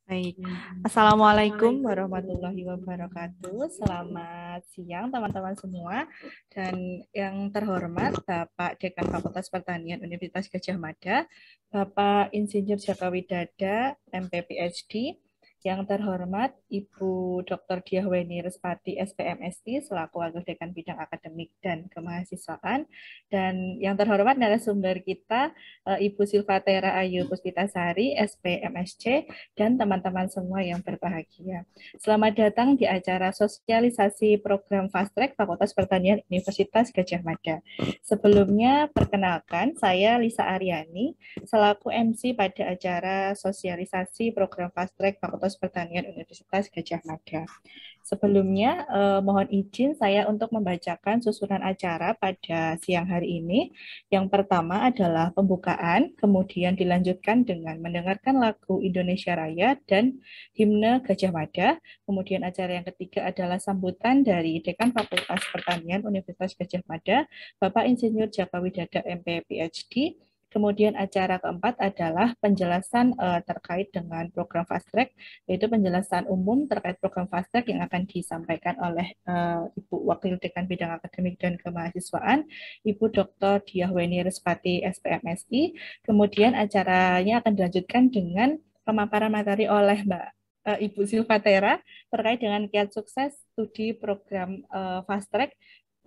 Baik, Assalamualaikum warahmatullahi wabarakatuh. Selamat siang teman-teman semua. Dan yang terhormat Bapak Dekan Fakultas Pertanian Universitas Gadjah Mada, Bapak Insinyur Jaka Widada, MP PhD, yang terhormat Ibu Dr. Diah Weni Respati, SPMSI, selaku Wakil Dekan Bidang Akademik dan Kemahasiswaan. Dan yang terhormat narasumber kita, Ibu Silvatera Ayu Puspitasari, SPMSC, dan teman-teman semua yang berbahagia. Selamat datang di acara sosialisasi program Fast Track Fakultas Pertanian Universitas Gadjah Mada. Sebelumnya, perkenalkan, saya Lisa Aryani, selaku MC pada acara sosialisasi program Fast Track Fakultas Pertanian Universitas Gadjah Mada. Sebelumnya, mohon izin saya untuk membacakan susunan acara pada siang hari ini. Yang pertama adalah pembukaan, kemudian dilanjutkan dengan mendengarkan lagu Indonesia Raya dan himne Gadjah Mada. Kemudian acara yang ketiga adalah sambutan dari Dekan Fakultas Pertanian Universitas Gadjah Mada, Bapak Insinyur Jaka Widada, MP PhD. Kemudian acara keempat adalah penjelasan terkait dengan program Fast Track, yaitu penjelasan umum terkait program Fast Track yang akan disampaikan oleh Ibu Wakil Dekan Bidang Akademik dan Kemahasiswaan, Ibu Dr. Diah Weni Respati, SPMSI. Kemudian acaranya akan dilanjutkan dengan pemaparan materi oleh Ibu Silvatera terkait dengan kiat sukses studi program Fast Track.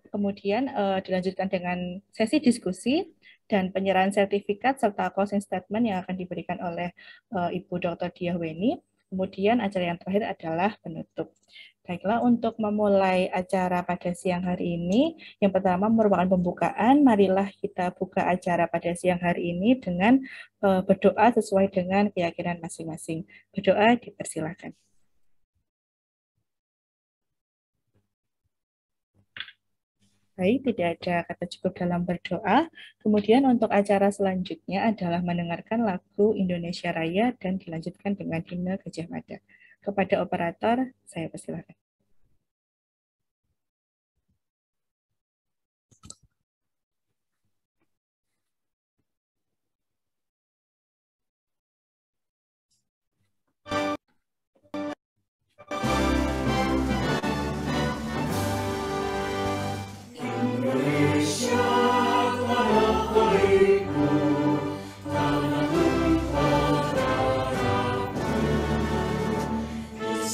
Kemudian dilanjutkan dengan sesi diskusi dan penyerahan sertifikat serta closing statement yang akan diberikan oleh Ibu Dr. Diah Weni. Kemudian acara yang terakhir adalah penutup. Baiklah, untuk memulai acara pada siang hari ini, yang pertama merupakan pembukaan. Marilah kita buka acara pada siang hari ini dengan berdoa sesuai dengan keyakinan masing-masing. Berdoa dipersilakan. Baik, tidak ada kata cukup dalam berdoa. Kemudian untuk acara selanjutnya adalah mendengarkan lagu Indonesia Raya dan dilanjutkan dengan himne Gadjah Mada. Kepada operator, saya persilakan.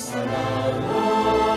Salam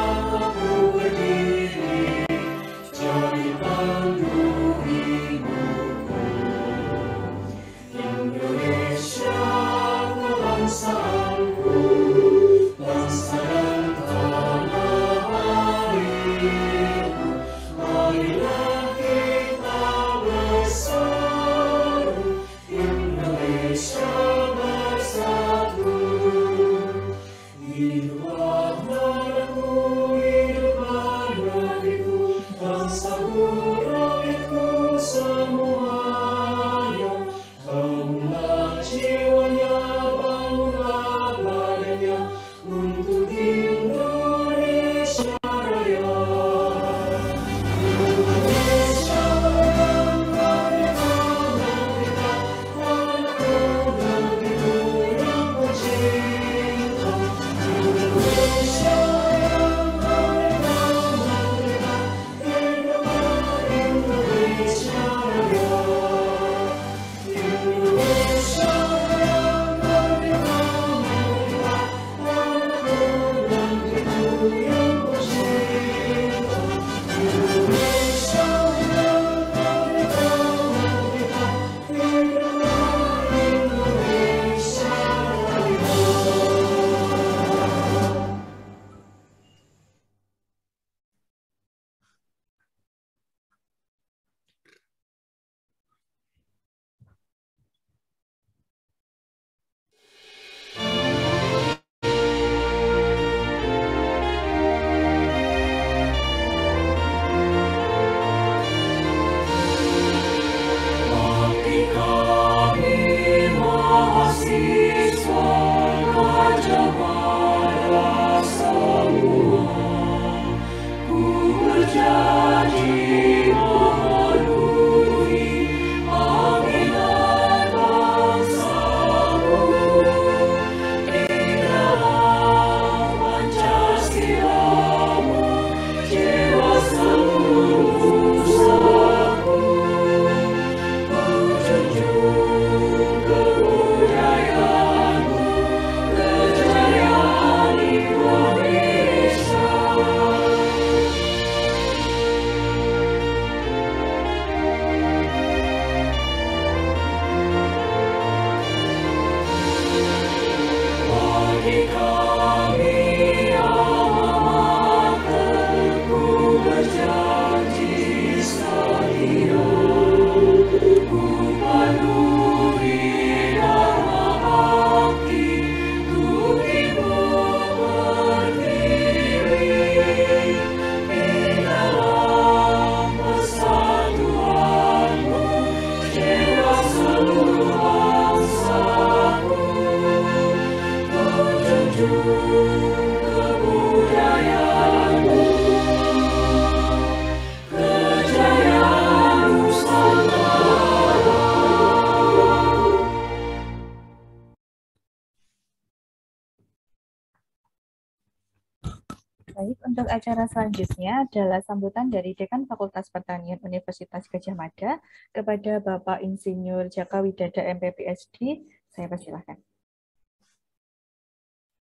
Baik, untuk acara selanjutnya adalah sambutan dari Dekan Fakultas Pertanian Universitas Gadjah Mada kepada Bapak Insinyur Jaka Widada MPPSD. Saya persilahkan.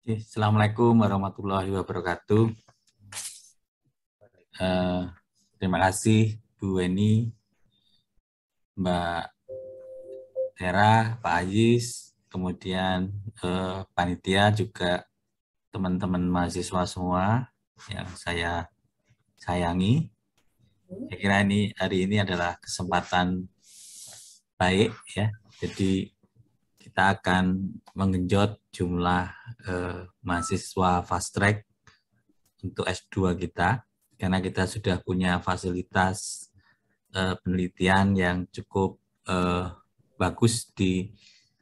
Assalamualaikum warahmatullahi wabarakatuh. Terima kasih Bu Weni, Mbak Hera, Pak Ajis, kemudian panitia juga teman-teman mahasiswa semua yang saya sayangi. Saya kira hari ini adalah kesempatan baik ya. Jadi kita akan menggenjot jumlah mahasiswa fast track untuk S2 kita, karena kita sudah punya fasilitas penelitian yang cukup bagus di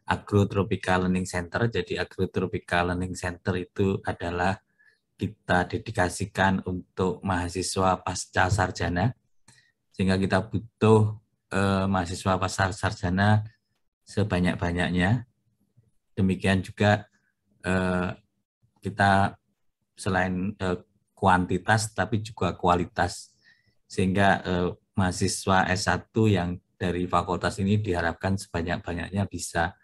Agrotropical Learning Center. Jadi Agrotropical Learning Center itu adalah kita dedikasikan untuk mahasiswa pasca sarjana, sehingga kita butuh mahasiswa pasca sarjana sebanyak-banyaknya. Demikian juga kita selain kuantitas tapi juga kualitas, sehingga mahasiswa S1 yang dari fakultas ini diharapkan sebanyak-banyaknya bisa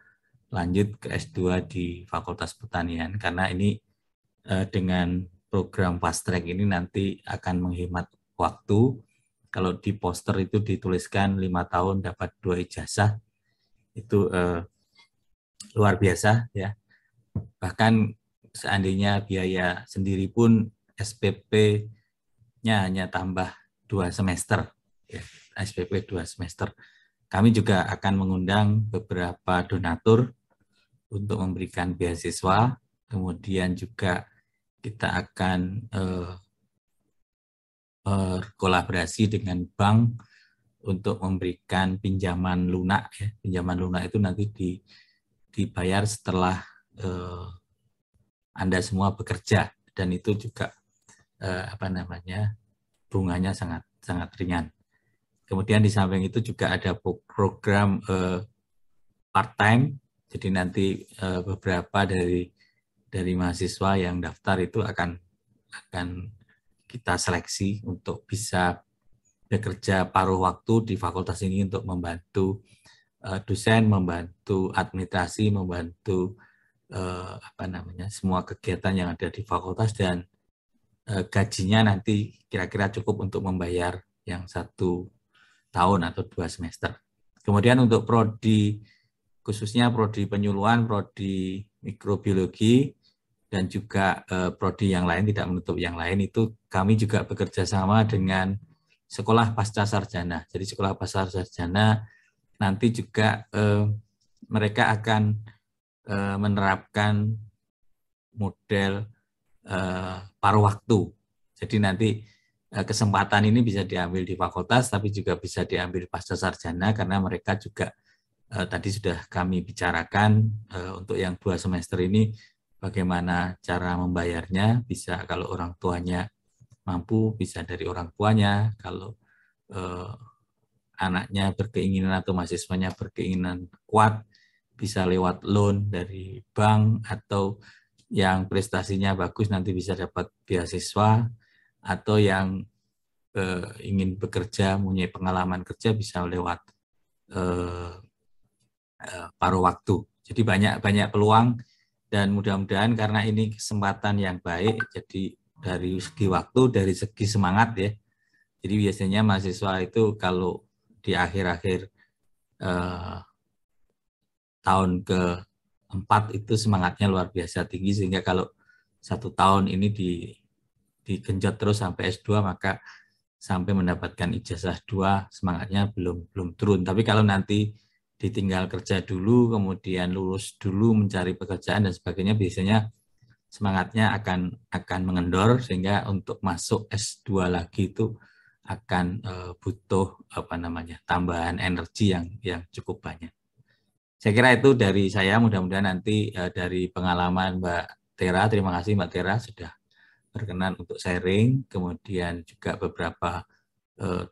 lanjut ke S2 di Fakultas Pertanian, karena ini dengan program fast track ini nanti akan menghemat waktu. Kalau di poster itu dituliskan 5 tahun dapat 2 ijazah, itu luar biasa ya. Bahkan seandainya biaya sendiri pun SPP-nya hanya tambah 2 semester, ya, SPP 2 semester. Kami juga akan mengundang beberapa donatur untuk memberikan beasiswa, kemudian juga kita akan berkolaborasi dengan bank untuk memberikan pinjaman lunak. Ya. Pinjaman lunak itu nanti dibayar setelah Anda semua bekerja, dan itu juga bunganya sangat ringan. Kemudian di samping itu juga ada program part-time. Jadi nanti beberapa dari mahasiswa yang daftar itu akan kita seleksi untuk bisa bekerja paruh waktu di fakultas ini untuk membantu dosen, membantu administrasi, membantu semua kegiatan yang ada di fakultas, dan gajinya nanti kira-kira cukup untuk membayar yang 1 tahun atau 2 semester. Kemudian untuk prodi, khususnya prodi penyuluhan, prodi mikrobiologi, dan juga prodi yang lain, tidak menutup yang lain, itu kami juga bekerja sama dengan sekolah pasca sarjana. Jadi sekolah pasca sarjana nanti juga mereka akan menerapkan model paruh waktu. Jadi nanti kesempatan ini bisa diambil di fakultas, tapi juga bisa diambil pasca sarjana, karena mereka juga tadi sudah kami bicarakan untuk yang 2 semester ini bagaimana cara membayarnya. Bisa kalau orang tuanya mampu, bisa dari orang tuanya. Kalau anaknya berkeinginan atau mahasiswanya berkeinginan kuat, bisa lewat loan dari bank, atau yang prestasinya bagus nanti bisa dapat beasiswa, atau yang ingin bekerja, mempunyai pengalaman kerja, bisa lewat paruh waktu. Jadi banyak peluang, dan mudah-mudahan karena ini kesempatan yang baik, jadi dari segi waktu, dari segi semangat ya. Jadi biasanya mahasiswa itu kalau di akhir-akhir tahun ke 4 itu semangatnya luar biasa tinggi, sehingga kalau 1 tahun ini digenjot terus sampai S2, maka sampai mendapatkan ijazah 2 semangatnya belum turun. Tapi kalau nanti ditinggal kerja dulu, kemudian lulus dulu mencari pekerjaan dan sebagainya, biasanya semangatnya akan mengendor, sehingga untuk masuk S2 lagi itu akan butuh tambahan energi yang cukup banyak. Saya kira itu dari saya. Mudah-mudahan nanti dari pengalaman Mbak Tera, terima kasih Mbak Tera sudah berkenan untuk sharing, kemudian juga beberapa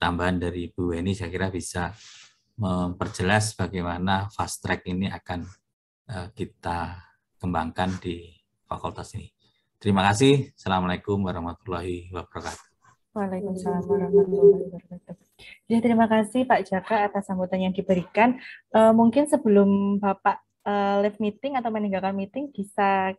tambahan dari Bu Weni, saya kira bisa memperjelas bagaimana fast track ini akan kita kembangkan di fakultas ini. Terima kasih. Assalamualaikum warahmatullahi wabarakatuh. Waalaikumsalam warahmatullahi wabarakatuh. Jadi terima kasih Pak Jaka atas sambutan yang diberikan. Mungkin sebelum Bapak live meeting atau meninggalkan meeting, bisa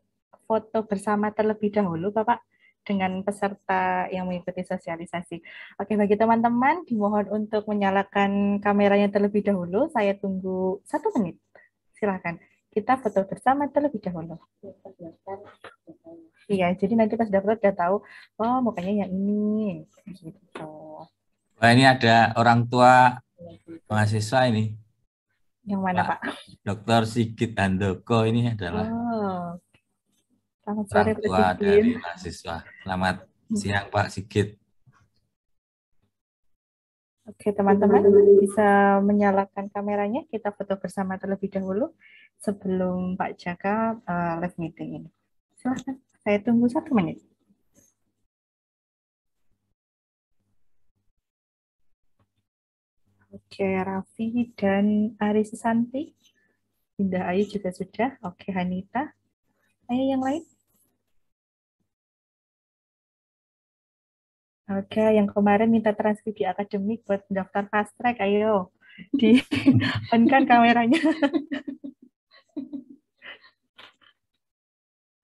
foto bersama terlebih dahulu Bapak dengan peserta yang mengikuti sosialisasi. Oke, bagi teman-teman dimohon untuk menyalakan kameranya terlebih dahulu. Saya tunggu 1 menit. Silakan. Kita foto bersama terlebih dahulu. Iya, jadi nanti pas daftar udah tahu, oh mukanya yang ini. Gitu. Wah, ini ada orang tua mahasiswa ini. Yang mana Pak? Dr. Sigit Handoko ini adalah selamat sore, orang tua dari mahasiswa. Selamat siang Pak Sigit. Oke teman-teman, bisa menyalakan kameranya, kita foto bersama terlebih dahulu sebelum Pak Jaka live meeting ini. Silahkan, saya tunggu 1 menit. Oke, Raffi dan Ari Susanti. Indah Ayu juga sudah. Oke, Hanita. Ayo yang lain. Oke, yang kemarin minta transkripsi akademik buat daftar fast track, ayo di-on-kan kameranya.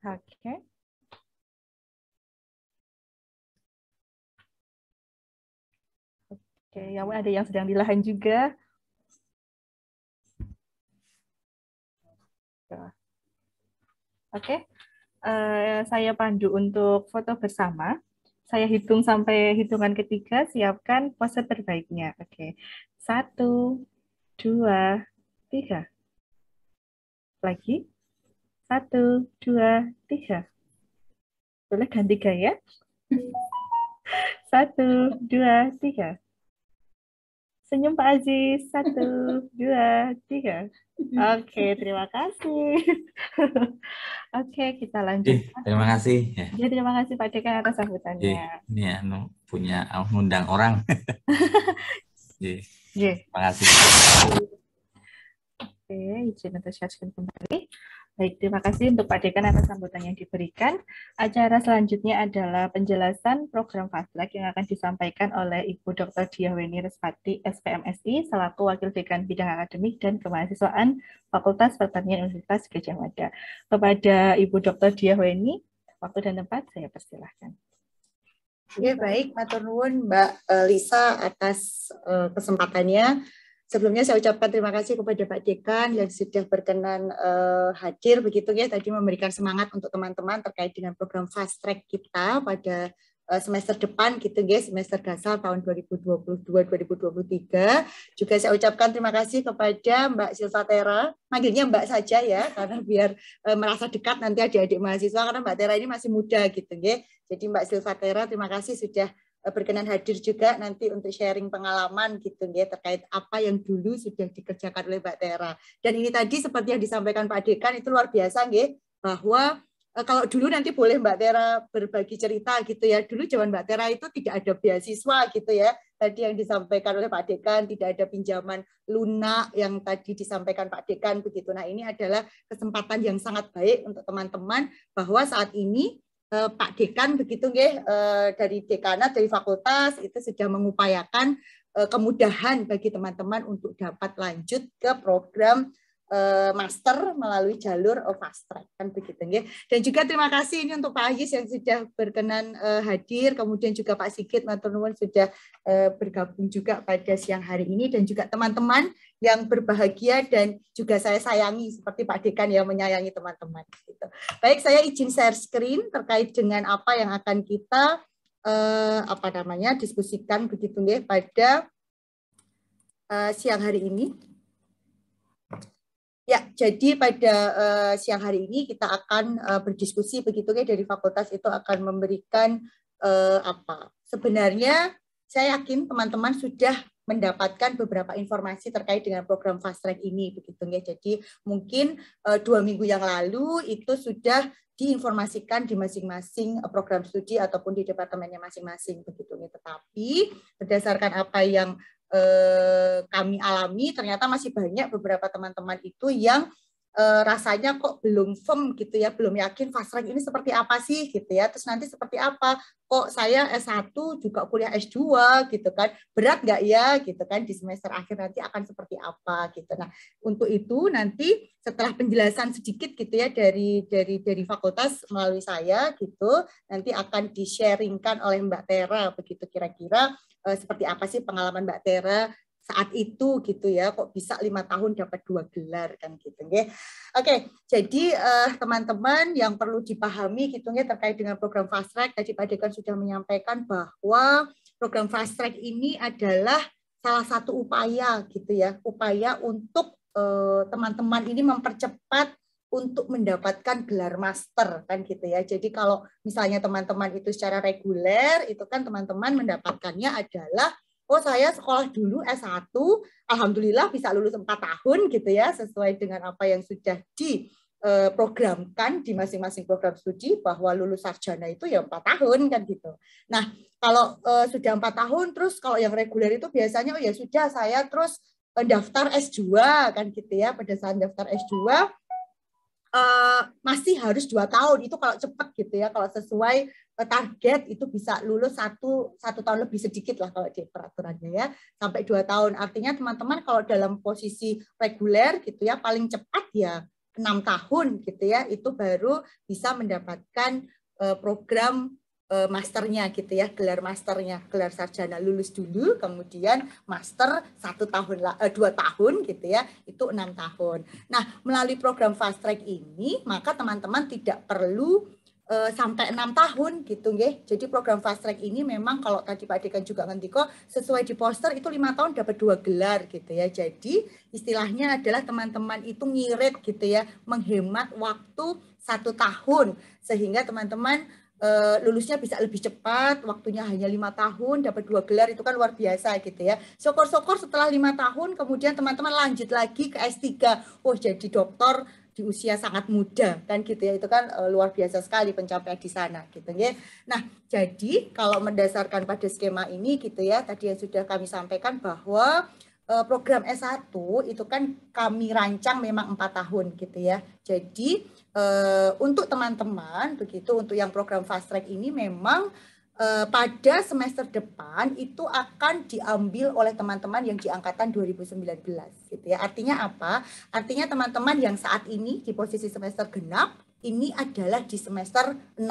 Oke. Oke, yang ada yang sedang di lahan juga. Oke, saya pandu untuk foto bersama. Saya hitung sampai hitungan ketiga, siapkan pose terbaiknya. Oke, 1, 2, 3. Lagi. 1, 2, 3. Boleh ganti gaya? 1, 2, 3. Senyum Pak Aziz. 1, 2, 3. Oke, terima kasih. Oke, kita lanjut. Terima kasih. Ya, terima kasih Pak Dekan atas sambutannya. Ini punya undang orang. Terima kasih. Oke, izin untuk share screen kembali. Baik, terima kasih untuk Pak Dekan atas sambutan yang diberikan. Acara selanjutnya adalah penjelasan program Fast Track yang akan disampaikan oleh Ibu Dr. Diah Weni Respati, SPMSI, selaku Wakil Dekan Bidang Akademik dan Kemahasiswaan Fakultas Pertanian Universitas Gadjah Mada. Kepada Ibu Dr. Diah Weni, waktu dan tempat saya persilahkan. Oke, baik, matur nuwun Mbak Lisa atas kesempatannya. Sebelumnya saya ucapkan terima kasih kepada Pak Dekan yang sudah berkenan hadir begitu ya, tadi memberikan semangat untuk teman-teman terkait dengan program Fast Track kita pada semester depan gitu guys, semester dasar tahun 2022-2023. Juga saya ucapkan terima kasih kepada Mbak Silva Tera, manggilnya Mbak saja ya, karena biar merasa dekat nanti adik-adik mahasiswa, karena Mbak Tera ini masih muda gitu ya. Jadi Mbak Silva Tera, terima kasih sudah berkenan hadir juga nanti untuk sharing pengalaman gitu ya, terkait apa yang dulu sudah dikerjakan oleh Mbak Tera. Dan ini tadi seperti yang disampaikan Pak Dekan itu luar biasa ya, bahwa kalau dulu nanti boleh Mbak Tera berbagi cerita gitu ya. Dulu zaman Mbak Tera itu tidak ada beasiswa gitu ya. Tadi yang disampaikan oleh Pak Dekan, tidak ada pinjaman lunak yang tadi disampaikan Pak Dekan begitu. Nah, ini adalah kesempatan yang sangat baik untuk teman-teman bahwa saat ini Pak Dekan begitu ya, dari dekanat, dari fakultas itu sudah mengupayakan kemudahan bagi teman-teman untuk dapat lanjut ke program master melalui jalur fast track kan begitu nggih. Dan juga terima kasih ini untuk Pak Ayis yang sudah berkenan hadir, kemudian juga Pak Sigit matur nuwun sudah bergabung juga pada siang hari ini, dan juga teman-teman yang berbahagia dan juga saya sayangi seperti Pak Dekan yang menyayangi teman-teman gitu. Baik, saya izin share screen terkait dengan apa yang akan kita diskusikan begitu nggih pada siang hari ini. Ya, jadi pada siang hari ini kita akan berdiskusi begitu ya, dari fakultas itu akan memberikan sebenarnya saya yakin teman-teman sudah mendapatkan beberapa informasi terkait dengan program fast track ini begitu ya. Jadi mungkin 2 minggu yang lalu itu sudah diinformasikan di masing-masing program studi ataupun di departemennya masing-masing begitu ya. Tetapi berdasarkan apa yang kami alami, ternyata masih banyak beberapa teman-teman itu yang rasanya kok belum firm gitu ya, belum yakin fast track ini seperti apa sih gitu ya, terus nanti seperti apa, kok saya S1 juga kuliah S2 gitu kan, berat nggak ya gitu kan, di semester akhir nanti akan seperti apa gitu. Nah, untuk itu nanti setelah penjelasan sedikit gitu ya dari fakultas melalui saya gitu, nanti akan di-sharingkan oleh Mbak Tera begitu, kira-kira seperti apa sih pengalaman Mbak Tera saat itu gitu ya, kok bisa 5 tahun dapat 2 gelar kan gitu ya. Oke, jadi teman-teman yang perlu dipahami gitu ya terkait dengan program fast track, tadi Pak Dekan sudah menyampaikan bahwa program fast track ini adalah salah satu upaya gitu ya, upaya untuk teman-teman ini mempercepat untuk mendapatkan gelar master kan gitu ya. Jadi kalau misalnya teman-teman itu secara reguler itu kan teman-teman mendapatkannya adalah saya sekolah dulu S1, alhamdulillah bisa lulus 4 tahun gitu ya, sesuai dengan apa yang sudah diprogramkan di masing-masing program studi, bahwa lulus sarjana itu ya 4 tahun kan gitu. Nah, kalau sudah 4 tahun, terus kalau yang reguler itu biasanya ya sudah saya terus daftar S2 kan gitu ya. Pada saat daftar S2 masih harus 2 tahun, itu kalau cepat gitu ya, kalau sesuai target itu bisa lulus satu tahun lebih sedikit lah kalau di peraturannya ya, sampai 2 tahun. Artinya teman-teman kalau dalam posisi reguler gitu ya, paling cepat ya 6 tahun gitu ya, itu baru bisa mendapatkan program masternya gitu ya, gelar masternya, gelar sarjana lulus dulu, kemudian master 2 tahun gitu ya, itu 6 tahun. Nah, melalui program fast track ini, maka teman-teman tidak perlu sampai 6 tahun gitu nggih. Jadi program fast track ini memang kalau tadi Pak Dekan juga ngerti kok, sesuai di poster itu 5 tahun dapat 2 gelar gitu ya. Jadi istilahnya adalah teman-teman itu ngirit gitu ya, menghemat waktu 1 tahun sehingga teman-teman lulusnya bisa lebih cepat, waktunya hanya 5 tahun dapat 2 gelar, itu kan luar biasa gitu ya. Syukur-syukur setelah 5 tahun kemudian teman-teman lanjut lagi ke S3, jadi doktor di usia sangat muda kan gitu ya, itu kan luar biasa sekali pencapaian di sana gitu ya. Nah, jadi kalau mendasarkan pada skema ini gitu ya, tadi yang sudah kami sampaikan bahwa program S1 itu kan kami rancang memang 4 tahun gitu ya. Jadi untuk teman-teman begitu, untuk yang program fast track ini memang pada semester depan itu akan diambil oleh teman-teman yang di angkatan 2019 gitu ya. Artinya apa? Artinya teman-teman yang saat ini di posisi semester genap ini adalah di semester 6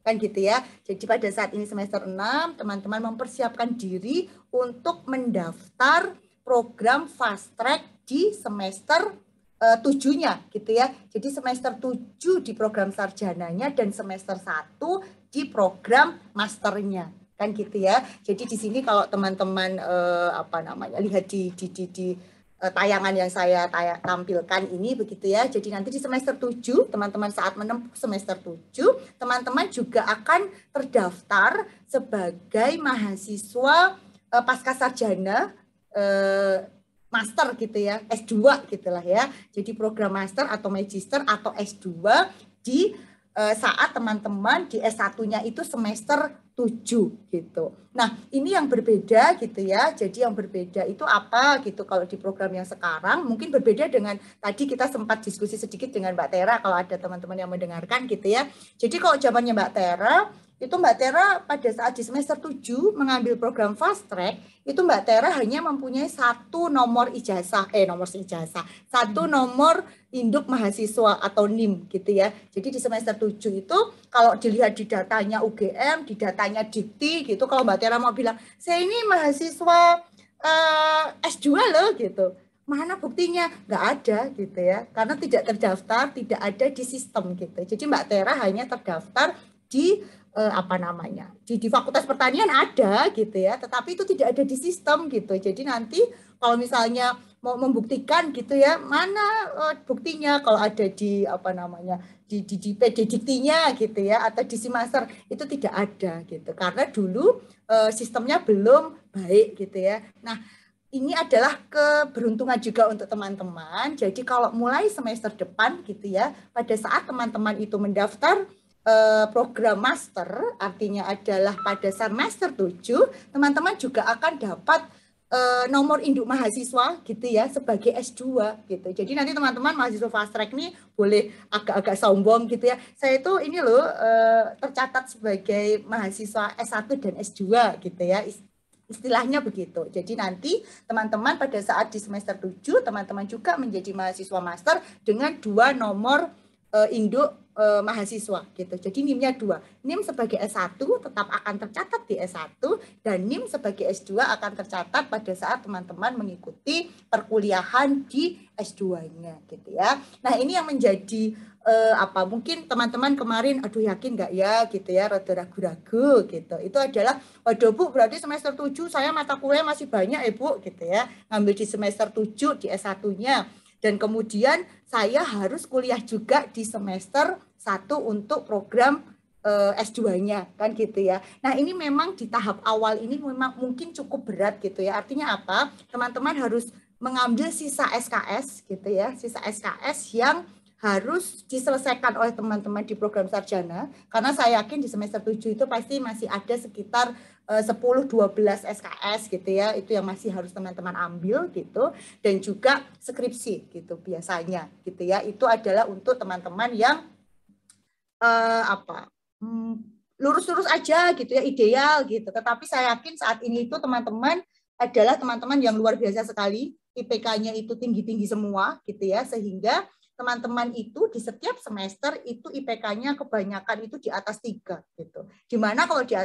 kan gitu ya. Jadi pada saat ini semester 6 teman-teman mempersiapkan diri untuk mendaftar program fast track di semester 7-nya gitu ya. Jadi semester 7 di program sarjananya dan semester 1 di program masternya kan gitu ya. Jadi di sini kalau teman-teman lihat di tayangan yang saya tampilkan ini begitu ya. Jadi nanti di semester 7 teman-teman saat menempuh semester 7 teman-teman juga akan terdaftar sebagai mahasiswa pasca sarjana master gitu ya, S2 gitulah ya. Jadi program master atau magister atau S2 di saat teman-teman di S1-nya itu semester 7 gitu. Nah, ini yang berbeda gitu ya. Jadi yang berbeda itu apa gitu kalau di program yang sekarang, mungkin berbeda dengan tadi kita sempat diskusi sedikit dengan Mbak Tera kalau ada teman-teman yang mendengarkan gitu ya. Jadi kalau zamannya Mbak Tera itu Mbak Tera pada saat di semester 7 mengambil program fast track, itu Mbak Tera hanya mempunyai satu nomor ijazah, satu nomor induk mahasiswa atau NIM gitu ya. Jadi di semester 7 itu kalau dilihat di datanya UGM, di datanya Dikti gitu, kalau Mbak Tera mau bilang, saya ini mahasiswa S2 loh gitu. Mana buktinya? Nggak ada gitu ya. Karena tidak terdaftar, tidak ada di sistem gitu. Jadi Mbak Tera hanya terdaftar di di Fakultas Pertanian ada gitu ya, tetapi itu tidak ada di sistem gitu. Jadi nanti kalau misalnya mau membuktikan gitu ya, mana buktinya kalau ada di di PD Diktinya gitu ya, atau di Simaser itu tidak ada gitu. Karena dulu sistemnya belum baik gitu ya. Nah, ini adalah keberuntungan juga untuk teman-teman. Jadi kalau mulai semester depan gitu ya, pada saat teman-teman itu mendaftar program master, artinya adalah pada semester 7, teman-teman juga akan dapat nomor induk mahasiswa gitu ya, sebagai S2 gitu. Jadi nanti teman-teman mahasiswa fast track ini boleh agak-agak sombong gitu ya. Saya itu ini loh tercatat sebagai mahasiswa S1 dan S2 gitu ya. Istilahnya begitu. Jadi nanti teman-teman pada saat di semester 7, teman-teman juga menjadi mahasiswa master dengan 2 nomor induk mahasiswa gitu. Jadi NIM-nya 2. NIM sebagai S1 tetap akan tercatat di S1 dan NIM sebagai S2 akan tercatat pada saat teman-teman mengikuti perkuliahan di S2-nya gitu ya. Nah, ini yang menjadi mungkin teman-teman kemarin aduh yakin nggak ya gitu ya, rada ragu-ragu gitu. Itu adalah waduh Bu, berarti semester 7 saya mata kuliah masih banyak ya Bu gitu ya. Ngambil di semester 7 di S1-nya. Dan kemudian saya harus kuliah juga di semester 1 untuk program S2-nya kan gitu ya. Nah, ini memang di tahap awal ini memang mungkin cukup berat gitu ya. Artinya apa? Teman-teman harus mengambil sisa SKS gitu ya. Sisa SKS yang harus diselesaikan oleh teman-teman di program sarjana, karena saya yakin di semester 7 itu pasti masih ada sekitar 10-12 SKS gitu ya, itu yang masih harus teman-teman ambil gitu, dan juga skripsi gitu biasanya gitu ya. Itu adalah untuk teman-teman yang lurus-lurus aja gitu ya, ideal gitu. Tetapi saya yakin saat ini itu teman-teman adalah teman-teman yang luar biasa sekali, IPK-nya itu tinggi-tinggi semua gitu ya, sehingga teman-teman itu di setiap semester itu IPK-nya kebanyakan itu di atas 3 gitu. Dimana kalau di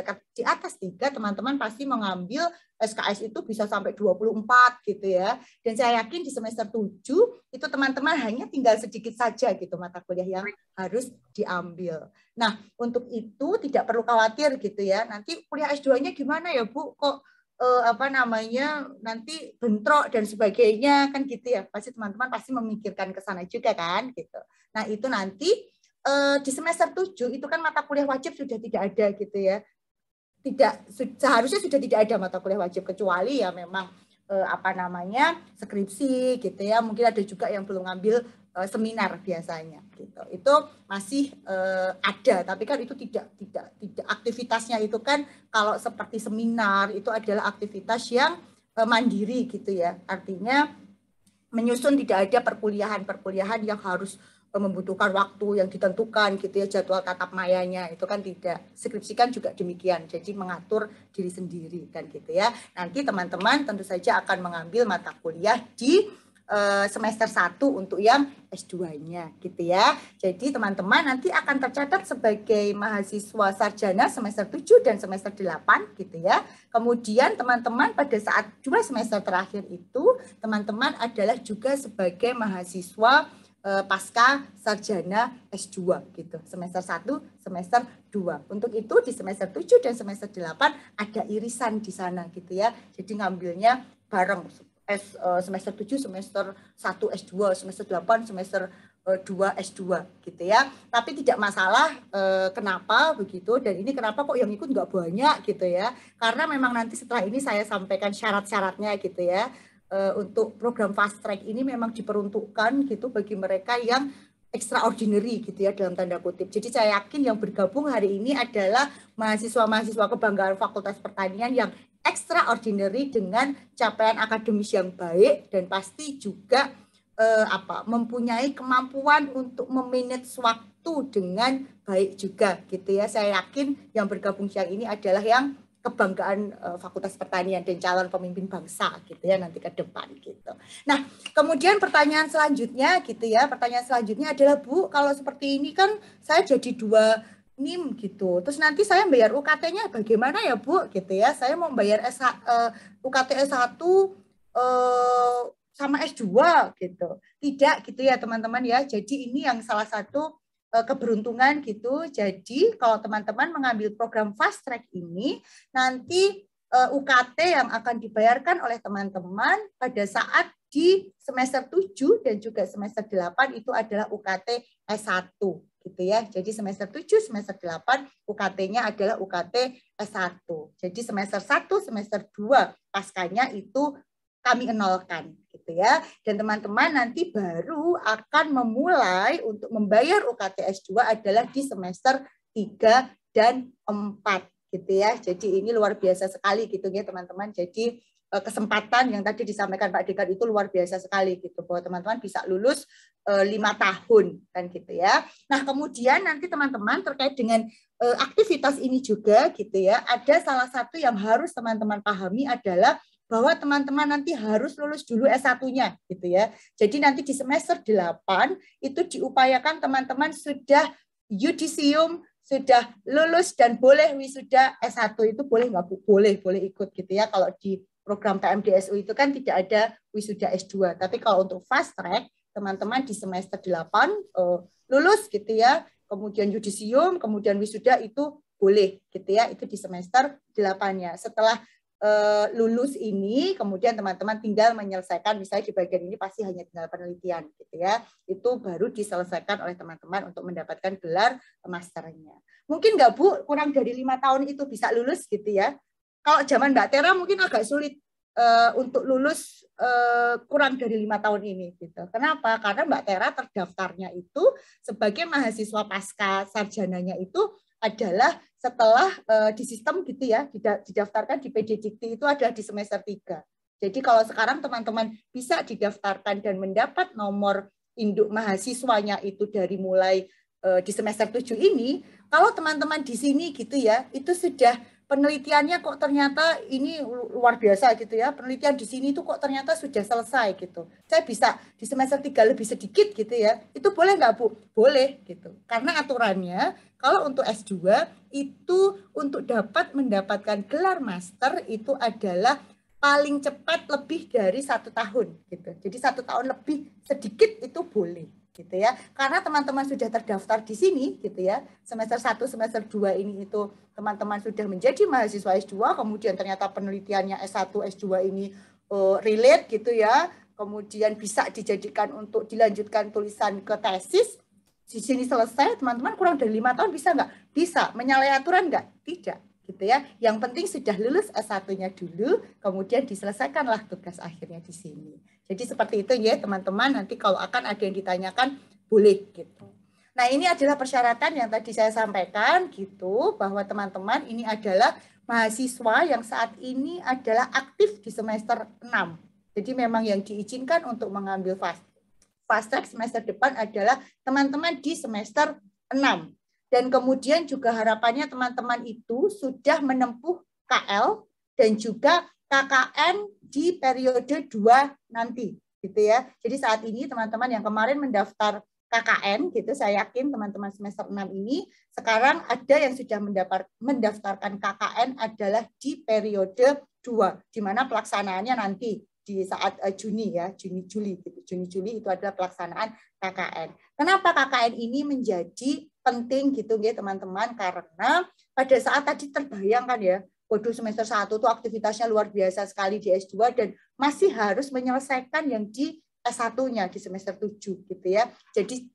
atas 3 teman-teman pasti mengambil SKS itu bisa sampai 24 gitu ya. Dan saya yakin di semester 7 itu teman-teman hanya tinggal sedikit saja gitu mata kuliah yang harus diambil. Nah, untuk itu tidak perlu khawatir gitu ya. Nanti kuliah S2-nya gimana ya Bu? Kok nanti bentrok dan sebagainya kan gitu ya, pasti teman-teman pasti memikirkan ke sana juga kan gitu. Nah, itu nanti di semester 7 itu kan mata kuliah wajib sudah tidak ada gitu ya, seharusnya sudah tidak ada mata kuliah wajib, kecuali ya memang skripsi gitu ya, mungkin ada juga yang belum ngambil seminar biasanya gitu. Itu masih ada, tapi kan itu tidak aktivitasnya itu kan kalau seperti seminar itu adalah aktivitas yang mandiri gitu ya. Artinya menyusun tidak ada perkuliahan yang harus membutuhkan waktu yang ditentukan gitu ya, jadwal tatap mayanya itu kan tidak. Skripsi kan juga demikian, jadi mengatur diri sendiri kan gitu ya. Nanti teman-teman tentu saja akan mengambil mata kuliah di semester 1 untuk yang S2-nya gitu ya. Jadi teman-teman nanti akan tercatat sebagai mahasiswa sarjana semester 7 dan semester 8 gitu ya. Kemudian teman-teman pada saat 2 semester terakhir itu teman-teman adalah juga sebagai mahasiswa pasca sarjana S2 gitu. Semester 1, semester 2. Untuk itu di semester 7 dan semester 8 ada irisan di sana gitu ya. Jadi ngambilnya bareng, semester 7, semester 1 S2, semester 8, semester 2 S2 gitu ya. Tapi tidak masalah kenapa begitu, dan ini kenapa kok yang ikut nggak banyak gitu ya. Karena memang nanti setelah ini saya sampaikan syarat-syaratnya gitu ya. Untuk program fast track ini memang diperuntukkan gitu bagi mereka yang extraordinary gitu ya dalam tanda kutip. Jadi saya yakin yang bergabung hari ini adalah mahasiswa-mahasiswa kebanggaan Fakultas Pertanian yang extraordinary dengan capaian akademis yang baik, dan pasti juga mempunyai kemampuan untuk memanage waktu dengan baik juga gitu ya. Saya yakin yang bergabung siang ini adalah yang kebanggaan Fakultas Pertanian dan calon pemimpin bangsa gitu ya nanti ke depan gitu. Nah, kemudian pertanyaan selanjutnya gitu ya. Pertanyaan selanjutnya adalah, Bu, kalau seperti ini kan saya jadi 2 NIM gitu. Terus nanti saya bayar UKT-nya bagaimana ya, Bu? Gitu ya. Saya mau bayar UKT S1 sama S2 gitu. Tidak gitu ya, teman-teman ya. Jadi ini yang salah satu keberuntungan gitu. Jadi kalau teman-teman mengambil program fast track ini, nanti UKT yang akan dibayarkan oleh teman-teman pada saat di semester 7 dan juga semester 8 itu adalah UKT S1 gitu ya. Jadi semester 7, semester 8 UKT-nya adalah UKT S1. Jadi semester 1, semester 2 paskanya itu kami nolkan gitu ya. Dan teman-teman nanti baru akan memulai untuk membayar UKT S2 adalah di semester 3 dan 4 gitu ya. Jadi ini luar biasa sekali gitu ya teman-teman. Jadi kesempatan yang tadi disampaikan Pak Dekan itu luar biasa sekali gitu, bahwa teman-teman bisa lulus 5 tahun kan gitu ya. Nah, kemudian nanti teman-teman terkait dengan aktivitas ini juga gitu ya, ada salah satu yang harus teman-teman pahami adalah bahwa teman-teman nanti harus lulus dulu S1-nya gitu ya. Jadi nanti di semester 8 itu diupayakan teman-teman sudah yudisium, sudah lulus dan boleh wisuda S1 itu boleh nggak Bu? Boleh ikut gitu ya. Kalau di program PMDSU itu kan tidak ada wisuda S2. Tapi kalau untuk fast track, teman-teman di semester 8 lulus gitu ya, kemudian yudisium, kemudian wisuda itu boleh gitu ya. Itu di semester 8-nya. Setelah lulus ini, kemudian teman-teman tinggal menyelesaikan, misalnya di bagian ini pasti hanya tinggal penelitian gitu ya, itu baru diselesaikan oleh teman-teman untuk mendapatkan gelar masternya. Mungkin nggak Bu, kurang dari 5 tahun itu bisa lulus gitu ya. Kalau zaman Mbak Tera mungkin agak sulit untuk lulus kurang dari 5 tahun ini gitu. Kenapa? Karena Mbak Tera terdaftarnya itu sebagai mahasiswa pasca sarjananya itu adalah setelah di sistem gitu ya, didaftarkan di PDDikti itu adalah di semester 3. Jadi kalau sekarang teman-teman bisa didaftarkan dan mendapat nomor induk mahasiswanya itu dari mulai di semester 7 ini, kalau teman-teman di sini gitu ya, itu sudah penelitiannya kok ternyata ini luar biasa gitu ya. Penelitian di sini itu kok ternyata sudah selesai gitu. Saya bisa di semester 3 lebih sedikit gitu ya. Itu boleh nggak Bu? Boleh gitu. Karena aturannya kalau untuk S2 itu untuk dapat mendapatkan gelar master itu adalah paling cepat lebih dari 1 tahun gitu. Jadi 1 tahun lebih sedikit itu boleh gitu ya. Karena teman-teman sudah terdaftar di sini gitu ya. Semester 1, semester 2 ini itu teman-teman sudah menjadi mahasiswa S2, kemudian ternyata penelitiannya S1, S2 ini relate gitu ya. Kemudian bisa dijadikan untuk dilanjutkan tulisan ke tesis. Di sini selesai, teman-teman kurang dari 5 tahun bisa nggak? Bisa. Menyalahi aturan nggak? Tidak. Gitu ya. Yang penting sudah lulus S1-nya dulu, kemudian diselesaikanlah tugas akhirnya di sini. Jadi seperti itu ya teman-teman, nanti kalau akan ada yang ditanyakan boleh gitu. Nah, ini adalah persyaratan yang tadi saya sampaikan gitu, bahwa teman-teman ini adalah mahasiswa yang saat ini adalah aktif di semester 6. Jadi memang yang diizinkan untuk mengambil fast track semester depan adalah teman-teman di semester 6. Dan kemudian juga harapannya teman-teman itu sudah menempuh KL dan juga KKN di periode 2 nanti gitu ya. Jadi saat ini teman-teman yang kemarin mendaftar KKN gitu, saya yakin teman-teman semester 6 ini sekarang ada yang sudah mendaftarkan KKN adalah di periode 2, di mana pelaksanaannya nanti di saat Juni ya, Juni-Juli gitu. Juni-Juli itu adalah pelaksanaan KKN. Kenapa KKN ini menjadi penting gitu ya teman-teman? Karena pada saat tadi terbayangkan ya, waduh semester 1 itu aktivitasnya luar biasa sekali di S2 dan masih harus menyelesaikan yang di S1-nya di semester 7 gitu ya. Jadi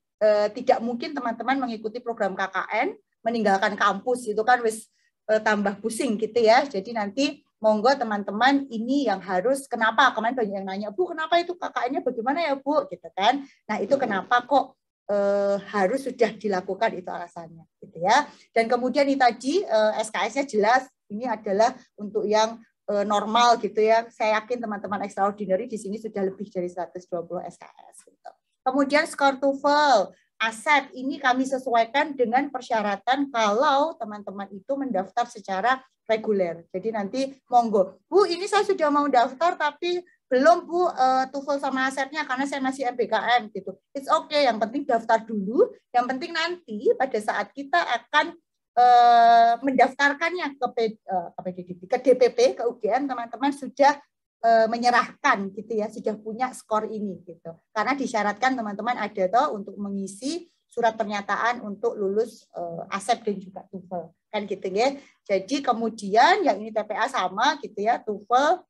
tidak mungkin teman-teman mengikuti program KKN meninggalkan kampus itu kan wis tambah pusing gitu ya. Jadi nanti monggo teman-teman ini yang harus, kenapa kemarin banyak yang nanya, Bu kenapa itu KKN-nya bagaimana ya Bu gitu kan. Nah itu kenapa kok harus sudah dilakukan itu alasannya gitu ya. Dan kemudian ini tadi SKS-nya jelas ini adalah untuk yang normal gitu ya. Saya yakin teman-teman extraordinary di sini sudah lebih dari 120 SKS gitu. Kemudian skor TOEFL ASEP ini kami sesuaikan dengan persyaratan kalau teman-teman itu mendaftar secara reguler. Jadi nanti monggo, Bu, ini saya sudah mau daftar tapi belum Bu TOEFL sama ASEP-nya karena saya masih MBKM gitu. It's okay, yang penting daftar dulu. Yang penting nanti pada saat kita akan mendaftarkannya ke DPP, ke UGM, teman-teman sudah menyerahkan gitu ya, sudah punya skor ini gitu. Karena disyaratkan teman-teman ada toh untuk mengisi surat pernyataan untuk lulus ASEP dan juga TOEFL kan gitu ya. Jadi kemudian yang ini TPA sama gitu ya, TOEFL,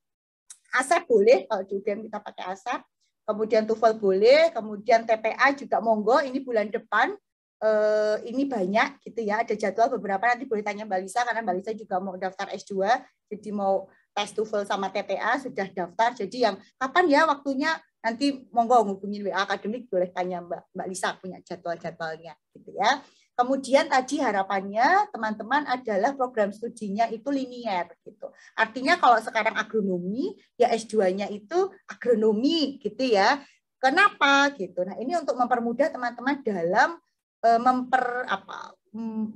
ASEP boleh kalau di UGM kita pakai ASEP, kemudian TOEFL boleh, kemudian TPA juga monggo ini bulan depan. Ini banyak gitu ya, ada jadwal beberapa, nanti boleh tanya Mbak Lisa karena Mbak Lisa juga mau daftar S2, jadi mau tes TOEFL sama TPA sudah daftar, jadi yang kapan ya waktunya nanti monggo hubungin WA Akademik, boleh tanya Mbak Lisa punya jadwal-jadwalnya gitu ya. Kemudian tadi harapannya teman-teman adalah program studinya itu linier gitu. Artinya kalau sekarang agronomi ya S2-nya itu agronomi gitu ya. Kenapa gitu? Nah, ini untuk mempermudah teman-teman dalam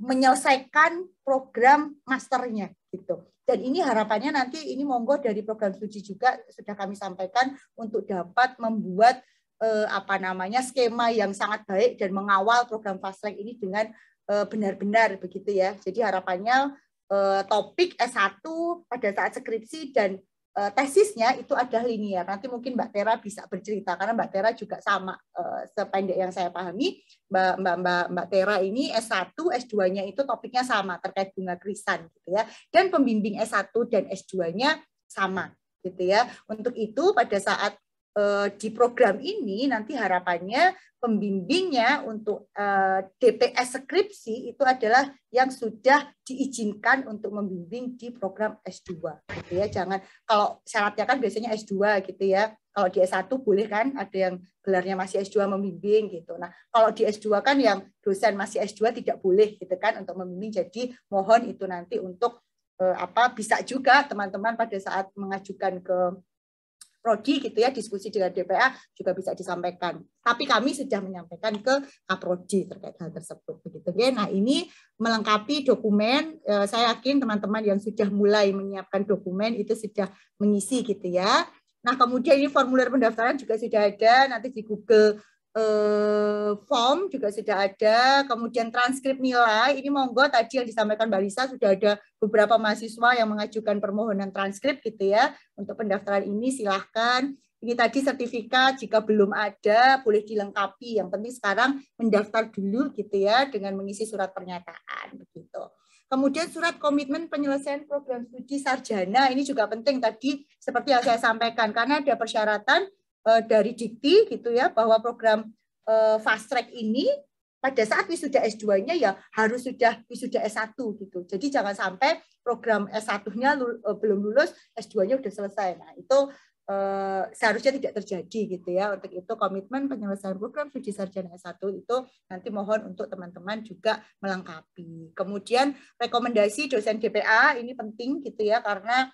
menyelesaikan program masternya gitu. Dan ini harapannya nanti ini monggo dari program studi juga sudah kami sampaikan untuk dapat membuat skema yang sangat baik dan mengawal program fast track ini dengan benar-benar begitu ya. Jadi harapannya topik S1 pada saat skripsi dan tesisnya itu adalah linear. Nanti mungkin Mbak Tera bisa bercerita karena Mbak Tera juga sama sependek yang saya pahami Mbak Tera ini S1, S2-nya itu topiknya sama terkait bunga krisan gitu ya. Dan pembimbing S1 dan S2-nya sama gitu ya. Untuk itu pada saat di program ini nanti harapannya pembimbingnya untuk DPS skripsi itu adalah yang sudah diizinkan untuk membimbing di program S2 gitu ya. Jangan, kalau syaratnya kan biasanya S2 gitu ya. Kalau di S1 boleh kan ada yang gelarnya masih S2 membimbing gitu. Nah, kalau di S2 kan yang dosen masih S2 tidak boleh gitu kan untuk membimbing. Jadi mohon itu nanti untuk bisa juga teman-teman pada saat mengajukan ke Prodi gitu ya, diskusi dengan DPA juga bisa disampaikan. Tapi kami sudah menyampaikan ke Kaprodi terkait hal tersebut begitu. Nah, ini melengkapi dokumen. Saya yakin teman-teman yang sudah mulai menyiapkan dokumen itu sudah mengisi gitu ya. Nah, kemudian ini formulir pendaftaran juga sudah ada, nanti di Google form juga sudah ada, kemudian transkrip nilai, ini monggo tadi yang disampaikan Mbak Lisa sudah ada beberapa mahasiswa yang mengajukan permohonan transkrip gitu ya, untuk pendaftaran ini silahkan. Ini tadi sertifikat jika belum ada boleh dilengkapi, yang penting sekarang mendaftar dulu gitu ya dengan mengisi surat pernyataan begitu. Kemudian surat komitmen penyelesaian program studi sarjana, ini juga penting tadi seperti yang saya sampaikan karena ada persyaratan dari Dikti gitu ya, bahwa program fast track ini pada saat wisuda S2-nya ya harus sudah wisuda S1 gitu. Jadi jangan sampai program S1-nya belum lulus, S2-nya sudah selesai. Nah, itu seharusnya tidak terjadi gitu ya. Untuk itu komitmen penyelesaian program studi sarjana S1 itu nanti mohon untuk teman-teman juga melengkapi. Kemudian rekomendasi dosen DPA ini penting gitu ya, karena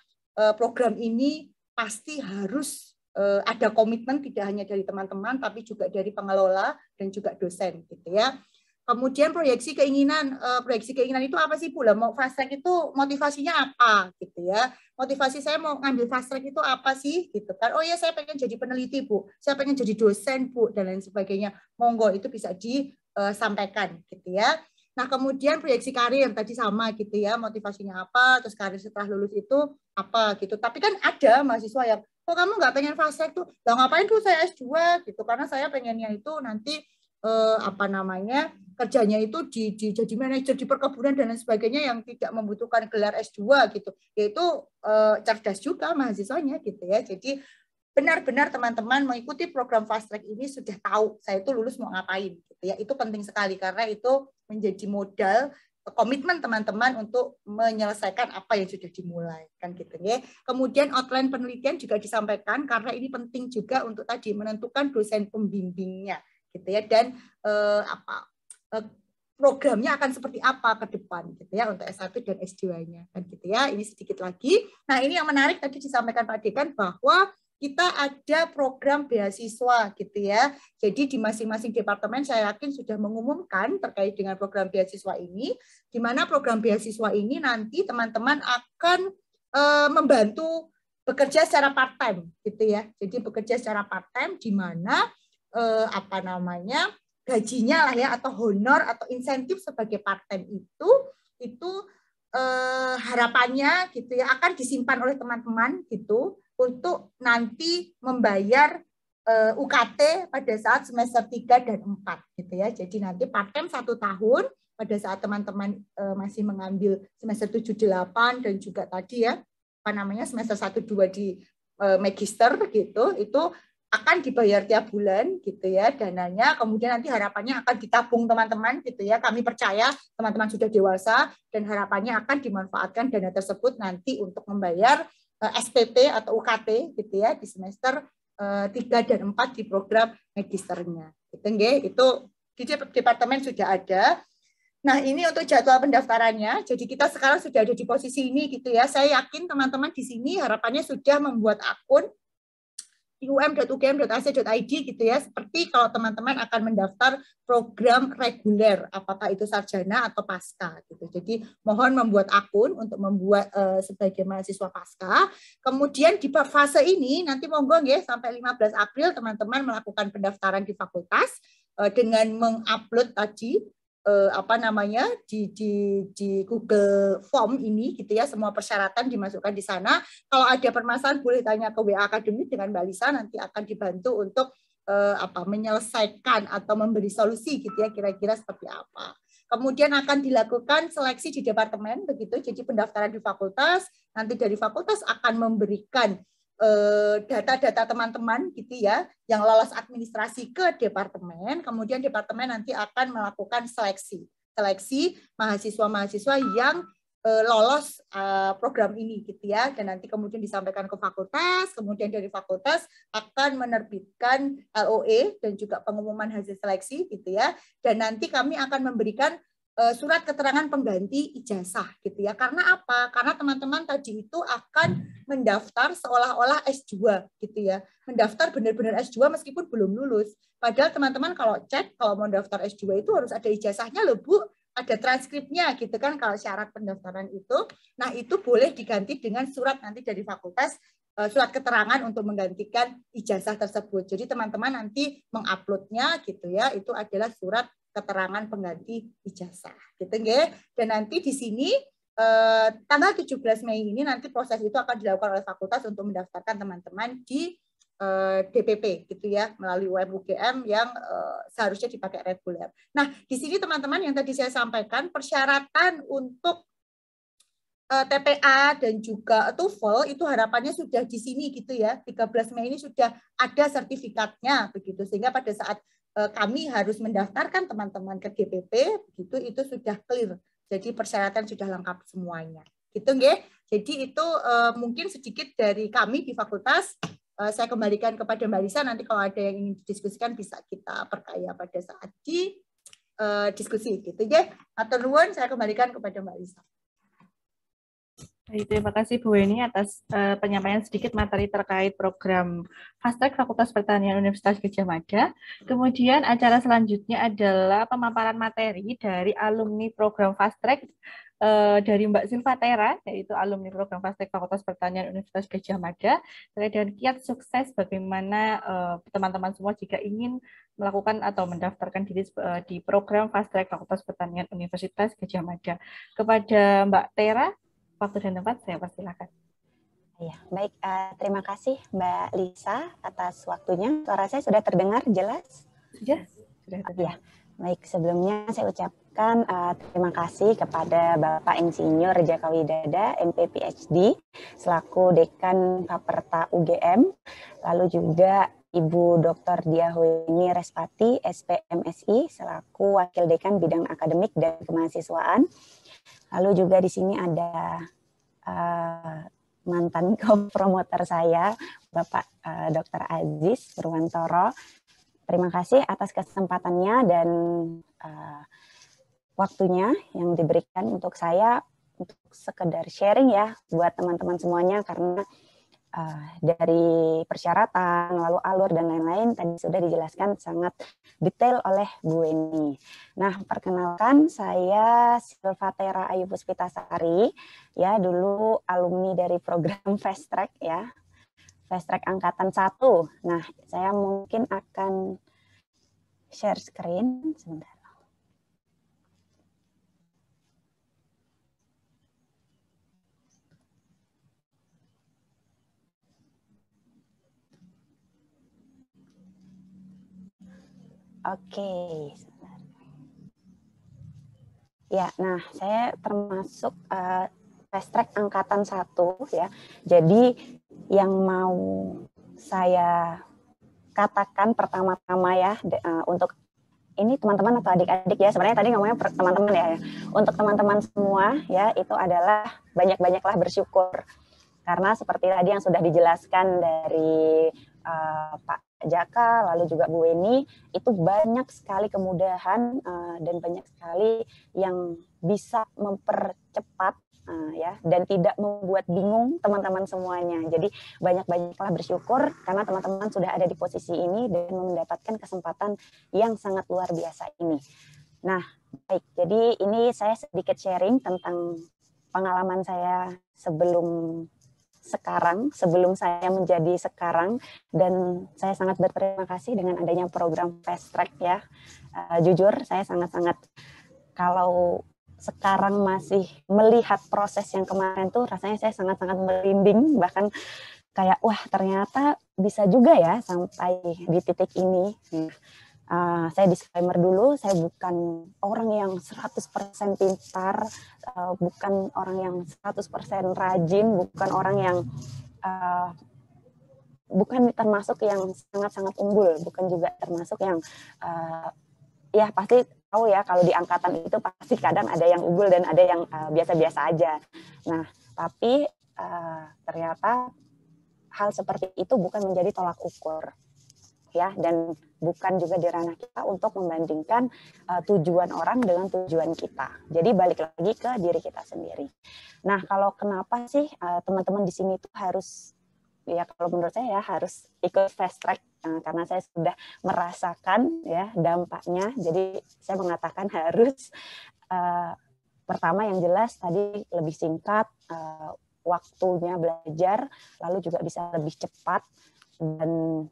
program ini pasti harus ada komitmen tidak hanya dari teman-teman tapi juga dari pengelola dan juga dosen gitu ya. Kemudian proyeksi keinginan itu apa sih Bu? Mau fast track itu motivasinya apa gitu ya? Motivasi saya mau ngambil fast track itu apa sih gitu kan? Oh ya, saya pengen jadi peneliti Bu, saya pengen jadi dosen Bu, dan lain sebagainya. Monggo itu bisa disampaikan gitu ya. Nah, kemudian proyeksi karir tadi sama gitu ya, motivasinya apa, terus karir setelah lulus itu apa gitu. Tapi kan ada mahasiswa yang, kok kamu nggak pengen fast track tuh? Lah ngapain tuh saya S2 gitu, karena saya pengennya itu nanti kerjanya itu jadi manajer di perkebunan dan lain sebagainya yang tidak membutuhkan gelar S2 gitu. Yaitu cerdas juga mahasiswanya gitu ya. Jadi benar-benar teman-teman mengikuti program fast track ini sudah tahu saya itu lulus mau ngapain gitu ya. Itu penting sekali karena itu menjadi modal komitmen teman-teman untuk menyelesaikan apa yang sudah dimulai kan gitu ya. Kemudian outline penelitian juga disampaikan karena ini penting juga untuk tadi menentukan dosen pembimbingnya gitu ya, dan programnya akan seperti apa ke depan gitu ya untuk S1 dan S2-nya kan gitu ya. Ini sedikit lagi. Nah, ini yang menarik tadi disampaikan Pak Dekan bahwa kita ada program beasiswa gitu ya. Jadi di masing-masing departemen saya yakin sudah mengumumkan terkait dengan program beasiswa ini, di mana program beasiswa ini nanti teman-teman akan membantu bekerja secara part-time gitu ya. Jadi bekerja secara part-time di mana gajinya lah ya atau honor atau insentif sebagai part-time itu harapannya gitu ya akan disimpan oleh teman-teman gitu untuk nanti membayar UKT pada saat semester 3 dan 4 gitu ya. Jadi nanti part-time 1 tahun pada saat teman-teman masih mengambil semester 7-8 dan juga tadi ya semester 1-2 di magister gitu, itu akan dibayar tiap bulan gitu ya dananya, kemudian nanti harapannya akan ditabung teman-teman gitu ya. Kami percaya teman-teman sudah dewasa dan harapannya akan dimanfaatkan dana tersebut nanti untuk membayar SPP atau UKT gitu ya di semester 3 dan 4 di program magisternya. Itu di departemen sudah ada. Nah, ini untuk jadwal pendaftarannya. Jadi kita sekarang sudah ada di posisi ini gitu ya. Saya yakin teman-teman di sini harapannya sudah membuat akun di um.ugm.ac.id gitu ya. Seperti kalau teman-teman akan mendaftar program reguler, apakah itu sarjana atau pasca gitu. Jadi mohon membuat akun untuk membuat sebagai mahasiswa pasca. Kemudian di fase ini nanti monggo ya sampai 15 April teman-teman melakukan pendaftaran di fakultas dengan mengupload tadi di Google Form ini gitu ya, semua persyaratan dimasukkan di sana. Kalau ada permasalahan boleh tanya ke WA Akademik dengan Mbak Lisa, nanti akan dibantu untuk menyelesaikan atau memberi solusi gitu ya, kira-kira seperti apa. Kemudian akan dilakukan seleksi di departemen begitu, jadi pendaftaran di fakultas, nanti dari fakultas akan memberikan data-data teman-teman gitu ya yang lolos administrasi ke departemen, kemudian departemen nanti akan melakukan seleksi mahasiswa-mahasiswa yang lolos program ini gitu ya, dan nanti kemudian disampaikan ke fakultas, kemudian dari fakultas akan menerbitkan LOE dan juga pengumuman hasil seleksi gitu ya, dan nanti kami akan memberikan surat keterangan pengganti ijazah gitu ya. Karena apa? Karena teman-teman tadi itu akan mendaftar seolah-olah S2 gitu ya. Mendaftar benar-benar S2 meskipun belum lulus. Padahal teman-teman kalau cek kalau mau daftar S2 itu harus ada ijazahnya loh Bu, ada transkripnya gitu kan kalau syarat pendaftaran itu. Nah, itu boleh diganti dengan surat nanti dari fakultas, surat keterangan untuk menggantikan ijazah tersebut. Jadi teman-teman nanti menguploadnya gitu ya, itu adalah surat keterangan pengganti ijazah gitu nggih. Dan nanti di sini tanggal 17 Mei ini nanti proses itu akan dilakukan oleh fakultas untuk mendaftarkan teman-teman di DPP gitu ya, melalui UM-UGM yang seharusnya dipakai reguler. Nah, di sini teman-teman yang tadi saya sampaikan persyaratan untuk TPA dan juga TOEFL itu harapannya sudah di sini gitu ya. 13 Mei ini sudah ada sertifikatnya begitu, sehingga pada saat kami harus mendaftarkan teman-teman ke DPP begitu itu sudah clear. Jadi persyaratan sudah lengkap semuanya. Gitu nggih. Jadi itu mungkin sedikit dari kami di fakultas. Saya kembalikan kepada Mbak Lisa, nanti kalau ada yang ingin didiskusikan bisa kita perkaya pada saat di diskusi gitu ya. Atur nuwun, saya kembalikan kepada Mbak Lisa. Baik, terima kasih Bu Weni atas penyampaian sedikit materi terkait program Fast Track Fakultas Pertanian Universitas Gadjah Mada. Kemudian acara selanjutnya adalah pemaparan materi dari alumni program Fast Track dari Mbak Silvatera, yaitu alumni program Fast Track Fakultas Pertanian Universitas Gadjah Mada, terkait dengan kiat sukses bagaimana teman-teman semua jika ingin melakukan atau mendaftarkan diri di program Fast Track Fakultas Pertanian Universitas Gadjah Mada. Kepada Mbak Tera, waktu dan tempat saya persilakan. Ya, baik. Terima kasih Mbak Lisa atas waktunya. Suara saya sudah terdengar jelas? Sudah terdengar. Ya, baik. Sebelumnya saya ucapkan terima kasih kepada Bapak Insinyur Jaka Widada, MP PhD, selaku Dekan Faperta UGM, lalu juga Ibu Dr. Diah Weni Respati, SPMSI, selaku Wakil Dekan Bidang Akademik dan Kemahasiswaan. Lalu juga di sini ada mantan co-promoter saya, Bapak Dr. Aziz Purwantoro. Terima kasih atas kesempatannya dan waktunya yang diberikan untuk saya untuk sekedar sharing ya buat teman-teman semuanya, karena dari persyaratan, lalu alur dan lain-lain tadi sudah dijelaskan sangat detail oleh Bu Weni. Nah, perkenalkan saya Silvatera Ayu Puspitasari, ya dulu alumni dari program Fast Track ya, Fast Track angkatan 1. Nah, saya mungkin akan share screen sebentar. Oke. Ya, nah saya termasuk Fast Track angkatan 1 ya. Jadi yang mau saya katakan pertama-tama ya untuk ini teman-teman atau adik-adik ya, sebenarnya tadi ngomongnya teman-teman ya. Untuk teman-teman semua ya, itu adalah banyak-banyaklah bersyukur. Karena seperti tadi yang sudah dijelaskan dari Pak Jaka, lalu juga Bu Weni, itu banyak sekali kemudahan dan banyak sekali yang bisa mempercepat ya, dan tidak membuat bingung teman-teman semuanya. Jadi banyak-banyaklah bersyukur karena teman-teman sudah ada di posisi ini dan mendapatkan kesempatan yang sangat luar biasa ini. Nah, baik, jadi ini saya sedikit sharing tentang pengalaman saya sebelum saya menjadi sekarang, dan saya sangat berterima kasih dengan adanya program Fast Track ya. Jujur saya sangat-sangat, kalau sekarang masih melihat proses yang kemarin tuh rasanya saya sangat-sangat merinding, bahkan kayak wah ternyata bisa juga ya sampai di titik ini. Saya disclaimer dulu, saya bukan orang yang 100% pintar, bukan orang yang 100% rajin, bukan orang yang bukan termasuk yang sangat-sangat unggul, bukan juga termasuk yang ya pasti tahu ya kalau di angkatan itu pasti kadang ada yang unggul dan ada yang biasa-biasa aja. Nah, tapi ternyata hal seperti itu bukan menjadi tolak ukur ya, dan bukan juga di ranah kita untuk membandingkan tujuan orang dengan tujuan kita. Jadi balik lagi ke diri kita sendiri. Nah, kalau kenapa sih teman-teman di sini tuh harus, ya kalau menurut saya ya harus ikut Fast Track, karena saya sudah merasakan ya dampaknya. Jadi saya mengatakan harus. Pertama yang jelas tadi lebih singkat waktunya belajar, lalu juga bisa lebih cepat, dan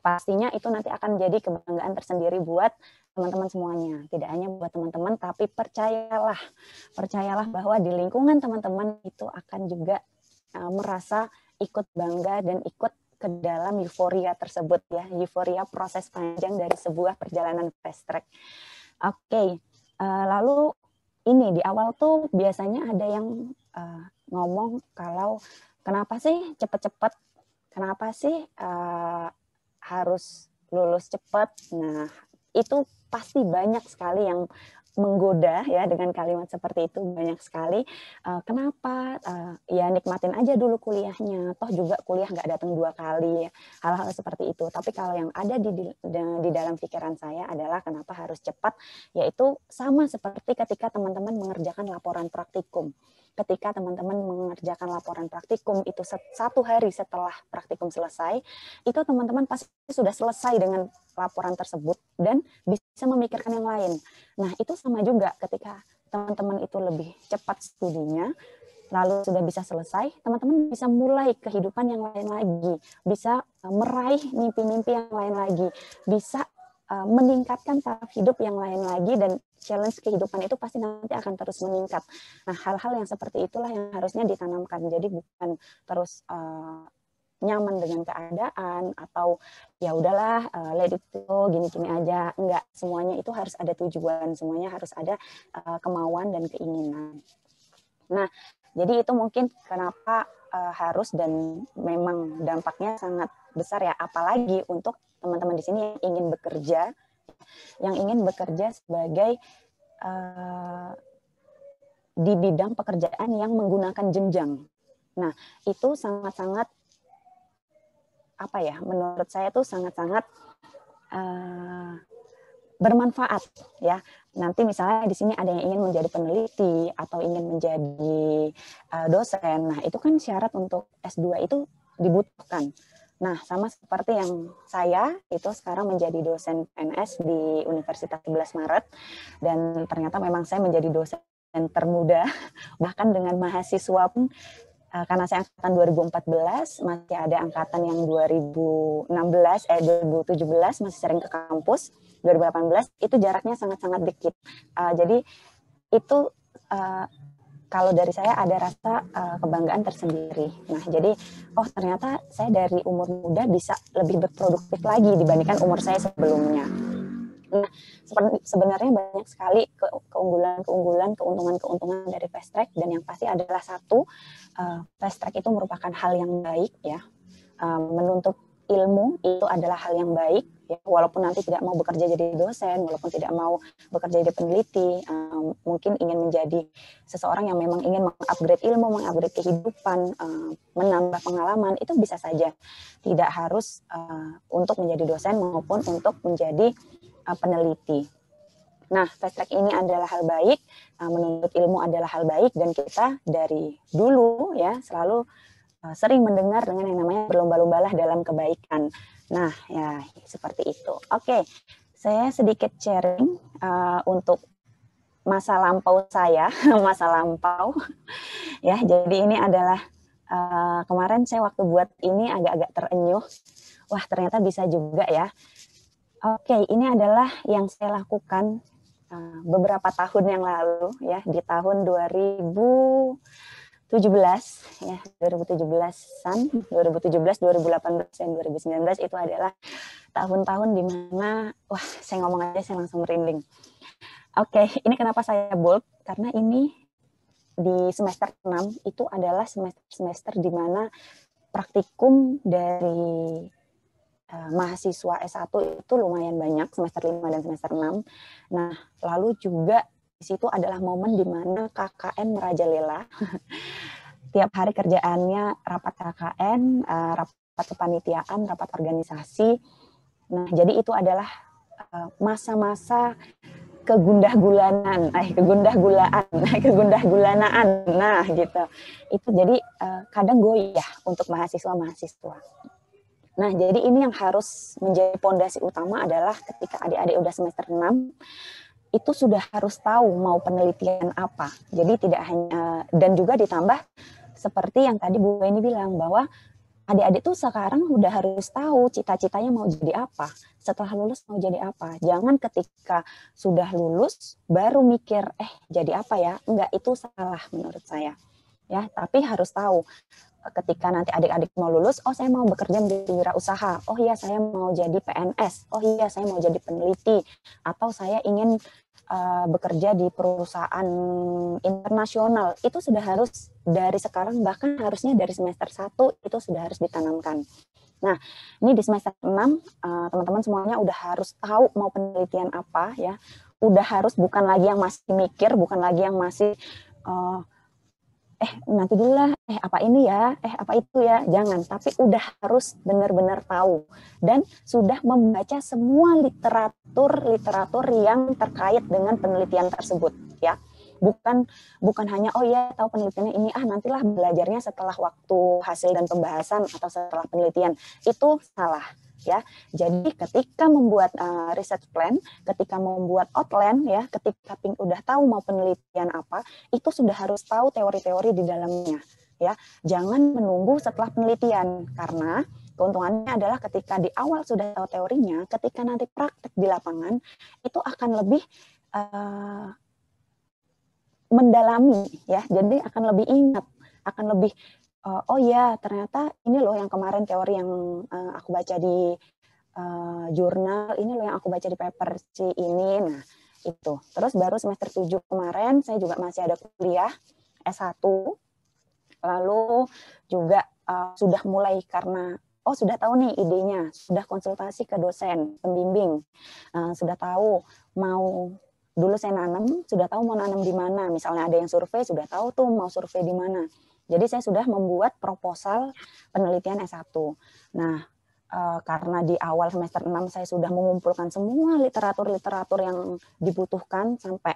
pastinya itu nanti akan jadi kebanggaan tersendiri buat teman-teman semuanya. Tidak hanya buat teman-teman, tapi percayalah bahwa di lingkungan teman-teman itu akan juga merasa ikut bangga dan ikut ke dalam euforia tersebut ya, euforia proses panjang dari sebuah perjalanan Fast Track. Oke, lalu ini di awal tuh biasanya ada yang ngomong kalau kenapa sih cepet-cepet, kenapa sih harus lulus cepat. Nah, itu pasti banyak sekali yang menggoda ya dengan kalimat seperti itu, banyak sekali. Kenapa? Ya nikmatin aja dulu kuliahnya, toh juga kuliah nggak datang 2 kali, hal-hal seperti itu. Tapi kalau yang ada di dalam pikiran saya adalah kenapa harus cepat, yaitu sama seperti ketika teman-teman mengerjakan laporan praktikum. Ketika teman-teman mengerjakan laporan praktikum itu 1 hari setelah praktikum selesai, itu teman-teman pasti sudah selesai dengan laporan tersebut dan bisa memikirkan yang lain. Nah, itu sama juga ketika teman-teman itu lebih cepat studinya, lalu sudah bisa selesai, teman-teman bisa mulai kehidupan yang lain lagi, bisa meraih mimpi-mimpi yang lain lagi, bisa meningkatkan taraf hidup yang lain lagi, dan challenge kehidupan itu pasti nanti akan terus meningkat. Nah, hal-hal yang seperti itulah yang harusnya ditanamkan. Jadi bukan terus nyaman dengan keadaan atau ya udahlah let it go gini-gini aja. Enggak, semuanya itu harus ada tujuan, semuanya harus ada kemauan dan keinginan. Nah, jadi itu mungkin kenapa harus, dan memang dampaknya sangat besar ya, apalagi untuk teman-teman di sini yang ingin bekerja sebagai di bidang pekerjaan yang menggunakan jenjang. Nah, itu sangat-sangat menurut saya tuh sangat-sangat bermanfaat ya. Nanti misalnya di sini ada yang ingin menjadi peneliti atau ingin menjadi dosen. Nah, itu kan syarat untuk S2 itu dibutuhkan. Nah, sama seperti yang saya itu sekarang menjadi dosen PNS di Universitas 11 Maret, dan ternyata memang saya menjadi dosen termuda, bahkan dengan mahasiswa pun, karena saya angkatan 2014, masih ada angkatan yang 2017 masih sering ke kampus, 2018 itu jaraknya sangat-sangat dikit. Jadi itu kalau dari saya ada rasa kebanggaan tersendiri. Nah, jadi ternyata saya dari umur muda bisa lebih berproduktif lagi dibandingkan umur saya sebelumnya. Nah, sebenarnya banyak sekali keunggulan-keunggulan, keuntungan-keuntungan dari fast track, dan yang pasti adalah satu, fast track itu merupakan hal yang baik ya. Menuntut ilmu itu adalah hal yang baik ya, walaupun nanti tidak mau bekerja jadi dosen, walaupun tidak mau bekerja jadi peneliti, mungkin ingin menjadi seseorang yang memang ingin mengupgrade ilmu, mengupgrade kehidupan, menambah pengalaman, itu bisa saja. Tidak harus untuk menjadi dosen maupun untuk menjadi peneliti. Nah, fast track ini adalah hal baik, menuntut ilmu adalah hal baik, dan kita dari dulu ya selalu sering mendengar dengan yang namanya berlomba-lombalah dalam kebaikan. Nah, ya seperti itu. Oke, saya sedikit sharing untuk masa lampau saya, masa lampau. Ya, jadi ini adalah kemarin saya waktu buat ini agak-agak terenyuh. Wah, ternyata bisa juga ya. Oke, ini adalah yang saya lakukan beberapa tahun yang lalu ya, di tahun 2017 ya, 2017-an, 2017, 2018 dan 2019 itu adalah tahun-tahun di mana saya ngomong aja saya langsung merinding. Oke, ini kenapa saya bold? Karena ini di semester 6 itu adalah semester di mana praktikum dari mahasiswa S1 itu lumayan banyak, semester 5 dan semester 6. Nah, lalu juga di situ adalah momen di mana KKN merajalela. Tiap hari kerjaannya rapat KKN, rapat kepanitiaan, rapat organisasi. Nah, jadi itu adalah masa-masa kegundah-gulanaan. Nah, gitu. Itu jadi kadang goyah untuk mahasiswa-mahasiswa. Nah, jadi ini yang harus menjadi pondasi utama adalah ketika adik-adik udah semester 6, itu sudah harus tahu mau penelitian apa. Jadi tidak hanya, dan juga ditambah seperti yang tadi Bu Weni bilang, bahwa adik-adik tuh sekarang udah harus tahu cita-citanya mau jadi apa. Setelah lulus mau jadi apa. Jangan ketika sudah lulus baru mikir, jadi apa ya? Enggak, itu salah menurut saya. Ya, tapi harus tahu. Ketika nanti adik-adik mau lulus, saya mau bekerja menjadi wirausaha, iya saya mau jadi PNS, iya saya mau jadi peneliti, atau saya ingin bekerja di perusahaan internasional, itu sudah harus dari sekarang, bahkan harusnya dari semester 1 itu sudah harus ditanamkan. Nah, ini di semester 6, teman-teman semuanya udah harus tahu mau penelitian apa ya, udah harus, bukan lagi yang masih mikir, bukan lagi yang masih nanti dulu lah, apa ini ya, apa itu ya, jangan, tapi udah harus benar-benar tahu dan sudah membaca semua literatur yang terkait dengan penelitian tersebut ya. Bukan hanya tahu penelitiannya ini, nantilah belajarnya setelah waktu hasil dan pembahasan atau setelah penelitian, itu salah ya. Jadi ketika membuat research plan, ketika membuat outline ya, ketika udah tahu mau penelitian apa, itu sudah harus tahu teori-teori di dalamnya ya. Jangan menunggu setelah penelitian, karena keuntungannya adalah ketika di awal sudah tahu teorinya, ketika nanti praktek di lapangan itu akan lebih mendalami ya. Jadi akan lebih ingat, akan lebih ternyata ini loh yang kemarin teori yang aku baca di jurnal, ini loh yang aku baca di paper si ini. Nah, itu. Terus baru semester 7 kemarin saya juga masih ada kuliah S1. Lalu juga sudah mulai karena sudah tahu nih idenya, sudah konsultasi ke dosen, pembimbing. Sudah tahu mau, dulu saya nanam, sudah tahu mau nanam di mana. Misalnya ada yang survei, sudah tahu tuh mau survei di mana. Jadi saya sudah membuat proposal penelitian S1. Nah, karena di awal semester 6 saya sudah mengumpulkan semua literatur-literatur yang dibutuhkan, sampai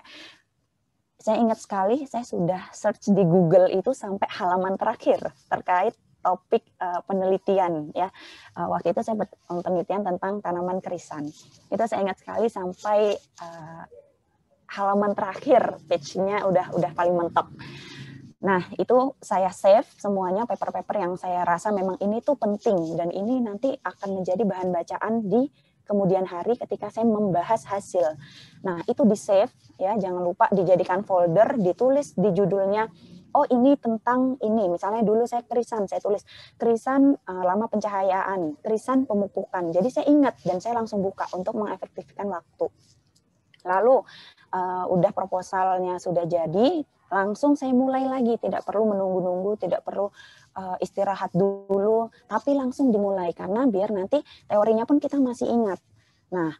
saya ingat sekali saya sudah search di Google itu sampai halaman terakhir terkait topik penelitian ya. Waktu itu saya penelitian tentang tanaman krisan. Itu saya ingat sekali sampai halaman terakhir, page-nya udah paling mentok. Nah, itu saya save semuanya paper-paper yang saya rasa memang ini tuh penting dan ini nanti akan menjadi bahan bacaan di kemudian hari ketika saya membahas hasil. Nah, itu di-save ya, jangan lupa dijadikan folder, ditulis di judulnya, oh ini tentang ini, misalnya dulu saya krisan, saya tulis krisan lama pencahayaan, krisan pemupukan. Jadi saya ingat dan saya langsung buka untuk mengefektifkan waktu. Lalu udah proposalnya sudah jadi, langsung saya mulai lagi, tidak perlu menunggu-nunggu, tidak perlu istirahat dulu, tapi langsung dimulai karena biar nanti teorinya pun kita masih ingat. Nah,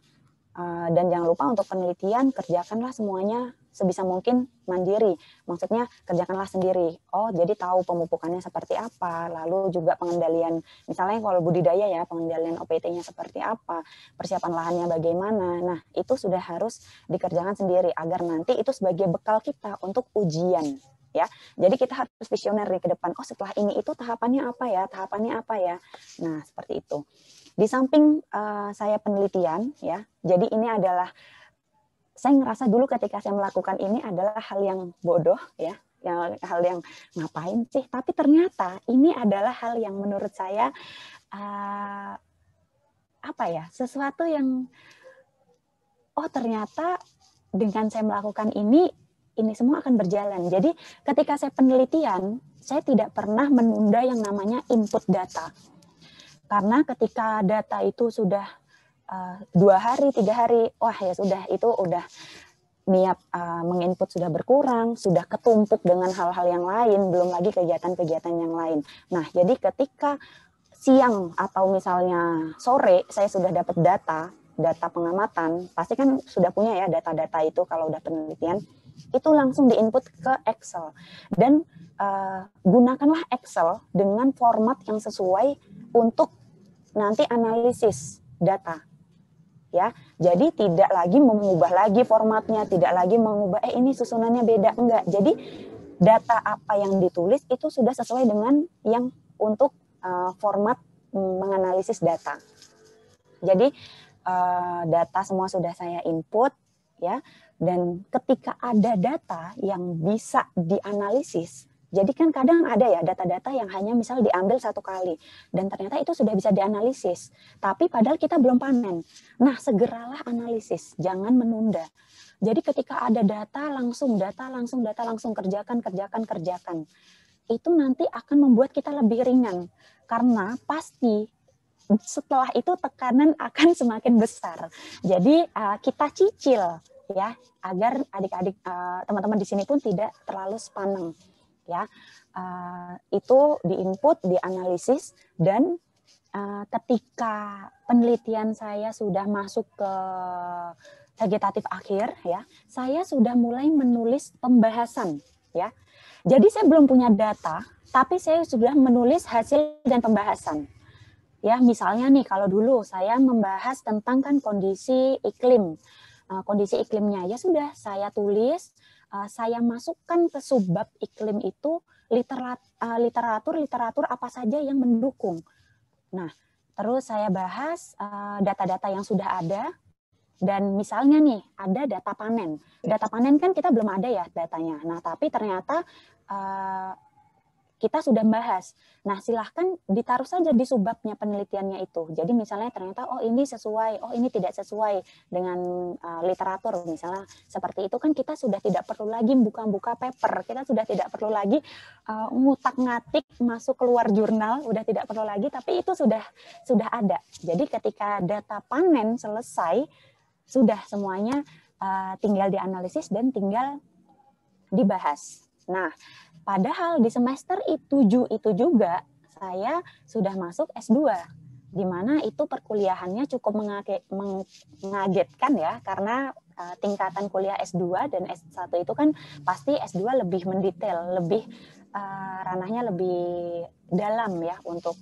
dan jangan lupa untuk penelitian kerjakanlah semuanya sebisa mungkin mandiri. Maksudnya kerjakanlah sendiri. Oh, jadi tahu pemupukannya seperti apa, lalu juga pengendalian, misalnya kalau budidaya ya, pengendalian OPT-nya seperti apa, persiapan lahannya bagaimana. Nah, itu sudah harus dikerjakan sendiri agar nanti itu sebagai bekal kita untuk ujian. Ya, jadi kita harus visioner ke depan. Oh, setelah ini itu tahapannya apa ya? Tahapannya apa ya? Nah, seperti itu. Di samping saya penelitian, ya. Jadi ini adalah saya ngerasa dulu ketika saya melakukan ini adalah hal yang bodoh, ya, hal yang ngapain sih? Tapi ternyata ini adalah hal yang menurut saya apa ya? Sesuatu yang oh ternyata dengan saya melakukan ini semua akan berjalan. Jadi ketika saya penelitian, saya tidak pernah menunda yang namanya input data. Karena ketika data itu sudah 2 hari, 3 hari, wah ya sudah, itu udah niat menginput sudah berkurang, sudah ketumpuk dengan hal-hal yang lain, belum lagi kegiatan-kegiatan yang lain. Nah, jadi ketika siang atau misalnya sore saya sudah dapat data pengamatan, pasti kan sudah punya ya data-data itu kalau udah penelitian, itu langsung diinput ke Excel dan gunakanlah Excel dengan format yang sesuai untuk nanti analisis data ya. Jadi tidak lagi mengubah lagi formatnya, tidak lagi mengubah ini susunannya beda, enggak. Jadi data apa yang ditulis itu sudah sesuai dengan yang untuk format menganalisis data. Jadi data semua sudah saya input ya. Dan ketika ada data yang bisa dianalisis, jadi kan kadang ada ya data-data yang hanya misal diambil 1 kali dan ternyata itu sudah bisa dianalisis, tapi padahal kita belum panen. Nah, segeralah analisis, jangan menunda. Jadi ketika ada data langsung kerjakan. Itu nanti akan membuat kita lebih ringan karena pasti setelah itu tekanan akan semakin besar. Jadi kita cicil ya, agar adik-adik teman-teman di sini pun tidak terlalu sepaneng ya. Itu diinput, dianalisis, dan ketika penelitian saya sudah masuk ke vegetatif akhir ya, saya sudah mulai menulis pembahasan ya. Jadi saya belum punya data, tapi saya sudah menulis hasil dan pembahasan. Ya, misalnya nih kalau dulu saya membahas tentang kan kondisi iklim. Kondisi iklimnya ya sudah saya tulis, saya masukkan ke subbab iklim itu literatur apa saja yang mendukung. Nah, terus saya bahas data-data yang sudah ada, dan misalnya nih ada data panen. Data panen kan kita belum ada ya datanya. Nah, tapi ternyata kita sudah bahas. Nah, silahkan ditaruh saja di subbabnya penelitiannya itu. Jadi misalnya ternyata oh ini sesuai, oh ini tidak sesuai dengan literatur misalnya seperti itu, kan kita sudah tidak perlu lagi buka-buka paper, kita sudah tidak perlu lagi ngutak-ngatik masuk keluar jurnal, udah tidak perlu lagi, tapi itu sudah ada. Jadi ketika data panen selesai, sudah semuanya tinggal dianalisis dan tinggal dibahas. Nah, padahal di semester 7 itu juga saya sudah masuk S2, di mana itu perkuliahannya cukup mengagetkan ya, karena tingkatan kuliah S2 dan S1 itu kan pasti S2 lebih mendetail, lebih ranahnya lebih dalam ya untuk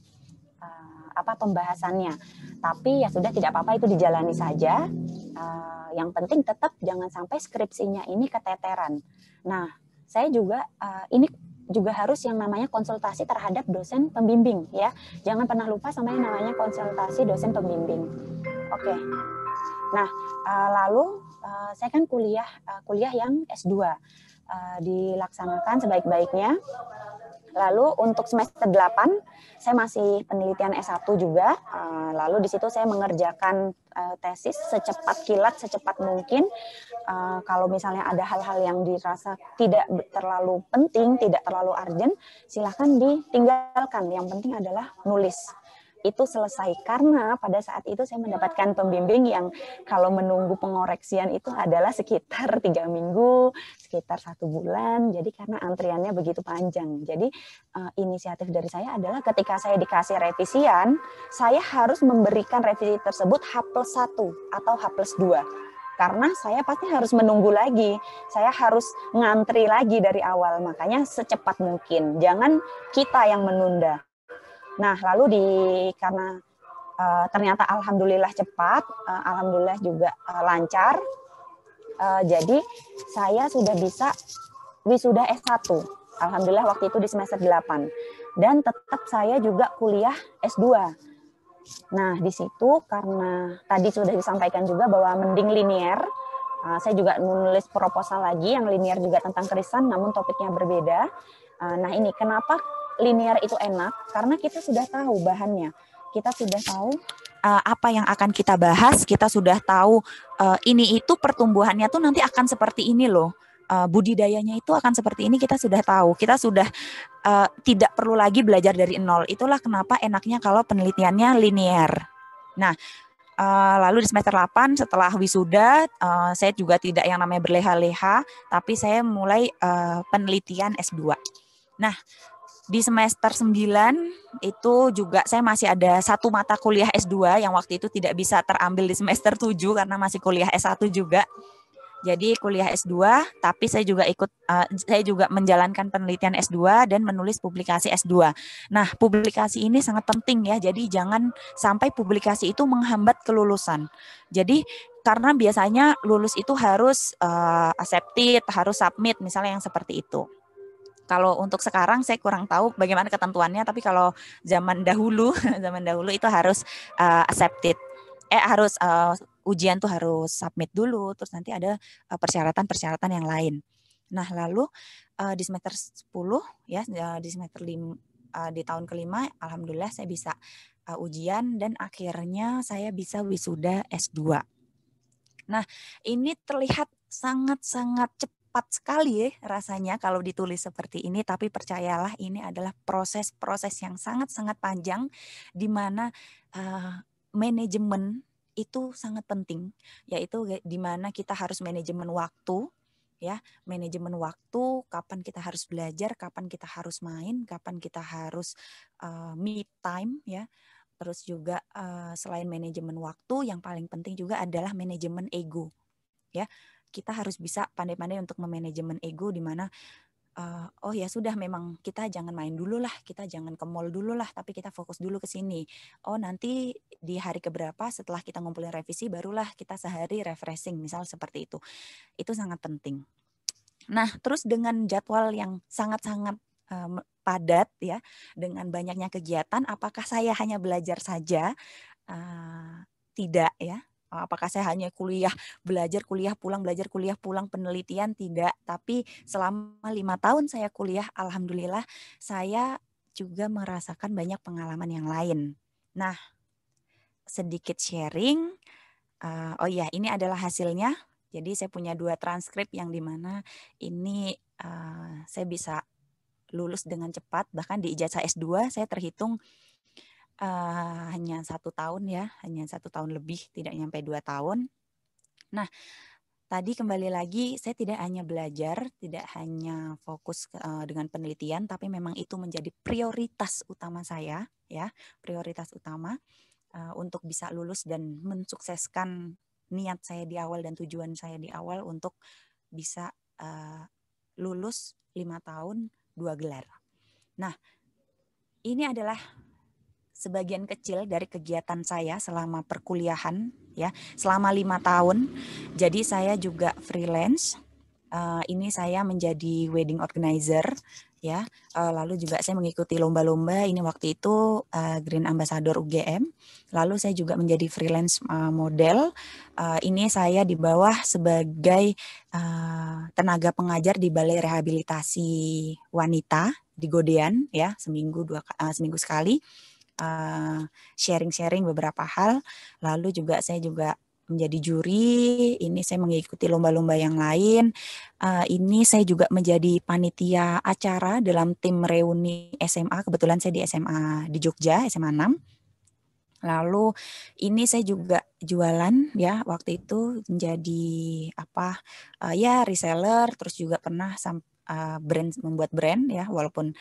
pembahasannya. Tapi ya sudah, tidak apa-apa, itu dijalani saja. Yang penting tetap jangan sampai skripsinya ini keteteran. Nah, saya juga ini juga harus yang namanya konsultasi terhadap dosen pembimbing ya. Jangan pernah lupa sama yang namanya konsultasi dosen pembimbing. Oke. Nah, lalu saya kan kuliah yang S2 dilaksanakan sebaik-baiknya. Lalu untuk semester 8 saya masih penelitian S1 juga. Lalu di situ saya mengerjakan tesis secepat kilat, secepat mungkin. Kalau misalnya ada hal-hal yang dirasa tidak terlalu penting, tidak terlalu urgent, silahkan ditinggalkan. Yang penting adalah nulis. Itu selesai, karena pada saat itu saya mendapatkan pembimbing yang kalau menunggu pengoreksian itu adalah sekitar 3 minggu, sekitar 1 bulan. Jadi karena antriannya begitu panjang. Jadi inisiatif dari saya adalah ketika saya dikasih revisian, saya harus memberikan revisi tersebut H+1 atau H+2. Karena saya pasti harus menunggu lagi, saya harus ngantri lagi dari awal. Makanya secepat mungkin, jangan kita yang menunda. Nah, lalu karena ternyata alhamdulillah cepat, alhamdulillah juga lancar. Jadi saya sudah bisa wisuda S1. Alhamdulillah waktu itu di semester 8. Dan tetap saya juga kuliah S2. Nah, di situ karena tadi sudah disampaikan juga bahwa mending linear, saya juga menulis proposal lagi yang linear juga tentang kerisan, namun topiknya berbeda. Nah, ini kenapa linear itu enak? Karena kita sudah tahu bahannya, kita sudah tahu apa yang akan kita bahas, kita sudah tahu ini itu pertumbuhannya tuh nanti akan seperti ini loh. Budidayanya itu akan seperti ini, kita sudah tahu, kita sudah tidak perlu lagi belajar dari nol. Itulah kenapa enaknya kalau penelitiannya linear. Nah, lalu di semester 8 setelah wisuda, saya juga tidak yang namanya berleha-leha, tapi saya mulai penelitian S2. Nah, di semester 9 itu juga saya masih ada satu mata kuliah S2 yang waktu itu tidak bisa terambil di semester 7 karena masih kuliah S1 juga. Jadi kuliah S2, tapi saya juga menjalankan penelitian S2 dan menulis publikasi S2. Nah, publikasi ini sangat penting ya. Jadi jangan sampai publikasi itu menghambat kelulusan. Jadi karena biasanya lulus itu harus accepted, harus submit, misalnya yang seperti itu. Kalau untuk sekarang saya kurang tahu bagaimana ketentuannya, tapi kalau zaman dahulu itu harus accepted. Harus ujian tuh harus submit dulu, terus nanti ada persyaratan-persyaratan yang lain. Nah, lalu di semester 10 ya, di semester 5 di tahun kelima alhamdulillah saya bisa ujian dan akhirnya saya bisa wisuda S2. Nah, ini terlihat sangat-sangat cepat sekali ya rasanya kalau ditulis seperti ini, tapi percayalah ini adalah proses-proses yang sangat-sangat panjang di mana manajemen itu sangat penting, yaitu di mana kita harus manajemen waktu ya, manajemen waktu, kapan kita harus belajar, kapan kita harus main, kapan kita harus me time ya. Terus juga selain manajemen waktu, yang paling penting juga adalah manajemen ego ya. Kita harus bisa pandai-pandai untuk memanajemen ego di mana oh ya sudah, memang kita jangan main dulu lah, kita jangan ke mall dulu lah, tapi kita fokus dulu ke sini. Oh nanti di hari keberapa setelah kita ngumpulin revisi barulah kita sehari refreshing, misal seperti itu. Itu sangat penting. Nah, terus dengan jadwal yang sangat-sangat padat ya, dengan banyaknya kegiatan, apakah saya hanya belajar saja? Tidak ya. Apakah saya hanya belajar kuliah pulang, belajar kuliah pulang, penelitian? Tidak. Tapi selama 5 tahun saya kuliah, alhamdulillah saya juga merasakan banyak pengalaman yang lain. Nah, sedikit sharing. Oh ya, ini adalah hasilnya. Jadi saya punya 2 transkrip yang dimana ini saya bisa lulus dengan cepat. Bahkan di ijazah S2 saya terhitung hanya 1 tahun ya, hanya 1 tahun lebih, tidak nyampe 2 tahun. Nah, tadi kembali lagi saya tidak hanya belajar, tidak hanya fokus dengan penelitian, tapi memang itu menjadi prioritas utama saya ya, prioritas utama untuk bisa lulus dan mensukseskan niat saya di awal dan tujuan saya di awal untuk bisa lulus 5 tahun 2 gelar. Nah, ini adalah sebagian kecil dari kegiatan saya selama perkuliahan ya, selama 5 tahun. Jadi saya juga freelance. Ini saya menjadi wedding organizer ya. Lalu juga saya mengikuti lomba-lomba. Ini waktu itu Green Ambassador UGM. Lalu saya juga menjadi freelance model. Ini saya di bawah sebagai tenaga pengajar di Balai Rehabilitasi Wanita di Godean ya, seminggu sekali. Sharing-sharing beberapa hal. Lalu juga saya juga menjadi juri. Ini saya mengikuti lomba-lomba yang lain. Ini saya juga menjadi panitia acara dalam tim reuni SMA. Kebetulan saya di SMA di Jogja, SMA 6. Lalu ini saya juga jualan ya, waktu itu menjadi ya reseller, terus juga pernah membuat brand ya, walaupun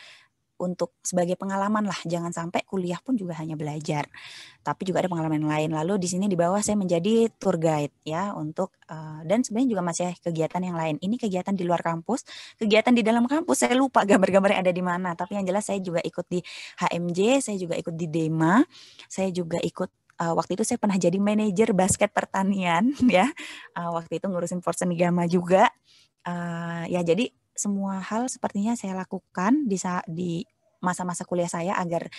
untuk sebagai pengalaman lah, jangan sampai kuliah pun juga hanya belajar, tapi juga ada pengalaman lain. Lalu di sini di bawah saya menjadi tour guide ya untuk dan sebenarnya juga masih kegiatan yang lain. Ini kegiatan di luar kampus, kegiatan di dalam kampus saya lupa gambar-gambarnya ada di mana. Tapi yang jelas saya juga ikut di HMJ, saya juga ikut di DEMA, saya juga ikut waktu itu saya pernah jadi manajer basket pertanian ya. Waktu itu ngurusin Porsenigama juga. Ya jadi semua hal sepertinya saya lakukan di masa-masa kuliah saya agar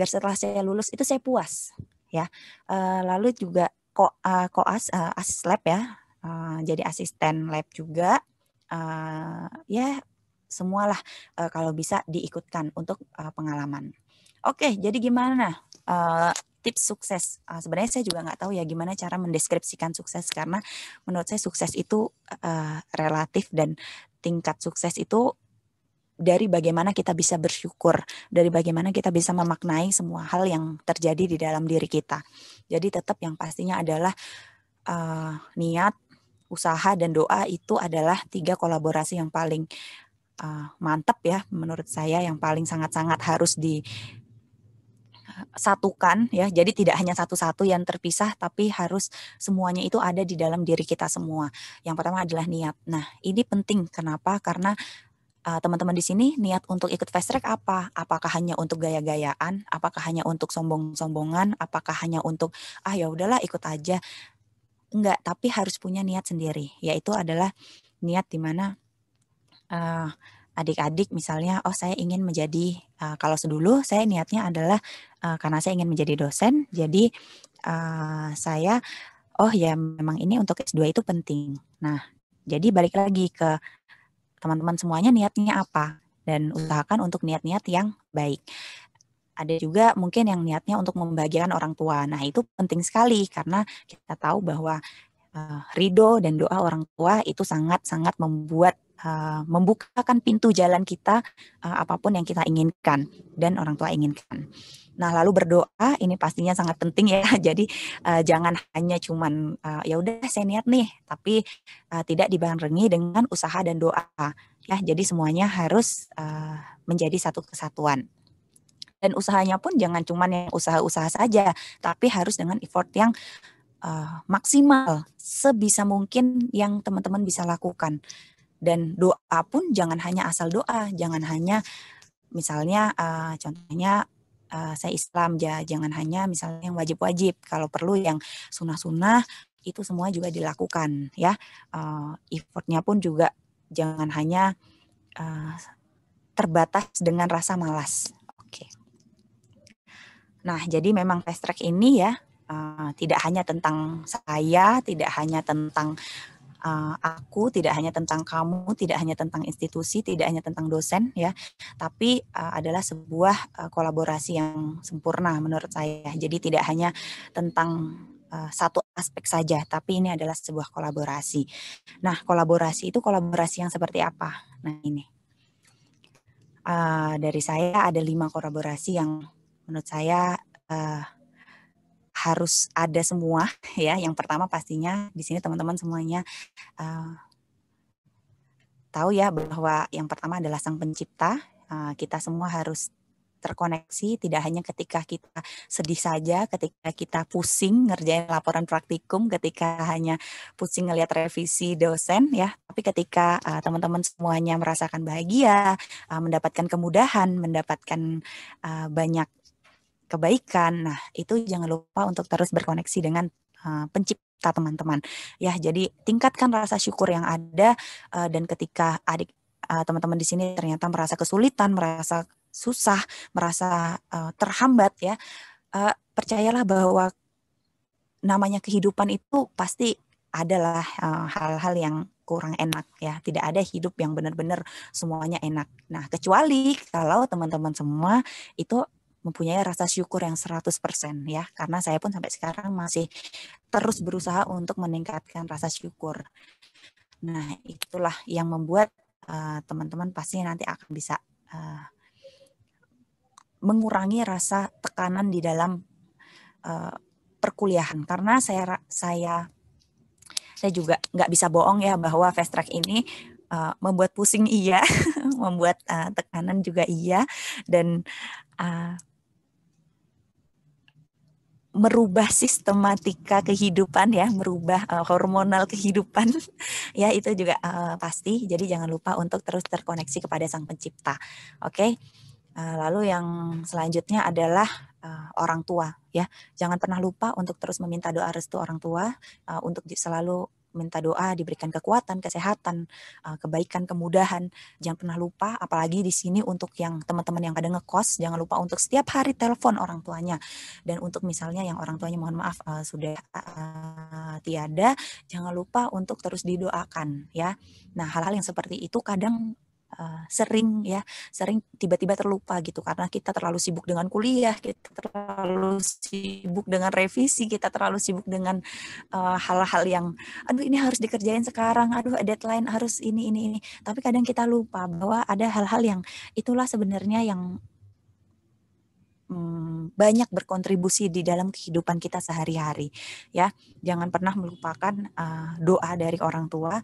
setelah saya lulus itu saya puas ya. Lalu juga koas asis lab ya, jadi asisten lab juga. Ya semualah kalau bisa diikutkan untuk pengalaman. Oke, jadi gimana tips sukses? Sebenarnya saya juga nggak tahu ya gimana cara mendeskripsikan sukses, karena menurut saya sukses itu relatif, dan tingkat sukses itu dari bagaimana kita bisa bersyukur, dari bagaimana kita bisa memaknai semua hal yang terjadi di dalam diri kita. Jadi tetap yang pastinya adalah niat, usaha, dan doa itu adalah 3 kolaborasi yang paling mantap ya menurut saya, yang paling sangat-sangat harus disatukan ya. Jadi tidak hanya satu-satu yang terpisah, tapi harus semuanya itu ada di dalam diri kita semua. Yang pertama adalah niat. Nah, ini penting. Kenapa? Karena teman-teman di sini niat untuk ikut fast track apa? Apakah hanya untuk gaya-gayaan? Apakah hanya untuk sombong-sombongan? Apakah hanya untuk ya udahlah ikut aja? Enggak, tapi harus punya niat sendiri. Yaitu adalah niat di mana adik-adik misalnya, saya ingin menjadi, kalau dulu saya niatnya adalah karena saya ingin menjadi dosen, jadi saya ya memang ini untuk S2 itu penting. Nah, jadi balik lagi ke teman-teman semuanya niatnya apa, dan usahakan untuk niat-niat yang baik. Ada juga mungkin yang niatnya untuk membahagiakan orang tua. Nah, itu penting sekali karena kita tahu bahwa ridho dan doa orang tua itu sangat-sangat membukakan pintu jalan kita apapun yang kita inginkan dan orang tua inginkan. Nah, lalu berdoa ini pastinya sangat penting ya. Jadi jangan hanya cuman ya udah saya niat nih, tapi tidak dibarengi dengan usaha dan doa ya. Jadi semuanya harus menjadi satu kesatuan. Dan usahanya pun jangan cuman yang usaha-usaha saja, tapi harus dengan effort yang maksimal sebisa mungkin yang teman-teman bisa lakukan. Dan doa pun jangan hanya asal doa, jangan hanya misalnya contohnya saya Islam, jangan hanya misalnya yang wajib-wajib, kalau perlu yang sunnah-sunnah itu semua juga dilakukan ya. Effortnya pun juga jangan hanya terbatas dengan rasa malas. Oke. Nah, jadi memang fast track ini ya tidak hanya tentang saya, tidak hanya tentang aku, tidak hanya tentang kamu, tidak hanya tentang institusi, tidak hanya tentang dosen ya, tapi adalah sebuah kolaborasi yang sempurna menurut saya. Jadi tidak hanya tentang satu aspek saja, tapi ini adalah sebuah kolaborasi. Nah, kolaborasi itu kolaborasi yang seperti apa? Nah, ini dari saya ada 5 kolaborasi yang menurut saya harus ada semua ya. Yang pertama pastinya di sini teman-teman semuanya tahu ya bahwa yang pertama adalah Sang Pencipta. Kita semua harus terkoneksi, tidak hanya ketika kita sedih saja, ketika kita pusing ngerjain laporan praktikum, ketika hanya pusing ngelihat revisi dosen ya, tapi ketika teman-teman semuanya merasakan bahagia, mendapatkan kemudahan, mendapatkan banyak kebaikan. Nah, itu jangan lupa untuk terus berkoneksi dengan pencipta teman-teman. Ya, jadi tingkatkan rasa syukur yang ada, dan ketika teman-teman di sini ternyata merasa kesulitan, merasa susah, merasa terhambat ya, percayalah bahwa namanya kehidupan itu pasti adalah hal-hal yang kurang enak ya. Tidak ada hidup yang benar-benar semuanya enak. Nah, kecuali kalau teman-teman semua itu mempunyai rasa syukur yang 100% ya. Karena saya pun sampai sekarang masih terus berusaha untuk meningkatkan rasa syukur. Nah, itulah yang membuat teman-teman pasti nanti akan bisa mengurangi rasa tekanan di dalam perkuliahan. Karena saya juga nggak bisa bohong ya bahwa fast track ini membuat pusing iya, membuat tekanan juga iya, dan merubah sistematika kehidupan ya, merubah hormonal kehidupan ya, itu juga pasti. Jadi jangan lupa untuk terus terkoneksi kepada Sang Pencipta. Oke. Lalu yang selanjutnya adalah orang tua ya. Jangan pernah lupa untuk terus meminta doa restu orang tua, untuk selalu minta doa diberikan kekuatan, kesehatan, kebaikan, kemudahan. Jangan pernah lupa, apalagi di sini untuk yang teman-teman yang kadang ngekos, jangan lupa untuk setiap hari telepon orang tuanya. Dan untuk misalnya yang orang tuanya mohon maaf sudah tiada, jangan lupa untuk terus didoakan ya. Nah, hal-hal yang seperti itu kadang sering tiba-tiba terlupa gitu, karena kita terlalu sibuk dengan kuliah, kita terlalu sibuk dengan revisi, kita terlalu sibuk dengan hal-hal yang aduh ini harus dikerjain sekarang, aduh deadline harus ini. Tapi kadang kita lupa bahwa ada hal-hal yang itulah sebenarnya yang banyak berkontribusi di dalam kehidupan kita sehari-hari ya. Jangan pernah melupakan doa dari orang tua,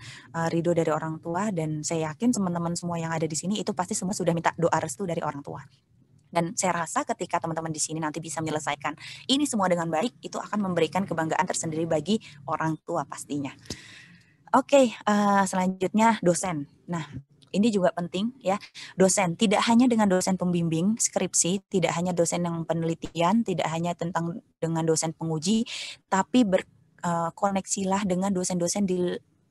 ridho dari orang tua, dan saya yakin teman-teman semua yang ada di sini itu pasti semua sudah minta doa restu dari orang tua. Dan saya rasa ketika teman-teman di sini nanti bisa menyelesaikan ini semua dengan baik, itu akan memberikan kebanggaan tersendiri bagi orang tua pastinya. Oke, selanjutnya dosen. Nah, ini juga penting ya, dosen. Tidak hanya dengan dosen pembimbing skripsi, tidak hanya dosen yang penelitian, tidak hanya dengan dosen penguji, tapi berkoneksilah dengan dosen-dosen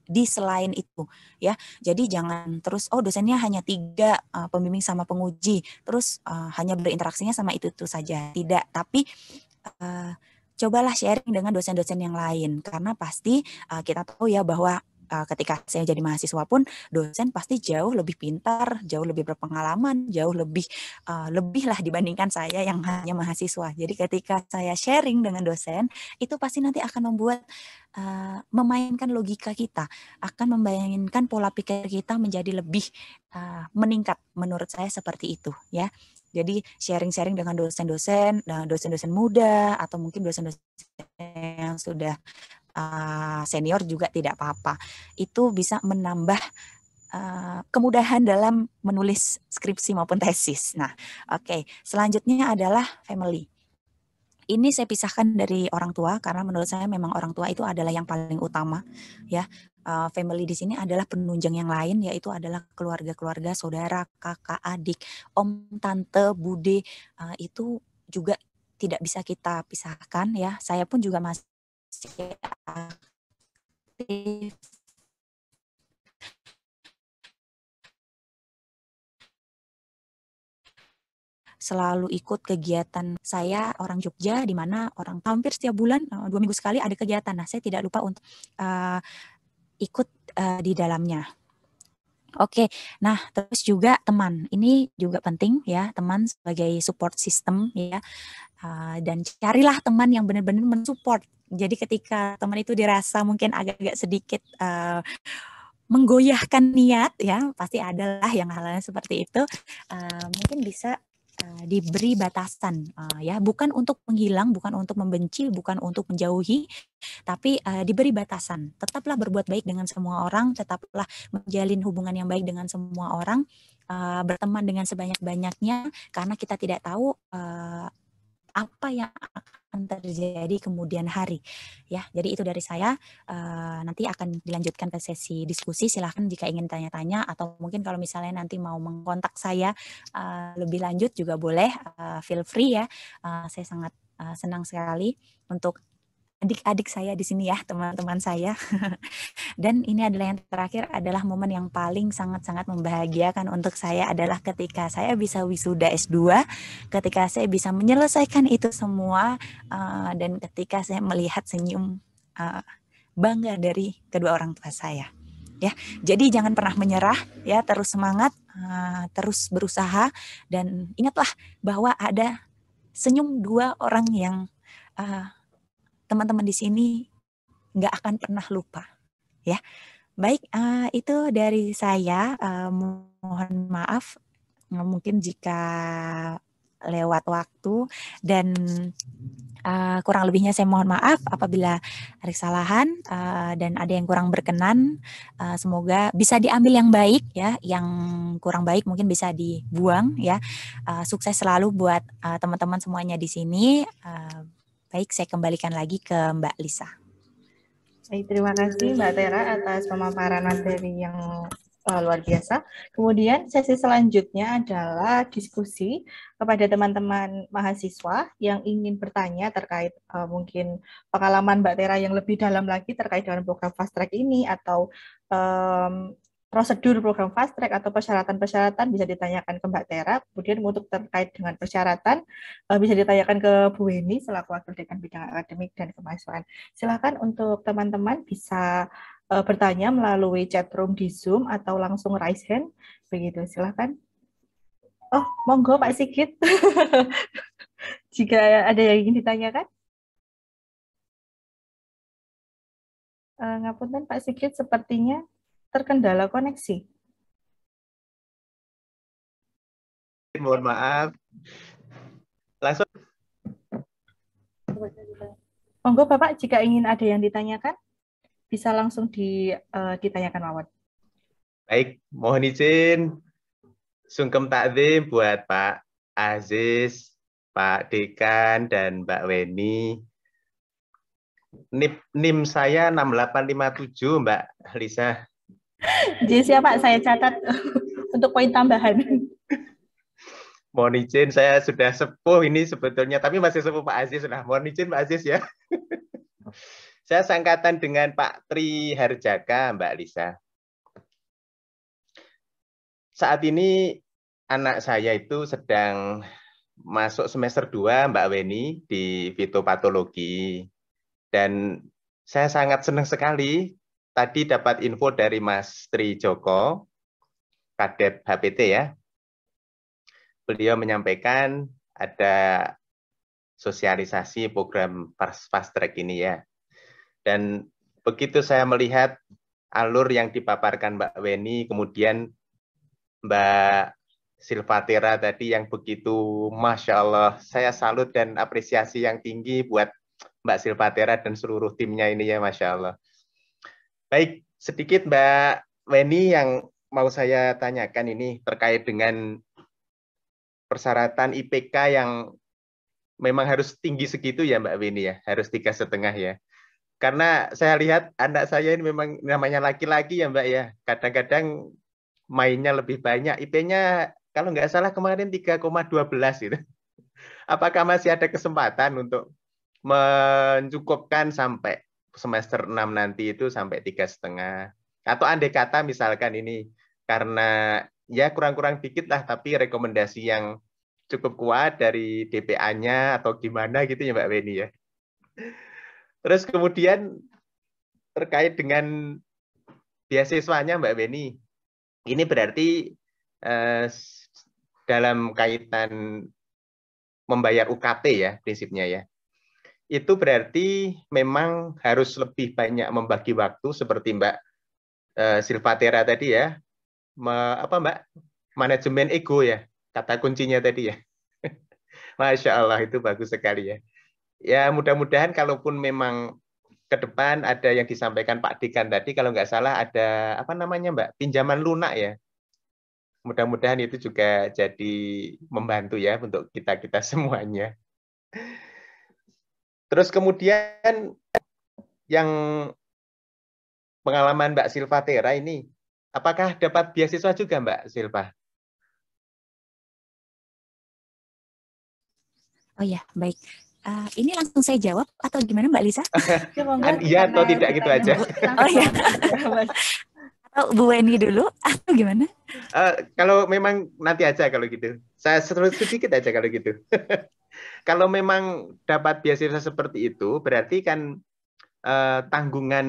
di selain itu ya. Jadi jangan terus dosennya hanya 3, pembimbing sama penguji, terus hanya berinteraksinya sama itu saja. Tidak, tapi cobalah sharing dengan dosen-dosen yang lain, karena pasti kita tahu ya bahwa ketika saya jadi mahasiswa pun dosen pasti jauh lebih pintar, jauh lebih berpengalaman, jauh lebih lah dibandingkan saya yang hanya mahasiswa. Jadi ketika saya sharing dengan dosen, itu pasti nanti akan membuat memainkan logika kita, akan memainkan pola pikir kita menjadi lebih meningkat. Menurut saya seperti itu ya. Jadi sharing-sharing dengan dosen-dosen muda atau mungkin dosen-dosen yang sudah senior juga tidak apa-apa. Itu bisa menambah kemudahan dalam menulis skripsi maupun tesis. Nah, oke. Selanjutnya adalah family. Ini saya pisahkan dari orang tua karena menurut saya memang orang tua itu adalah yang paling utama ya. Family di sini adalah penunjang yang lain, yaitu adalah keluarga-keluarga, saudara, kakak, adik, om, tante, bude, itu juga tidak bisa kita pisahkan ya. Saya pun juga masih aktif selalu ikut kegiatan. Saya orang Jogja, di mana orang hampir setiap bulan 2 minggu sekali ada kegiatan. Nah, saya tidak lupa untuk ikut di dalamnya. Oke, nah terus juga teman, ini juga penting ya, teman sebagai support system ya, dan carilah teman yang benar-benar mensupport. Jadi ketika teman itu dirasa mungkin agak-agak sedikit menggoyahkan niat ya, pasti adalah yang hal-hal seperti itu, mungkin bisa diberi batasan ya, bukan untuk menghilang, bukan untuk membenci, bukan untuk menjauhi, tapi diberi batasan. Tetaplah berbuat baik dengan semua orang, tetaplah menjalin hubungan yang baik dengan semua orang, berteman dengan sebanyak-banyaknya, karena kita tidak tahu apa yang akan terjadi kemudian hari ya. Jadi itu dari saya. Nanti akan dilanjutkan ke sesi diskusi. Silahkan jika ingin tanya-tanya atau mungkin kalau misalnya nanti mau mengkontak saya lebih lanjut juga boleh, feel free ya. Saya sangat senang sekali untuk adik-adik saya di sini ya, teman-teman saya. Dan ini adalah yang terakhir, adalah momen yang paling sangat-sangat membahagiakan untuk saya adalah ketika saya bisa wisuda S2, ketika saya bisa menyelesaikan itu semua, dan ketika saya melihat senyum bangga dari kedua orang tua saya. Ya, jadi jangan pernah menyerah ya, terus semangat, terus berusaha, dan ingatlah bahwa ada senyum dua orang yang teman-teman di sini nggak akan pernah lupa ya. Baik, itu dari saya. Mohon maaf mungkin jika lewat waktu, dan kurang lebihnya saya mohon maaf apabila ada kesalahan dan ada yang kurang berkenan. Semoga bisa diambil yang baik ya, yang kurang baik mungkin bisa dibuang ya. Sukses selalu buat teman-teman semuanya di sini. Baik, saya kembalikan lagi ke Mbak Lisa. Baik, terima kasih Mbak Tera atas pemaparan materi yang luar biasa. Kemudian sesi selanjutnya adalah diskusi kepada teman-teman mahasiswa yang ingin bertanya terkait mungkin pengalaman Mbak Tera yang lebih dalam lagi terkait dengan program Fast Track ini, atau prosedur program Fast Track atau persyaratan-persyaratan bisa ditanyakan ke Mbak Tera. Kemudian untuk terkait dengan persyaratan bisa ditanyakan ke Bu Weni selaku Wakil Dekan Bidang Akademik dan Kemahasiswaan. Silakan untuk teman-teman bisa bertanya melalui chat room di Zoom atau langsung raise hand. Begitu, silakan. Oh, monggo Pak Sigit. Jika ada yang ingin ditanyakan. Ngapunten Pak Sigit, sepertinya terkendala koneksi. Mohon maaf. Langsung. Monggo Bapak, jika ingin ada yang ditanyakan, bisa langsung ditanyakan mawon. Baik, mohon izin sungkem takdim buat Pak Aziz, Pak Dekan, dan Mbak Weni. NIM saya 6857, Mbak Lisa. Jadi siapa? Saya catat untuk poin tambahan. Mohon izin, saya sudah sepuh ini sebetulnya, tapi masih sepuh Pak Aziz. Nah, mohon izin Pak Aziz ya. Saya seangkatan dengan Pak Tri Harjaka, Mbak Lisa. Saat ini anak saya itu sedang masuk semester 2, Mbak Weni, di fitopatologi. Dan saya sangat senang sekali tadi dapat info dari Mas Tri Joko, Kadep HPT ya. Beliau menyampaikan ada sosialisasi program Fast Track ini ya. Dan begitu saya melihat alur yang dipaparkan Mbak Weni, kemudian Mbak Silvatera tadi yang begitu, Masya Allah, saya salut dan apresiasi yang tinggi buat Mbak Silvatera dan seluruh timnya ini ya, Masya Allah. Baik, sedikit Mbak Weni yang mau saya tanyakan ini terkait dengan persyaratan IPK yang memang harus tinggi segitu ya Mbak Weni ya, harus 3,5 ya. Karena saya lihat anak saya ini memang namanya laki-laki ya Mbak ya, kadang-kadang mainnya lebih banyak, IP-nya kalau nggak salah kemarin 3,12 gitu. Apakah masih ada kesempatan untuk mencukupkan sampai semester 6 nanti itu sampai 3,5? Atau andai kata misalkan ini karena ya kurang-kurang dikit lah, tapi rekomendasi yang cukup kuat dari DPA-nya atau gimana gitu ya Mbak Weni ya. Terus kemudian terkait dengan beasiswanya Mbak Weni, ini berarti dalam kaitan membayar UKT ya prinsipnya ya. Itu berarti memang harus lebih banyak membagi waktu seperti Mbak Silvatera tadi ya. Mbak? Manajemen ego ya, kata kuncinya tadi ya. Masya Allah, itu bagus sekali ya. Ya mudah-mudahan kalaupun memang ke depan ada yang disampaikan Pak Dekan tadi, kalau nggak salah ada apa namanya Mbak, pinjaman lunak ya. Mudah-mudahan itu juga jadi membantu ya untuk kita-kita semuanya. Terus kemudian yang pengalaman Mbak Silva Tera ini, apakah dapat beasiswa juga Mbak Silva? Oh ya, baik. Ini langsung saya jawab atau gimana Mbak Lisa? Kan iya atau tidak gitu aja. Oh ya. Atau Bu Weni dulu atau gimana? Kalau memang nanti aja kalau gitu. Saya sedikit aja kalau gitu. Kalau memang dapat beasiswa seperti itu, berarti kan tanggungan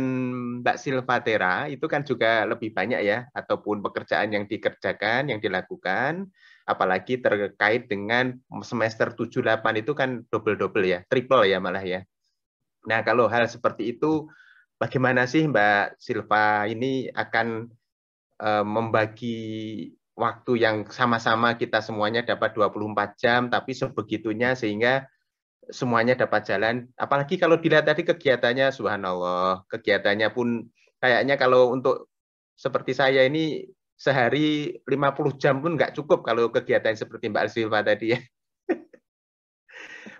Mbak Silva Tera itu kan juga lebih banyak ya, ataupun pekerjaan yang dikerjakan, yang dilakukan, apalagi terkait dengan semester 7-8 itu kan double-double ya, triple ya malah ya. Nah, kalau hal seperti itu, bagaimana sih Mbak Silva ini akan membagi waktu yang sama-sama kita semuanya dapat 24 jam, tapi sebegitunya sehingga semuanya dapat jalan. Apalagi kalau dilihat tadi kegiatannya, subhanallah, kegiatannya pun kayaknya kalau untuk seperti saya ini sehari 50 jam pun nggak cukup kalau kegiatan seperti Mbak Silva tadi ya.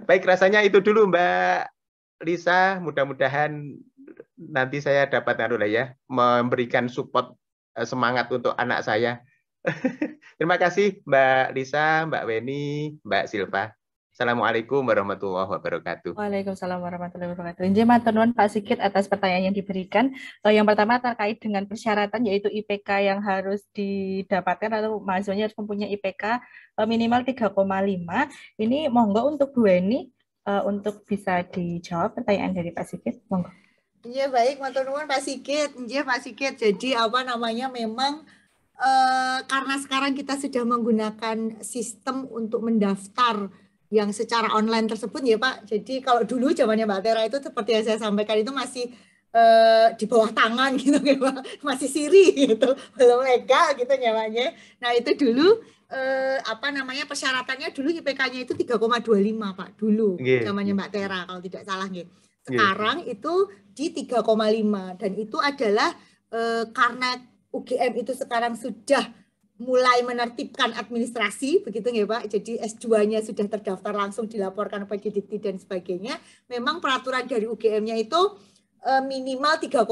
Baik, rasanya itu dulu Mbak Lisa. Mudah-mudahan nanti saya dapat memberikan support semangat untuk anak saya. Terima kasih Mbak Lisa, Mbak Weni, Mbak Silva. Assalamualaikum warahmatullahi wabarakatuh. Waalaikumsalam warahmatullahi wabarakatuh. Injil matur nuwun Pak Sigit atas pertanyaan yang diberikan. Yang pertama terkait dengan persyaratan yaitu IPK yang harus didapatkan atau mahasiswanya harus mempunyai IPK minimal 3,5. Ini monggo untuk Bu Weni untuk bisa dijawab pertanyaan dari Pak Sigit. Monggo. Iya baik, matur nuwun Pak Sigit. Iya Pak Sigit. Jadi memang karena sekarang kita sudah menggunakan sistem untuk mendaftar yang secara online tersebut ya Pak. Jadi kalau dulu zamannya Mbak Tera itu seperti yang saya sampaikan itu masih di bawah tangan gitu ya Pak. Masih siri gitu, belum legal gitu nyawanya. Nah itu dulu persyaratannya dulu IPK-nya itu 3,25 Pak dulu zamannya Mbak Tera kalau tidak salah gitu. Sekarang itu di 3,5 dan itu adalah karena UGM itu sekarang sudah mulai menertibkan administrasi, begitu ya Pak. Jadi S2-nya sudah terdaftar langsung dilaporkan ke Dikti dan sebagainya. Memang peraturan dari UGM-nya itu minimal 3,5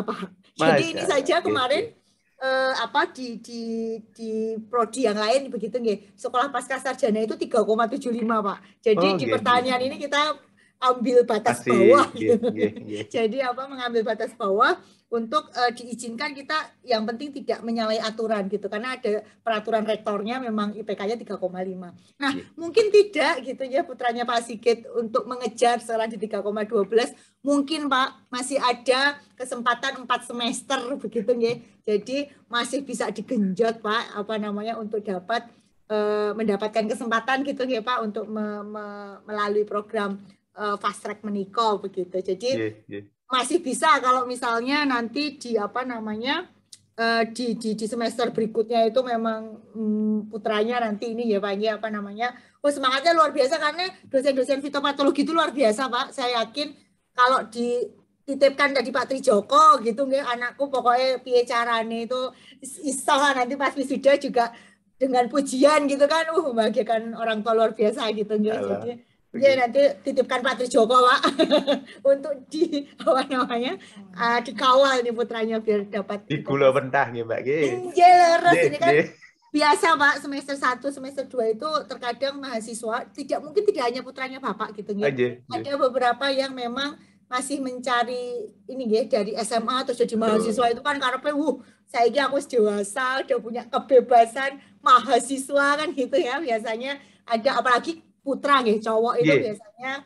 Pak. Jadi ini saja kemarin di prodi yang lain begitu nggih. Sekolah pasca sarjana itu 3,75 Pak. Jadi di pertanyaan ini kita ambil batas bawah gitu. Jadi mengambil batas bawah untuk diizinkan kita yang penting tidak menyalahi aturan gitu karena ada peraturan rektornya memang IPK-nya 3,5. Nah, mungkin tidak gitu ya putranya Pak Sigit untuk mengejar sekarang di 3,12 mungkin Pak masih ada kesempatan 4 semester begitu ya. Jadi masih bisa digenjot Pak untuk dapat mendapatkan kesempatan gitu ya Pak untuk melalui program fast track menikah begitu. Jadi masih bisa kalau misalnya nanti di di semester berikutnya itu memang putranya nanti ini ya Pak semangatnya luar biasa karena dosen-dosen fitopatologi itu luar biasa Pak. Saya yakin kalau dititipkan tadi Pak Trijoko gitu nggih anakku pokoknya piye carane itu iso nanti pas wisuda juga dengan pujian gitu kan membahagiakan orang tua luar biasa gitu nggih. Jadi ya nanti titipkan Pak Trijoko Pak untuk dikawal nih putranya biar dapat di gula pentah nih Mbak. Ini kan biasa Pak semester 1 semester 2 itu terkadang mahasiswa mungkin tidak hanya putranya Bapak gitu ya. Ada beberapa yang memang masih mencari ini ya dari SMA terus jadi mahasiswa itu kan karena saya aku dewasa udah punya kebebasan mahasiswa kan gitu ya biasanya ada apalagi putra cowok itu biasanya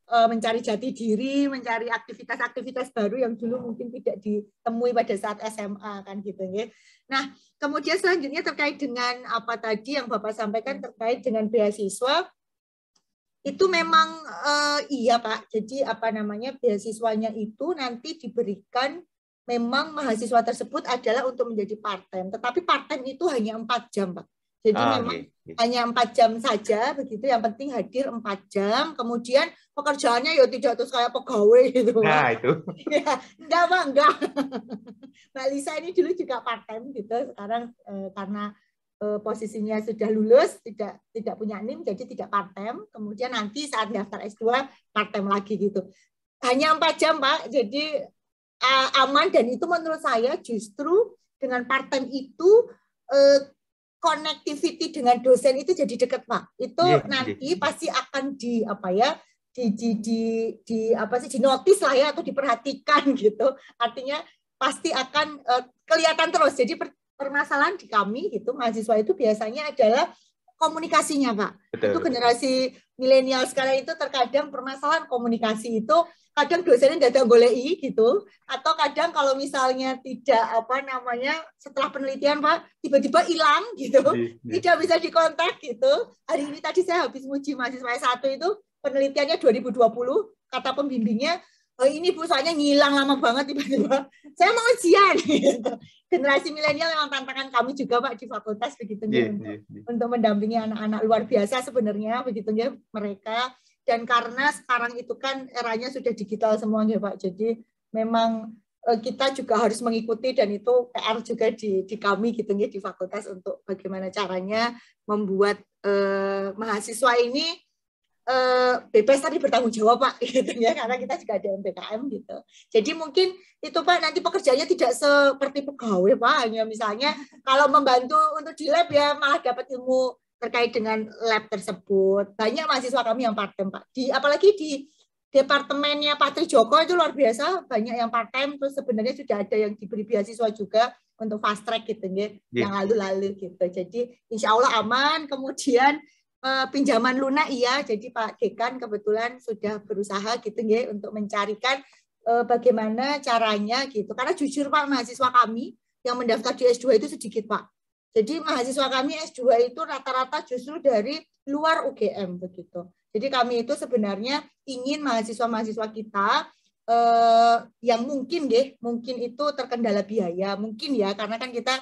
mencari jati diri, mencari aktivitas-aktivitas baru yang dulu mungkin tidak ditemui pada saat SMA kan gitu ya. Nah, kemudian selanjutnya terkait dengan apa tadi yang Bapak sampaikan terkait dengan beasiswa itu memang iya Pak. Jadi beasiswanya itu nanti diberikan memang mahasiswa tersebut adalah untuk menjadi part-time, tetapi part-time itu hanya 4 jam Pak. Jadi memang hanya 4 jam saja begitu, yang penting hadir 4 jam, kemudian pekerjaannya ya tidak terus kayak pegawai gitu. Nah, itu. Ya, enggak Pak, enggak. Mbak Lisa ini dulu juga part time gitu, sekarang karena posisinya sudah lulus, tidak punya NIM, jadi tidak part-time. Kemudian nanti saat daftar S2 part-time lagi gitu. Hanya 4 jam, Pak. Jadi aman, dan itu menurut saya justru dengan part-time itu connectivity dengan dosen itu jadi dekat, Pak. Itu nanti pasti akan di notice lah ya, atau diperhatikan gitu. Artinya pasti akan kelihatan terus. Jadi permasalahan di kami gitu, mahasiswa itu biasanya adalah komunikasinya, Pak. Betul. Itu generasi milenial sekarang itu terkadang permasalahan komunikasi itu kadang dosennya tidak golei gitu, atau kadang kalau misalnya tidak setelah penelitian, Pak, tiba-tiba hilang gitu, tidak bisa dikontak gitu. Hari ini tadi saya habis muji mahasiswa S1 itu penelitiannya 2020, kata pembimbingnya, ini Bu, soalnya ngilang lama banget tiba-tiba. Saya mau ujian gitu. Generasi milenial memang tantangan kami juga, Pak, di fakultas begitu untuk mendampingi anak-anak luar biasa sebenarnya begitu ya mereka. Dan karena sekarang itu kan eranya sudah digital semuanya, Pak. Jadi memang kita juga harus mengikuti, dan itu PR juga di kami gitu ya di fakultas untuk bagaimana caranya membuat mahasiswa ini bebas tapi bertanggung jawab, Pak, gitu ya, karena kita juga ada MPKM gitu. Jadi mungkin itu, Pak, nanti pekerjaannya tidak seperti pegawai, Pak, hanya misalnya kalau membantu untuk di lab ya malah dapat ilmu terkait dengan lab tersebut. Banyak mahasiswa kami yang part-time, Pak. Apalagi di departemennya Pak Trijoko itu luar biasa, banyak yang part-time, terus sebenarnya sudah ada yang diberi beasiswa juga untuk fast track gitu ya, yang lalu-lalu gitu. Jadi insya Allah aman. Kemudian pinjaman lunak iya, jadi Pak Dekan kebetulan sudah berusaha gitu ya untuk mencarikan bagaimana caranya gitu. Karena jujur, Pak, mahasiswa kami yang mendaftar di S2 itu sedikit, Pak. Jadi mahasiswa kami S2 itu rata-rata justru dari luar UGM begitu. Jadi kami itu sebenarnya ingin mahasiswa-mahasiswa kita yang mungkin itu terkendala biaya, mungkin ya, karena kan kita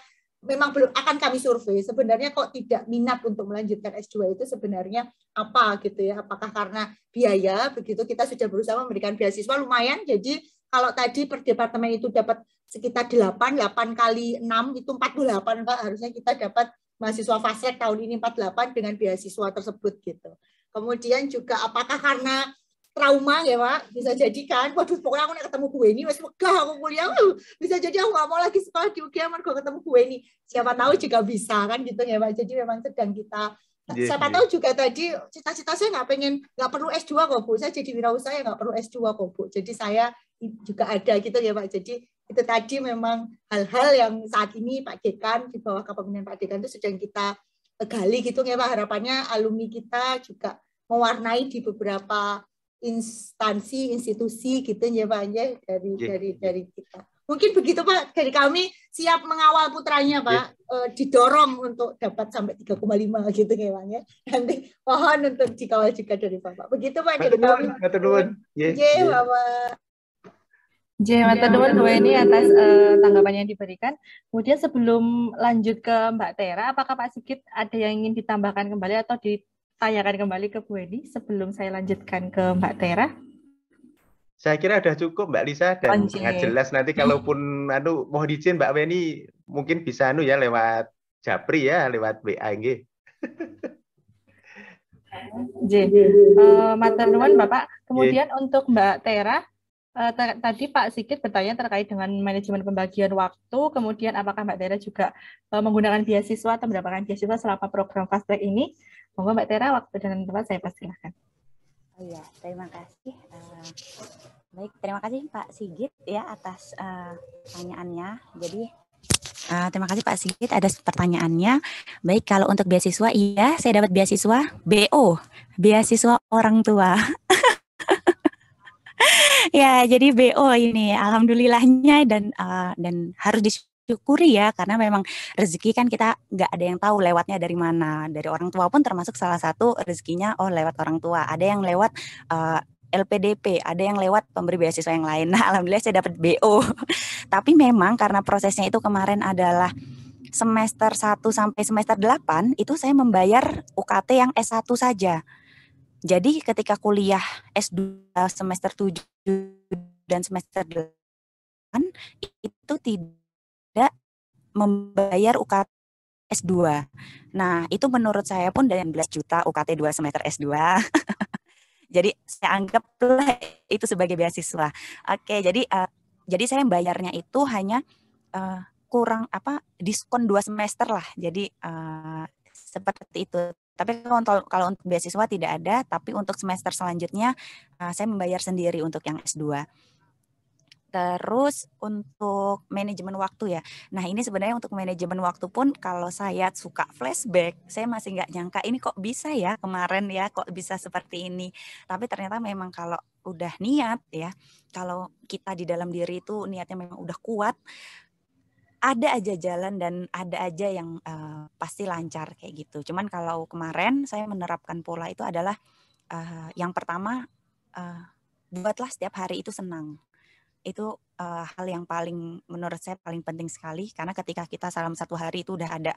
memang belum akan kami survei sebenarnya kok tidak minat untuk melanjutkan S2 itu sebenarnya apa gitu ya, apakah karena biaya begitu. Kita sudah berusaha memberikan beasiswa lumayan, jadi kalau tadi per departemen itu dapat sekitar 8 kali 6 itu 48, Pak, harusnya kita dapat mahasiswa fast track tahun ini 48 dengan beasiswa tersebut gitu. Kemudian juga apakah karena trauma ya, Pak, bisa jadi kan, waduh pokoknya aku nak ketemu gue ini wes megah aku kuliah, bisa jadi aku nggak mau lagi sekolah di UGM kalau ketemu gue ini, siapa tahu juga bisa kan gitu ya, Pak. Jadi memang sedang kita siapa tahu juga tadi cita-cita saya nggak perlu S2 kok, Bu, saya jadi wirausaha ya nggak perlu S2 kok, Bu, jadi saya juga ada gitu ya, Pak. Jadi itu tadi memang hal-hal yang saat ini Pak Dekan di bawah kepemimpinan Pak Dekan itu sedang kita gali gitu ya, Pak. Harapannya alumni kita juga mewarnai di beberapa instansi, institusi gitu ya, Pak, ya, dari kita. Mungkin begitu, Pak, dari kami siap mengawal putranya, Pak, didorong untuk dapat sampai 3,5 gitu ya, Pak, ya. Nanti mohon untuk dikawal juga dari Bapak. Begitu, Pak, dari kami. Bapak. Matur nuwun Bu Weni atas tanggapan yang diberikan. Kemudian sebelum lanjut ke Mbak Tera, apakah Pak Sigit ada yang ingin ditambahkan kembali atau ditanyakan kembali ke Bu Weni sebelum saya lanjutkan ke Mbak Tera? Saya kira sudah cukup, Mbak Lisa, dan sangat jelas. Nanti kalaupun mohon izin Mbak Weni mungkin bisa ya lewat Japri ya, lewat WA nggih. Matur nuwun Bapak. Kemudian untuk Mbak Tera, tadi Pak Sigit bertanya terkait dengan manajemen pembagian waktu, kemudian apakah Mbak Tera juga menggunakan beasiswa atau mendapatkan beasiswa selama program fast track ini? Monggo Mbak Tera, waktu dan tempat saya persilahkan. Oh iya, terima kasih. Baik, terima kasih Pak Sigit ya atas pertanyaannya. Jadi terima kasih Pak Sigit atas pertanyaannya. Baik, kalau untuk beasiswa, iya saya dapat beasiswa BO, beasiswa orang tua. Ya, jadi BO ini alhamdulillahnya dan harus disyukuri ya, karena memang rezeki kan kita nggak ada yang tahu lewatnya dari mana. Dari orang tua pun termasuk salah satu rezekinya lewat orang tua. Ada yang lewat LPDP, ada yang lewat pemberi beasiswa yang lain. Nah, alhamdulillah saya dapat BO. Tapi memang karena prosesnya itu kemarin adalah semester 1 sampai semester 8 itu saya membayar UKT yang S1 saja. Jadi ketika kuliah S2 semester 7 dan semester 8 itu tidak membayar UKT S2. Nah, itu menurut saya pun 19 juta UKT 2 semester S2. Jadi saya anggaplah itu sebagai beasiswa. Oke, jadi saya bayarnya itu hanya kurang diskon 2 semester lah. Jadi seperti itu. Tapi kalau untuk beasiswa tidak ada, tapi untuk semester selanjutnya saya membayar sendiri untuk yang S2. Terus untuk manajemen waktu ya. Nah ini sebenarnya untuk manajemen waktu pun kalau saya suka flashback, saya masih nggak nyangka ini kok bisa ya kemarin ya, kok bisa seperti ini. Tapi ternyata memang kalau udah niat ya, kalau kita di dalam diri itu niatnya memang udah kuat, ada aja jalan dan ada aja yang pasti lancar kayak gitu. Cuman kalau kemarin saya menerapkan pola itu adalah yang pertama buatlah setiap hari itu senang. Itu hal yang paling menurut saya paling penting sekali karena ketika kita dalam satu hari itu udah ada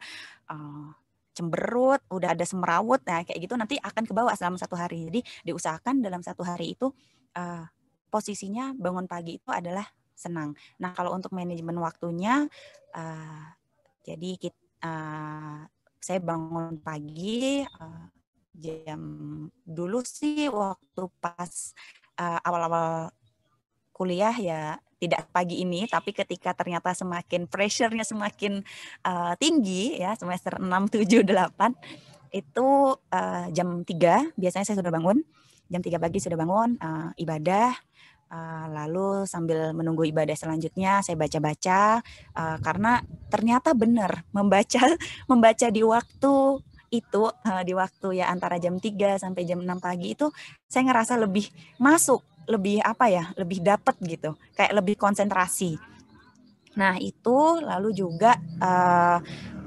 cemberut, udah ada semerawut, nah kayak gitu nanti akan kebawa dalam satu hari. Jadi diusahakan dalam satu hari itu posisinya bangun pagi itu adalah senang. Nah kalau untuk manajemen waktunya, jadi saya bangun pagi jam dulu sih waktu pas awal-awal kuliah ya tidak pagi ini, tapi ketika ternyata semakin pressure-nya semakin tinggi ya semester 6, 7, 8 itu jam 3 biasanya saya sudah bangun, jam 3 pagi sudah bangun, ibadah, lalu sambil menunggu ibadah selanjutnya saya baca-baca karena ternyata benar membaca di waktu itu di waktu ya antara jam 3 sampai jam 6 pagi itu saya ngerasa lebih masuk, lebih lebih dapet gitu, kayak lebih konsentrasi. Nah itu lalu juga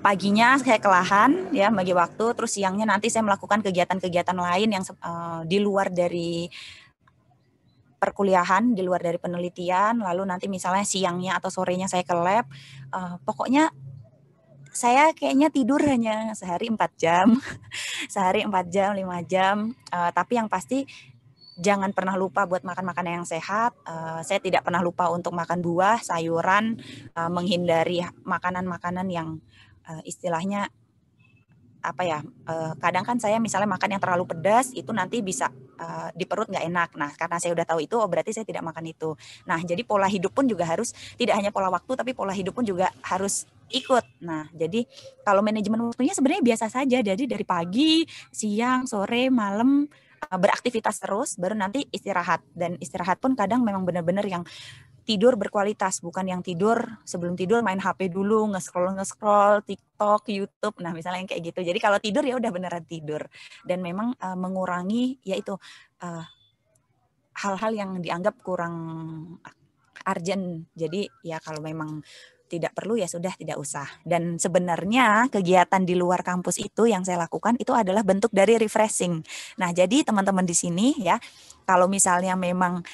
paginya saya kelahan ya bagi waktu, terus siangnya nanti saya melakukan kegiatan-kegiatan lain yang di luar dari perkuliahan, di luar dari penelitian, lalu nanti misalnya siangnya atau sorenya saya ke lab, pokoknya saya kayaknya tidur hanya sehari 4 jam, sehari 4 jam, 5 jam, tapi yang pasti jangan pernah lupa buat makan makanan yang sehat. Saya tidak pernah lupa untuk makan buah, sayuran, menghindari makanan-makanan yang istilahnya kadang kan saya misalnya makan yang terlalu pedas itu nanti bisa di perut nggak enak. Nah karena saya udah tahu itu, berarti saya tidak makan itu. Nah jadi pola hidup pun juga harus tidak hanya pola waktu, tapi pola hidup pun juga harus ikut. Nah jadi kalau manajemen waktunya sebenarnya biasa saja. Jadi dari pagi, siang, sore, malam beraktivitas terus, baru nanti istirahat. Dan istirahat pun kadang memang benar-benar yang tidur berkualitas, bukan yang tidur sebelum tidur main HP dulu, nge-scroll TikTok, YouTube, nah misalnya yang kayak gitu. Jadi kalau tidur ya udah beneran tidur. Dan memang mengurangi yaitu hal-hal yang dianggap kurang urgent. Jadi ya kalau memang tidak perlu ya sudah tidak usah. Dan sebenarnya kegiatan di luar kampus itu yang saya lakukan itu adalah bentuk dari refreshing. Nah jadi teman-teman di sini ya, kalau misalnya memang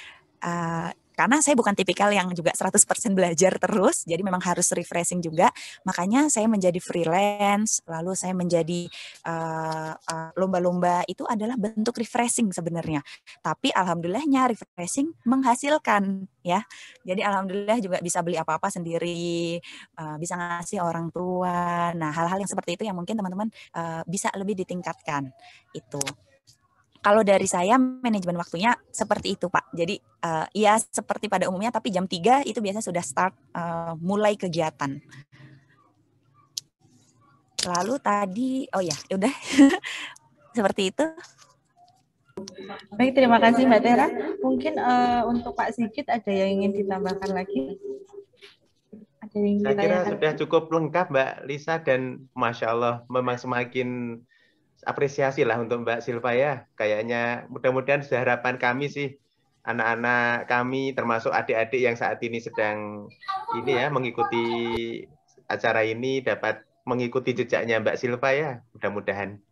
karena saya bukan tipikal yang juga 100% belajar terus, jadi memang harus refreshing juga. Makanya saya menjadi freelance, lalu saya menjadi lomba-lomba itu adalah bentuk refreshing sebenarnya. Tapi alhamdulillahnya refreshing menghasilkan ya. Jadi alhamdulillah juga bisa beli apa-apa sendiri, bisa ngasih orang tua. Nah hal-hal yang seperti itu yang mungkin teman-teman bisa lebih ditingkatkan itu. Kalau dari saya manajemen waktunya seperti itu Pak. Jadi ya seperti pada umumnya, tapi jam 3 itu biasanya sudah start mulai kegiatan. Lalu tadi, udah seperti itu. Baik, terima kasih Mbak Tera. Mungkin untuk Pak Sigit ada yang ingin ditambahkan lagi? Ada yang saya kira sudah cukup lengkap Mbak Lisa, dan Masya Allah memang semakin apresiasi lah untuk Mbak Silva ya. Kayaknya mudah-mudahan sudah harapan kami sih, anak-anak kami termasuk adik-adik yang saat ini sedang mengikuti acara ini dapat mengikuti jejaknya Mbak Silva ya, mudah-mudahan.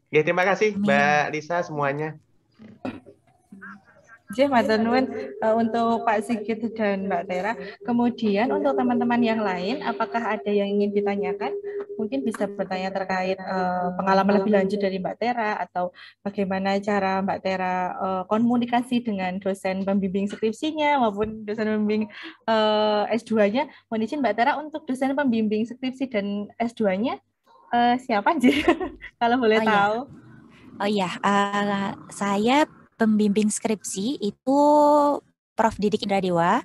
Ya, terima kasih Mbak Lisa semuanya. Untuk Pak Sigit dan Mbak Tera. Kemudian untuk teman-teman yang lain, apakah ada yang ingin ditanyakan? Mungkin bisa bertanya terkait pengalaman lebih lanjut dari Mbak Tera, atau bagaimana cara Mbak Tera komunikasi dengan dosen pembimbing skripsinya maupun dosen pembimbing S2-nya. Mohon izin Mbak Tera, untuk dosen pembimbing skripsi dan S2-nya Siapa Ji? Kalau boleh Oh iya. tahu. Oh iya, saya pembimbing skripsi itu Prof. Didik Indradewa,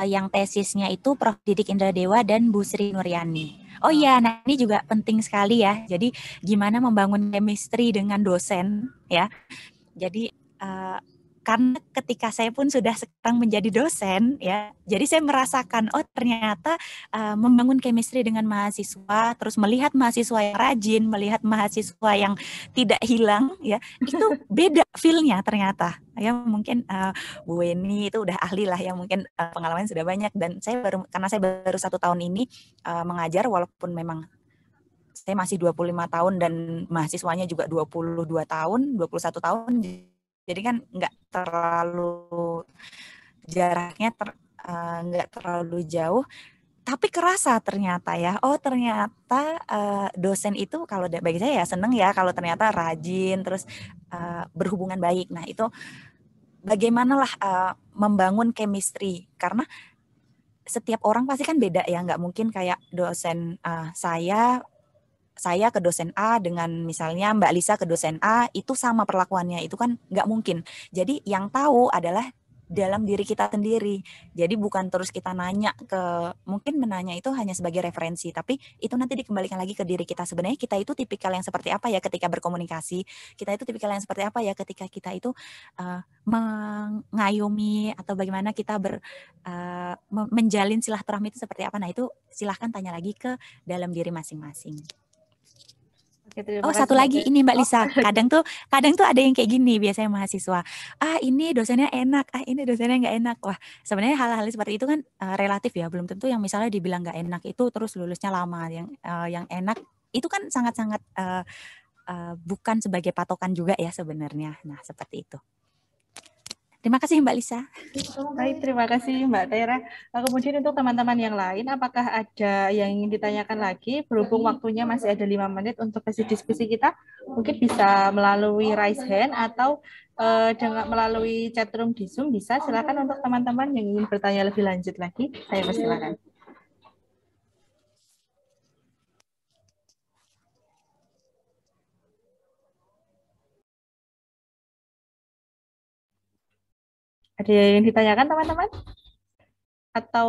yang tesisnya itu Prof. Didik Indradewa dan Bu Sri Nuryani. Oh iya, nah ini juga penting sekali ya. Jadi gimana membangun chemistry dengan dosen ya. Jadi karena ketika saya pun sudah sekarang menjadi dosen ya, jadi saya merasakan oh ternyata membangun chemistry dengan mahasiswa, terus melihat mahasiswa yang rajin, melihat mahasiswa yang tidak hilang ya, itu beda feel-nya ternyata. Ya mungkin Bu Weni itu udah ahli lah ya, mungkin pengalaman sudah banyak, dan saya karena saya baru 1 tahun ini mengajar, walaupun memang saya masih 25 tahun dan mahasiswanya juga 22 tahun, 21 tahun. Jadi kan nggak terlalu jaraknya nggak terlalu jauh, tapi kerasa ternyata ya. Oh ternyata dosen itu kalau bagi saya ya seneng ya kalau ternyata rajin terus berhubungan baik. Nah itu bagaimanalah membangun chemistry, karena setiap orang pasti kan beda ya, nggak mungkin kayak dosen saya ke dosen A dengan misalnya Mbak Lisa ke dosen A itu sama perlakuannya, itu kan nggak mungkin. Jadi yang tahu adalah dalam diri kita sendiri. Jadi bukan terus kita nanya mungkin menanya itu hanya sebagai referensi, tapi itu nanti dikembalikan lagi ke diri kita. Sebenarnya kita itu tipikal yang seperti apa ya ketika berkomunikasi, kita itu tipikal yang seperti apa ya ketika kita itu mengayomi atau bagaimana kita menjalin silaturahmi itu seperti apa. Nah itu silahkan tanya lagi ke dalam diri masing-masing. Oke, terima satu kasih, lagi ini Mbak Lisa, kadang tuh ada yang kayak gini biasanya mahasiswa, ini dosennya enak, ini dosennya nggak enak. Wah sebenarnya hal-hal seperti itu kan relatif ya, belum tentu yang misalnya dibilang nggak enak itu terus lulusnya lama, yang enak itu kan sangat-sangat bukan sebagai patokan juga ya sebenarnya. Nah seperti itu. Terima kasih Mbak Lisa. Baik, terima kasih Mbak Tera. Kemudian untuk teman-teman yang lain, apakah ada yang ingin ditanyakan lagi? Berhubung waktunya masih ada 5 menit untuk sesi diskusi kita, mungkin bisa melalui raise hand atau dengan melalui chat room di Zoom bisa. Silakan untuk teman-teman yang ingin bertanya lebih lanjut lagi, saya persilakan. Ada yang ditanyakan teman-teman? Atau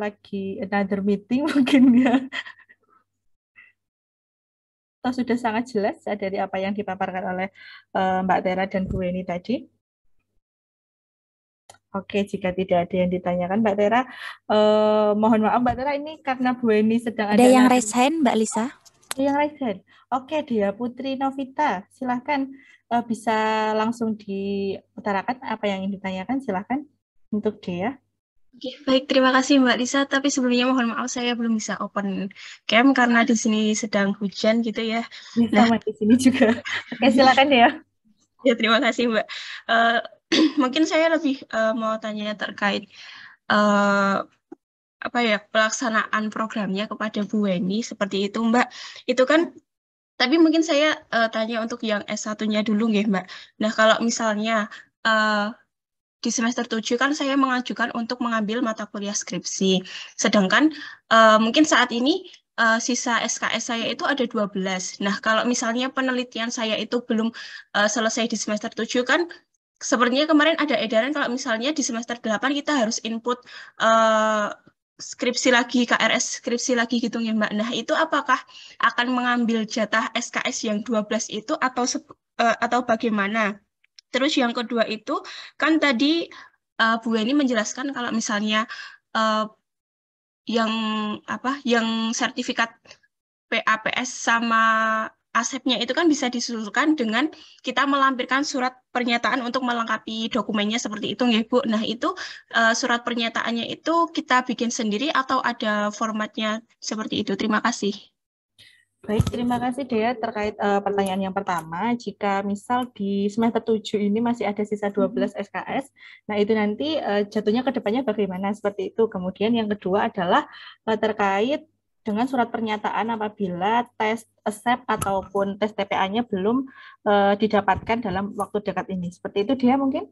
lagi another meeting mungkin ya? Atau sudah sangat jelas dari apa yang dipaparkan oleh Mbak Tera dan Bu Weni tadi? Oke, jika tidak ada yang ditanyakan Mbak Tera, mohon maaf Mbak Tera, ini karena Bu Weni sedang ada yang raise hand Mbak Lisa? Yang raise hand. Oke, dia Putri Novita, silahkan bisa langsung diutarakan apa yang ingin ditanyakan, silahkan untuk dia. Oke, baik, terima kasih Mbak Lisa. Tapi sebelumnya mohon maaf saya belum bisa open cam karena di sini sedang hujan gitu ya. Sama di sini juga. Oke, silakan ya. Ya, terima kasih Mbak. Mungkin saya lebih mau tanya terkait pelaksanaan programnya kepada Bu Weni seperti itu Mbak. Itu kan, tapi mungkin saya tanya untuk yang S1-nya dulu nggih Mbak. Nah, kalau misalnya di semester 7 kan saya mengajukan untuk mengambil mata kuliah skripsi. Sedangkan mungkin saat ini sisa SKS saya itu ada 12. Nah, kalau misalnya penelitian saya itu belum selesai di semester 7 kan, sepertinya kemarin ada edaran kalau misalnya di semester 8 kita harus input skripsi lagi, KRS skripsi lagi gitu ya Mbak. Nah, itu apakah akan mengambil jatah SKS yang 12 itu atau bagaimana? Terus yang kedua itu kan tadi Bu Weni menjelaskan kalau misalnya yang sertifikat PAPS sama ASEP-nya itu kan bisa disusulkan dengan kita melampirkan surat pernyataan untuk melengkapi dokumennya seperti itu nggih Bu. Nah, itu surat pernyataannya itu kita bikin sendiri atau ada formatnya seperti itu? Terima kasih. Baik, terima kasih Dea terkait pertanyaan yang pertama. Jika misal di semester 7 ini masih ada sisa 12 SKS, nah itu nanti jatuhnya ke depannya bagaimana seperti itu. Kemudian yang kedua adalah terkait dengan surat pernyataan apabila tes ASEP ataupun tes TPA-nya belum didapatkan dalam waktu dekat ini. Seperti itu Dea mungkin?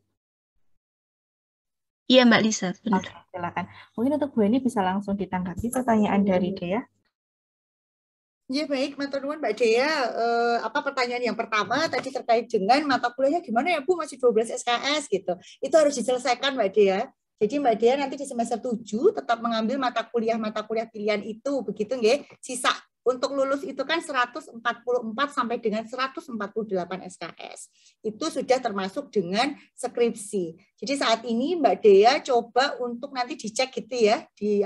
Iya Mbak Lisa, benar. Oke, silakan. Mungkin untuk Bu ini bisa langsung ditanggapi pertanyaan dari Dea. Ya baik, matur nuwun Mbak Dea. Pertanyaan yang pertama tadi terkait dengan mata kuliahnya gimana ya Bu, masih 12 SKS gitu. Itu harus diselesaikan Mbak Dea. Jadi Mbak Dea nanti di semester 7 tetap mengambil mata kuliah pilihan itu, begitu nggih. Sisa untuk lulus itu kan 144 sampai dengan 148 SKS. Itu sudah termasuk dengan skripsi. Jadi saat ini Mbak Dea coba untuk nanti dicek gitu ya, di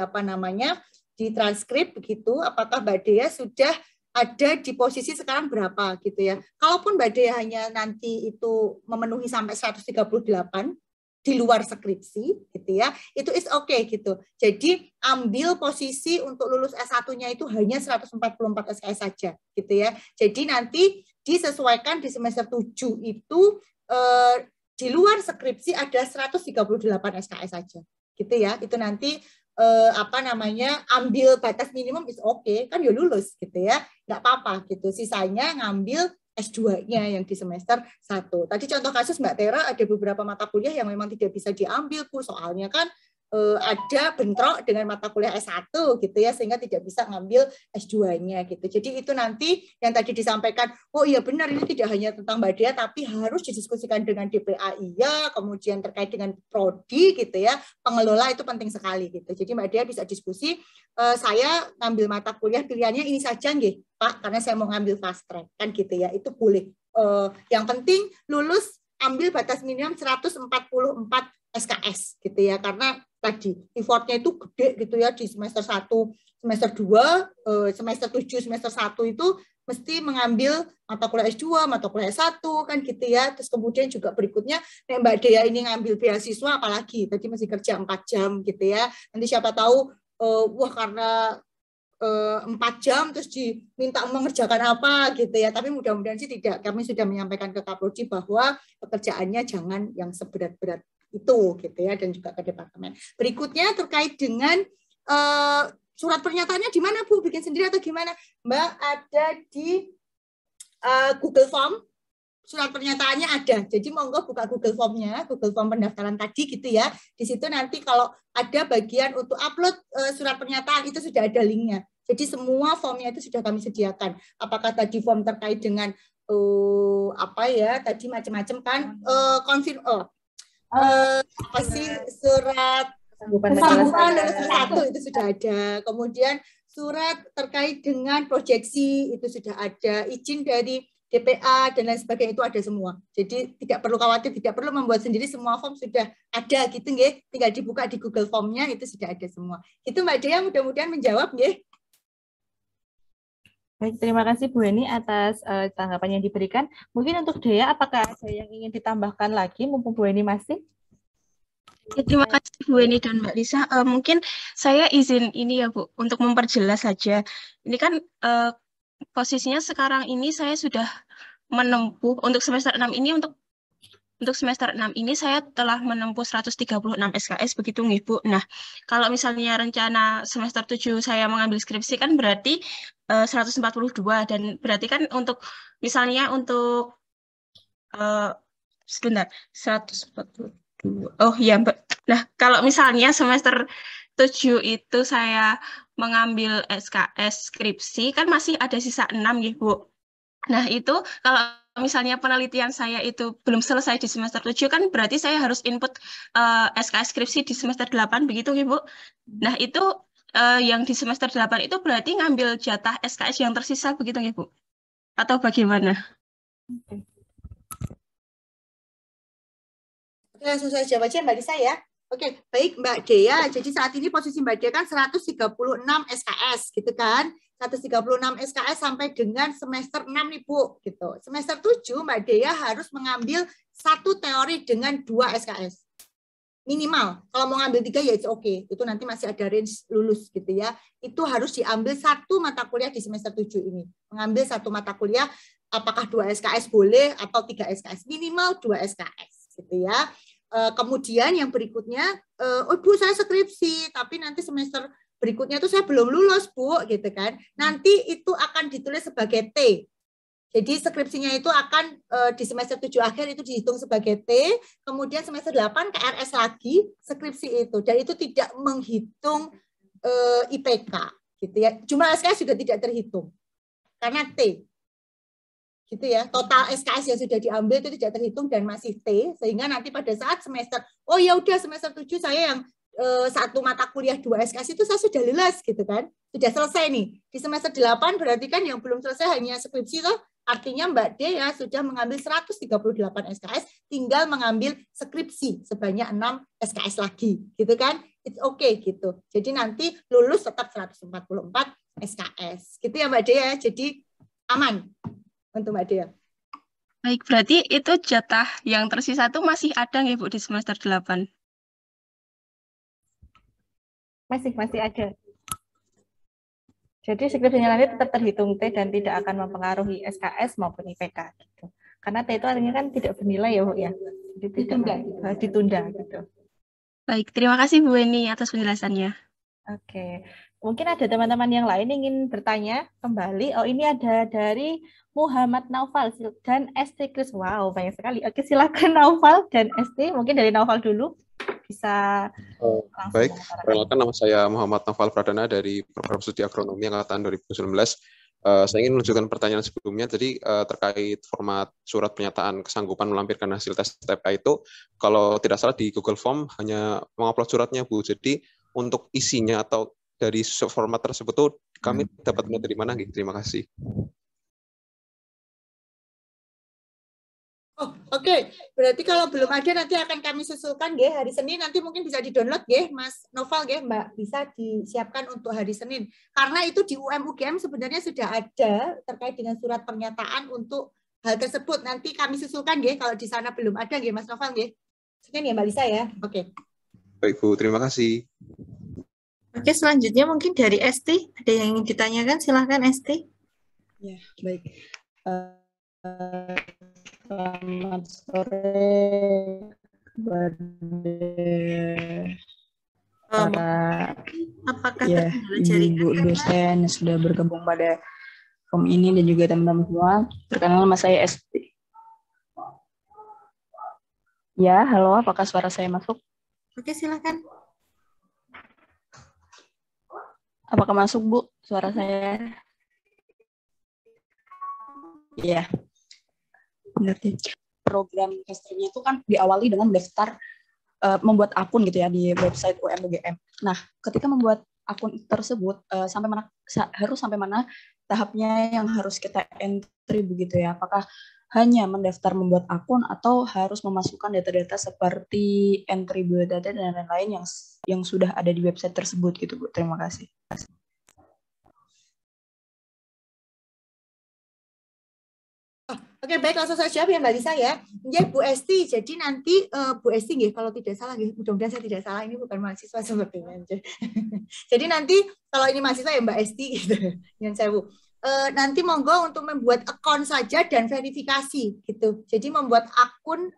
di transkrip begitu, apakah Mbak Dea sudah ada di posisi sekarang berapa gitu ya. Kalaupun Mbak Dea hanya nanti itu memenuhi sampai 138 di luar skripsi gitu ya, itu is okay gitu. Jadi ambil posisi untuk lulus S1-nya itu hanya 144 SKS saja gitu ya. Jadi nanti disesuaikan di semester 7 itu di luar skripsi ada 138 SKS saja gitu ya. Itu nanti ambil batas minimum is okay, kan ya lulus gitu ya, nggak apa-apa gitu. Sisanya ngambil S2-nya yang di semester 1. Tadi contoh kasus Mbak Tera ada beberapa mata kuliah yang memang tidak bisa diambil Bu, soalnya kan ada bentrok dengan mata kuliah S1 gitu ya, sehingga tidak bisa ngambil S2-nya gitu. Jadi itu nanti yang tadi disampaikan, oh iya benar ini tidak hanya tentang Mbak Dea, tapi harus didiskusikan dengan DPA ya, kemudian terkait dengan prodi gitu ya, pengelola itu penting sekali gitu. Jadi Mbak Dea bisa diskusi, saya ngambil mata kuliah pilihannya ini saja nggih Pak, karena saya mau ngambil fast track kan gitu ya, itu boleh. Yang penting lulus ambil batas minimum 144 SKS gitu ya, karena tadi effortnya itu gede gitu ya, di semester 1, semester 2, semester 7, semester 1 itu mesti mengambil mata kuliah S2, mata kuliah S1 kan gitu ya. Terus kemudian juga berikutnya Mbak Dea ini ngambil beasiswa apalagi tadi masih kerja 4 jam gitu ya. Nanti siapa tahu karena 4 jam terus diminta mengerjakan apa gitu ya, tapi mudah-mudahan sih tidak. Kami sudah menyampaikan ke Kaprodi bahwa pekerjaannya jangan yang seberat-berat itu gitu ya, dan juga ke departemen. Berikutnya terkait dengan surat pernyataannya di mana Bu, bikin sendiri atau gimana Mbak? Ada di Google Form. Surat pernyataannya ada, jadi monggo buka Google Form-nya, Google Form pendaftaran tadi gitu ya. Di situ nanti kalau ada bagian untuk upload surat pernyataan itu sudah ada linknya. Jadi semua formnya itu sudah kami sediakan. Apakah tadi form terkait dengan tadi macam-macam kan, surat kesanggupan lulus S1 itu sudah ada. Kemudian surat terkait dengan proyeksi itu sudah ada, izin dari DPA dan lain sebagainya itu ada semua. Jadi tidak perlu khawatir, tidak perlu membuat sendiri, semua form sudah ada gitu nggih. Tinggal dibuka di Google Form-nya itu sudah ada semua. Itu Mbak Dea mudah-mudahan menjawab nggih. Baik, terima kasih Bu Weni atas tanggapan yang diberikan. Mungkin untuk Dea, apakah ada yang ingin ditambahkan lagi mumpung Bu Weni masih? Ya, terima kasih Bu Weni dan Mbak Lisa. Mungkin saya izin ini ya Bu, untuk memperjelas saja. Ini kan posisinya sekarang ini saya sudah menempuh untuk semester 6 ini, untuk semester 6 ini saya telah menempuh 136 SKS begitu nih Bu. Nah, kalau misalnya rencana semester 7 saya mengambil skripsi kan berarti 142, dan berarti kan untuk misalnya untuk sebentar 142. Oh iya Mbak. Nah, kalau misalnya semester 7 itu saya mengambil SKS skripsi kan masih ada sisa 6 ya Bu. Nah, itu kalau misalnya penelitian saya itu belum selesai di semester 7 kan berarti saya harus input SKS skripsi di semester 8 begitu ya Bu. Nah, itu yang di semester 8 itu berarti ngambil jatah SKS yang tersisa begitu ya Bu? Atau bagaimana? Langsung saya jawab aja Mbak Lisa ya. Oke, baik Mbak Dea. Jadi saat ini posisi Mbak Dea kan 136 SKS gitu kan. 136 SKS sampai dengan semester 6 nih Bu gitu. Semester 7 Mbak Dea harus mengambil 1 teori dengan 2 SKS. Minimal. Kalau mau ngambil 3 ya oke. Itu nanti masih ada range lulus gitu ya. Itu harus diambil 1 mata kuliah di semester 7 ini. Mengambil 1 mata kuliah, apakah 2 SKS boleh atau 3 SKS. Minimal 2 SKS gitu ya. Kemudian yang berikutnya, Bu saya skripsi, tapi nanti semester berikutnya itu saya belum lulus Bu, gitu kan. Nanti itu akan ditulis sebagai T. Jadi skripsinya itu akan di semester 7 akhir itu dihitung sebagai T, kemudian semester 8 KRS lagi skripsi itu, dan itu tidak menghitung IPK, gitu ya. Jumlah SKS juga tidak terhitung. karena T. Gitu ya. Total SKS yang sudah diambil itu tidak terhitung dan masih T, sehingga nanti pada saat semester, oh ya udah semester 7 saya yang satu mata kuliah 2 SKS itu saya sudah lulus gitu kan. Sudah selesai nih. Di semester 8 berarti kan yang belum selesai hanya skripsi toh. Artinya Mbak D ya sudah mengambil 138 SKS, tinggal mengambil skripsi sebanyak 6 SKS lagi, gitu kan? It's okay gitu. Jadi nanti lulus tetap 144 SKS. Gitu ya Mbak D ya. Jadi aman untuk Mbak Dea. Baik, berarti itu jatah yang tersisa itu masih ada nggak Bu di semester 8? Masih ada. Jadi skripsinya nanti tetap terhitung T dan tidak akan mempengaruhi SKS maupun IPK gitu. Karena T itu artinya kan tidak bernilai ya Bu ya. Jadi ditunda gitu. Baik, terima kasih Bu Weni atas penjelasannya. Oke. Mungkin ada teman-teman yang lain ingin bertanya kembali. Oh, ini ada dari Muhammad Naufal dan ST Kris. Wow, banyak sekali. Oke, silakan Naufal dan ST. Mungkin dari Naufal dulu bisa langsung. Baik, perkenalkan nama saya Muhammad Naufal Pradana dari Program Studi Agronomi Angkatan 2019. Saya ingin menunjukkan pertanyaan sebelumnya. Jadi terkait format surat pernyataan kesanggupan melampirkan hasil tes TPA itu, kalau tidak salah di Google Form hanya mengupload suratnya Bu. Jadi untuk isinya atau dari format tersebut tuh kami dapat melihat dari mana? Terima kasih. Oh, oke. Berarti kalau belum ada nanti akan kami susulkan ya hari Senin, nanti mungkin bisa di-download ya Mas Noval ya Mbak, bisa disiapkan untuk hari Senin. Karena itu di UM/UGM sebenarnya sudah ada terkait dengan surat pernyataan untuk hal tersebut. Nanti kami susulkan ya kalau di sana belum ada ya Mas Noval ya. Senin ya Mbak Lisa ya. Oke. Baik Bu, terima kasih. Oke, selanjutnya mungkin dari ST. Ada yang ingin ditanyakan? Silahkan ST. Ya, baik. Selamat sore kepada apakah ya, ibu dosen yang sudah bergabung pada form ini dan juga teman-teman semua. Perkenalkan nama saya ST. Ya, halo, apakah suara saya masuk? Oke, silakan. Apakah masuk, Bu, suara saya? Iya. Benar. Program testernya itu kan diawali dengan daftar membuat akun gitu ya di website UM/UGM. Nah, ketika membuat akun tersebut harus sampai mana tahapnya yang harus kita entry begitu ya? Apakah hanya mendaftar membuat akun atau harus memasukkan data-data seperti entry biodata dan lain-lain yang sudah ada di website tersebut gitu Bu. Terima kasih. Oke, baik, langsung saya jawab ya Mbak Lisa ya. Ya Bu Esti, jadi nanti Bu Esti nggih, kalau tidak salah nggih, mudah-mudahan saya tidak salah, ini bukan mahasiswa sepertinya. Jadi nanti kalau ini mahasiswa ya Mbak Esti gitu. Yang saya Bu. Nanti monggo untuk membuat akun saja dan verifikasi gitu. Jadi membuat akun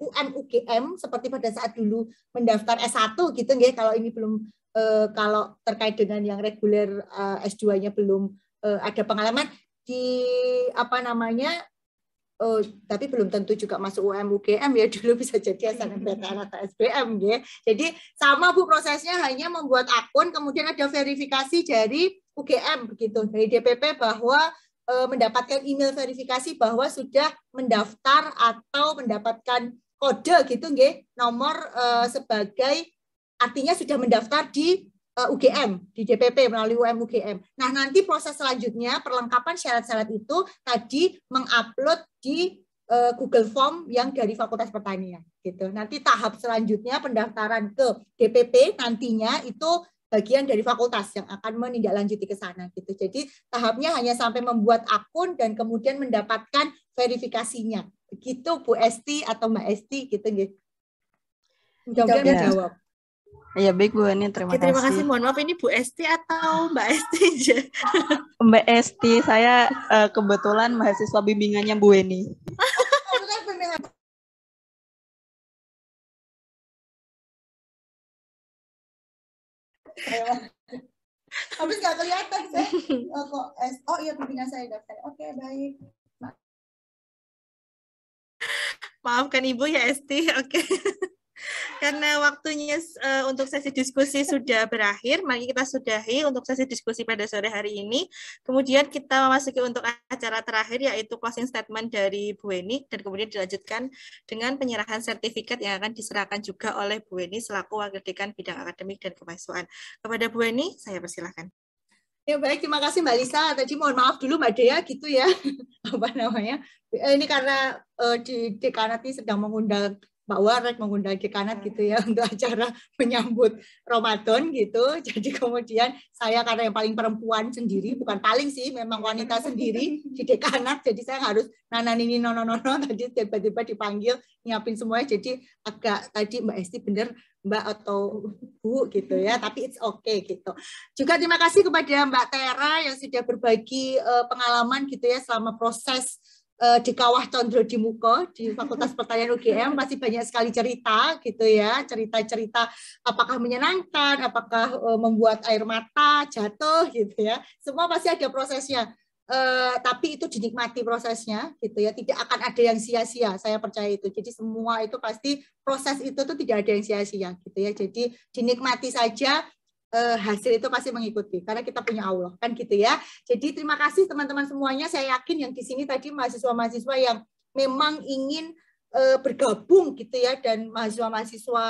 UM/UGM seperti pada saat dulu mendaftar S1 gitu nggih, kalau ini belum kalau terkait dengan yang reguler S2-nya belum ada pengalaman di apa namanya tapi belum tentu juga masuk UM/UGM ya, dulu bisa jadi SNMPTN atau SBM ya. Jadi sama Bu, prosesnya hanya membuat akun, kemudian ada verifikasi dari UGM begitu, dari DPP bahwa mendapatkan email verifikasi bahwa sudah mendaftar atau mendapatkan kode gitu nggih, nomor sebagai artinya sudah mendaftar di UGM, di DPP melalui UM/UGM. Nah, nanti proses selanjutnya perlengkapan syarat-syarat itu tadi mengupload di Google Form yang dari Fakultas Pertanian gitu. Nanti tahap selanjutnya pendaftaran ke DPP nantinya itu bagian dari fakultas yang akan menindaklanjuti ke sana gitu. Jadi tahapnya hanya sampai membuat akun dan kemudian mendapatkan verifikasinya. Begitu Bu Esti atau Mbak Esti gitu gitu. Mudah-mudahan menjawab. Ya baik Bu Eni, terima kasih. Terima kasih. Mohon maaf, ini Bu Esti atau Mbak Esti aja? Mbak Esti, saya kebetulan mahasiswa bimbingannya Bu Eni. Habis nggak kelihatan sih. Oh iya, bimbingan saya daftar. Oke, baik. Maafkan Ibu ya Esti. Oke. Karena waktunya untuk sesi diskusi sudah berakhir, mari kita sudahi untuk sesi diskusi pada sore hari ini. Kemudian kita memasuki untuk acara terakhir, yaitu closing statement dari Bu Weni, dan kemudian dilanjutkan dengan penyerahan sertifikat yang akan diserahkan juga oleh Bu Weni selaku Wakil Dekan Bidang Akademik dan Kemahasiswaan. Kepada Bu Weni, saya persilahkan. Ya baik, terima kasih Mbak Lisa. Tadi mohon maaf dulu Mbak Dea gitu ya. Apa namanya? Ini karena di dekanat ini sedang mengundang Mbak Warek, mengundang dekanat gitu ya untuk acara menyambut Ramadan gitu. Jadi kemudian saya karena yang paling perempuan sendiri, bukan paling sih, memang wanita sendiri di dekanat. Jadi saya harus nananini nono tadi tiba-tiba dipanggil nyiapin semuanya. Jadi agak tadi Mbak Esti bener Mbak atau Bu gitu ya, tapi it's okay gitu. Juga terima kasih kepada Mbak Tera yang sudah berbagi pengalaman gitu ya selama proses di Kawah Condro di Muko di Fakultas Pertanian UGM. Masih banyak sekali cerita gitu ya, cerita-cerita apakah menyenangkan, apakah membuat air mata jatuh gitu ya. Semua pasti ada prosesnya. Tapi itu dinikmati prosesnya gitu ya, tidak akan ada yang sia-sia, saya percaya itu. Jadi semua itu pasti proses itu tuh tidak ada yang sia-sia gitu ya. Jadi dinikmati saja, hasil itu pasti mengikuti karena kita punya Allah kan gitu ya. Jadi terima kasih teman-teman semuanya. Saya yakin yang di sini tadi mahasiswa-mahasiswa yang memang ingin bergabung gitu ya, dan mahasiswa-mahasiswa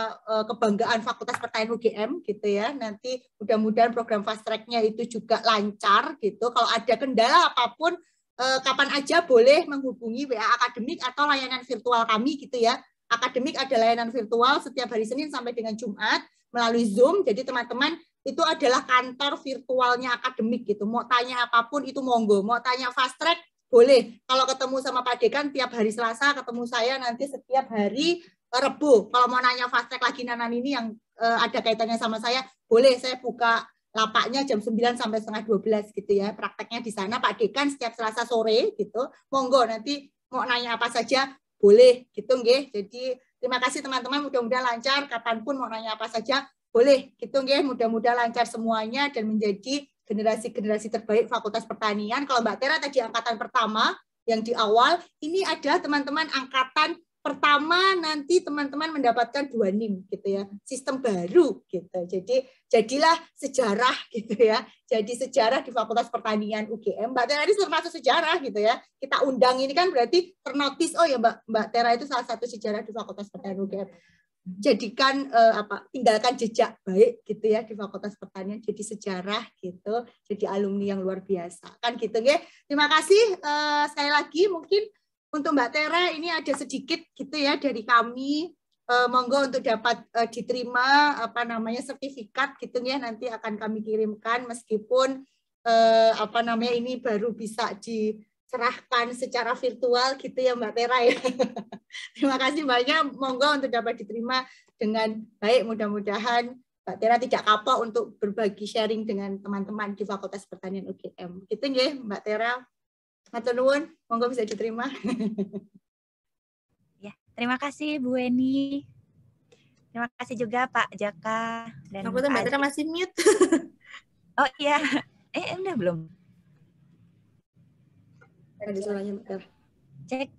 kebanggaan Fakultas Pertanian UGM gitu ya. Nanti mudah-mudahan program fast track-nya itu juga lancar gitu. Kalau ada kendala apapun kapan aja boleh menghubungi WA Akademik atau layanan virtual kami gitu ya. Akademik ada layanan virtual setiap hari Senin sampai dengan Jumat melalui Zoom. Jadi teman-teman itu adalah kantor virtualnya Akademik gitu. Mau tanya apapun itu monggo. Mau tanya fast track boleh. Kalau ketemu sama Pak Dekan tiap hari Selasa, ketemu saya nanti setiap hari Rebu. Kalau mau nanya fast track lagi Nanan ini yang ada kaitannya sama saya, boleh saya buka lapaknya jam 9 sampai setengah 12 gitu ya. Prakteknya di sana Pak Dekan setiap Selasa sore gitu. Monggo nanti mau nanya apa saja boleh gitu nggih. Jadi terima kasih teman-teman, mudah-mudahan lancar, kapanpun mau nanya apa saja boleh gitu nggih. Mudah-mudahan lancar semuanya dan menjadi generasi-generasi terbaik Fakultas Pertanian. Kalau Mbak Tera tadi angkatan pertama yang di awal, ini ada teman-teman angkatan pertama, nanti teman-teman mendapatkan 2 NIM gitu ya, sistem baru gitu. Jadi jadilah sejarah gitu ya. Jadi sejarah di Fakultas Pertanian UGM. Mbak Tera ini termasuk sejarah gitu ya. Kita undang ini kan berarti ternotis, oh ya Mbak Tera itu salah satu sejarah di Fakultas Pertanian UGM. Jadikan tinggalkan jejak baik gitu ya di Fakultas Pertanian, jadi sejarah gitu, jadi alumni yang luar biasa kan gitu ya. Terima kasih sekali lagi. Mungkin untuk Mbak Tera ini ada sedikit gitu ya dari kami, monggo untuk dapat diterima apa namanya sertifikat gitu ya, nanti akan kami kirimkan meskipun apa namanya ini baru bisa diserahkan secara virtual gitu ya Mbak Tera ya. Terima kasih banyak, monggo untuk dapat diterima dengan baik. Mudah-mudahan Mbak Tera tidak kapok untuk berbagi sharing dengan teman-teman di Fakultas Pertanian UGM. Gitu nggih Mbak Tera. Matur nuwun, monggo bisa diterima. Ya, terima kasih Bu Weni. Terima kasih juga Pak Jaka dan Mbak Tera masih mute. Oh iya, udah belum? Ada suaranya Mbak Tera. Cek.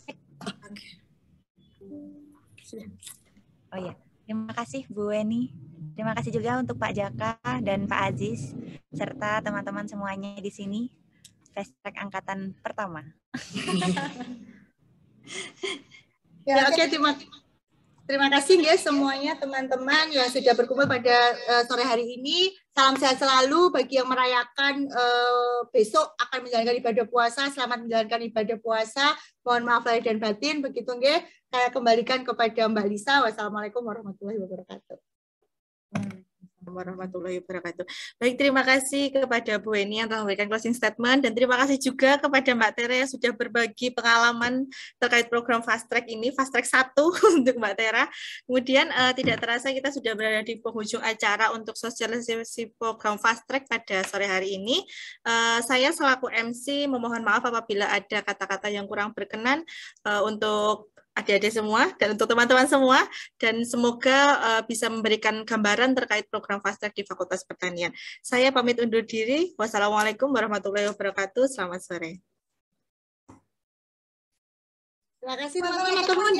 Oh ya, terima kasih Bu Weni. Terima kasih juga untuk Pak Jaka dan Pak Aziz serta teman-teman semuanya di sini. Fast track angkatan pertama. Ya, oke, terima kasih ya semuanya teman-teman yang sudah berkumpul pada sore hari ini. Salam sehat selalu bagi yang merayakan besok akan menjalankan ibadah puasa. Selamat menjalankan ibadah puasa. Mohon maaf lahir dan batin. Begitu nggih. Saya kembalikan kepada Mbak Lisa. Wassalamualaikum warahmatullahi wabarakatuh. Warahmatullahi wabarakatuh. Baik, terima kasih kepada Bu Weni yang telah memberikan closing statement, dan terima kasih juga kepada Mbak Tera yang sudah berbagi pengalaman terkait program fast track ini, fast track 1 untuk Mbak Tera. Kemudian tidak terasa kita sudah berada di penghujung acara untuk sosialisasi program fast track pada sore hari ini. Saya selaku MC memohon maaf apabila ada kata-kata yang kurang berkenan untuk adik-adik semua dan untuk teman-teman semua, dan semoga bisa memberikan gambaran terkait program fast track di Fakultas Pertanian. Saya pamit undur diri. Wassalamualaikum warahmatullahi wabarakatuh. Selamat sore. Terima kasih teman-teman.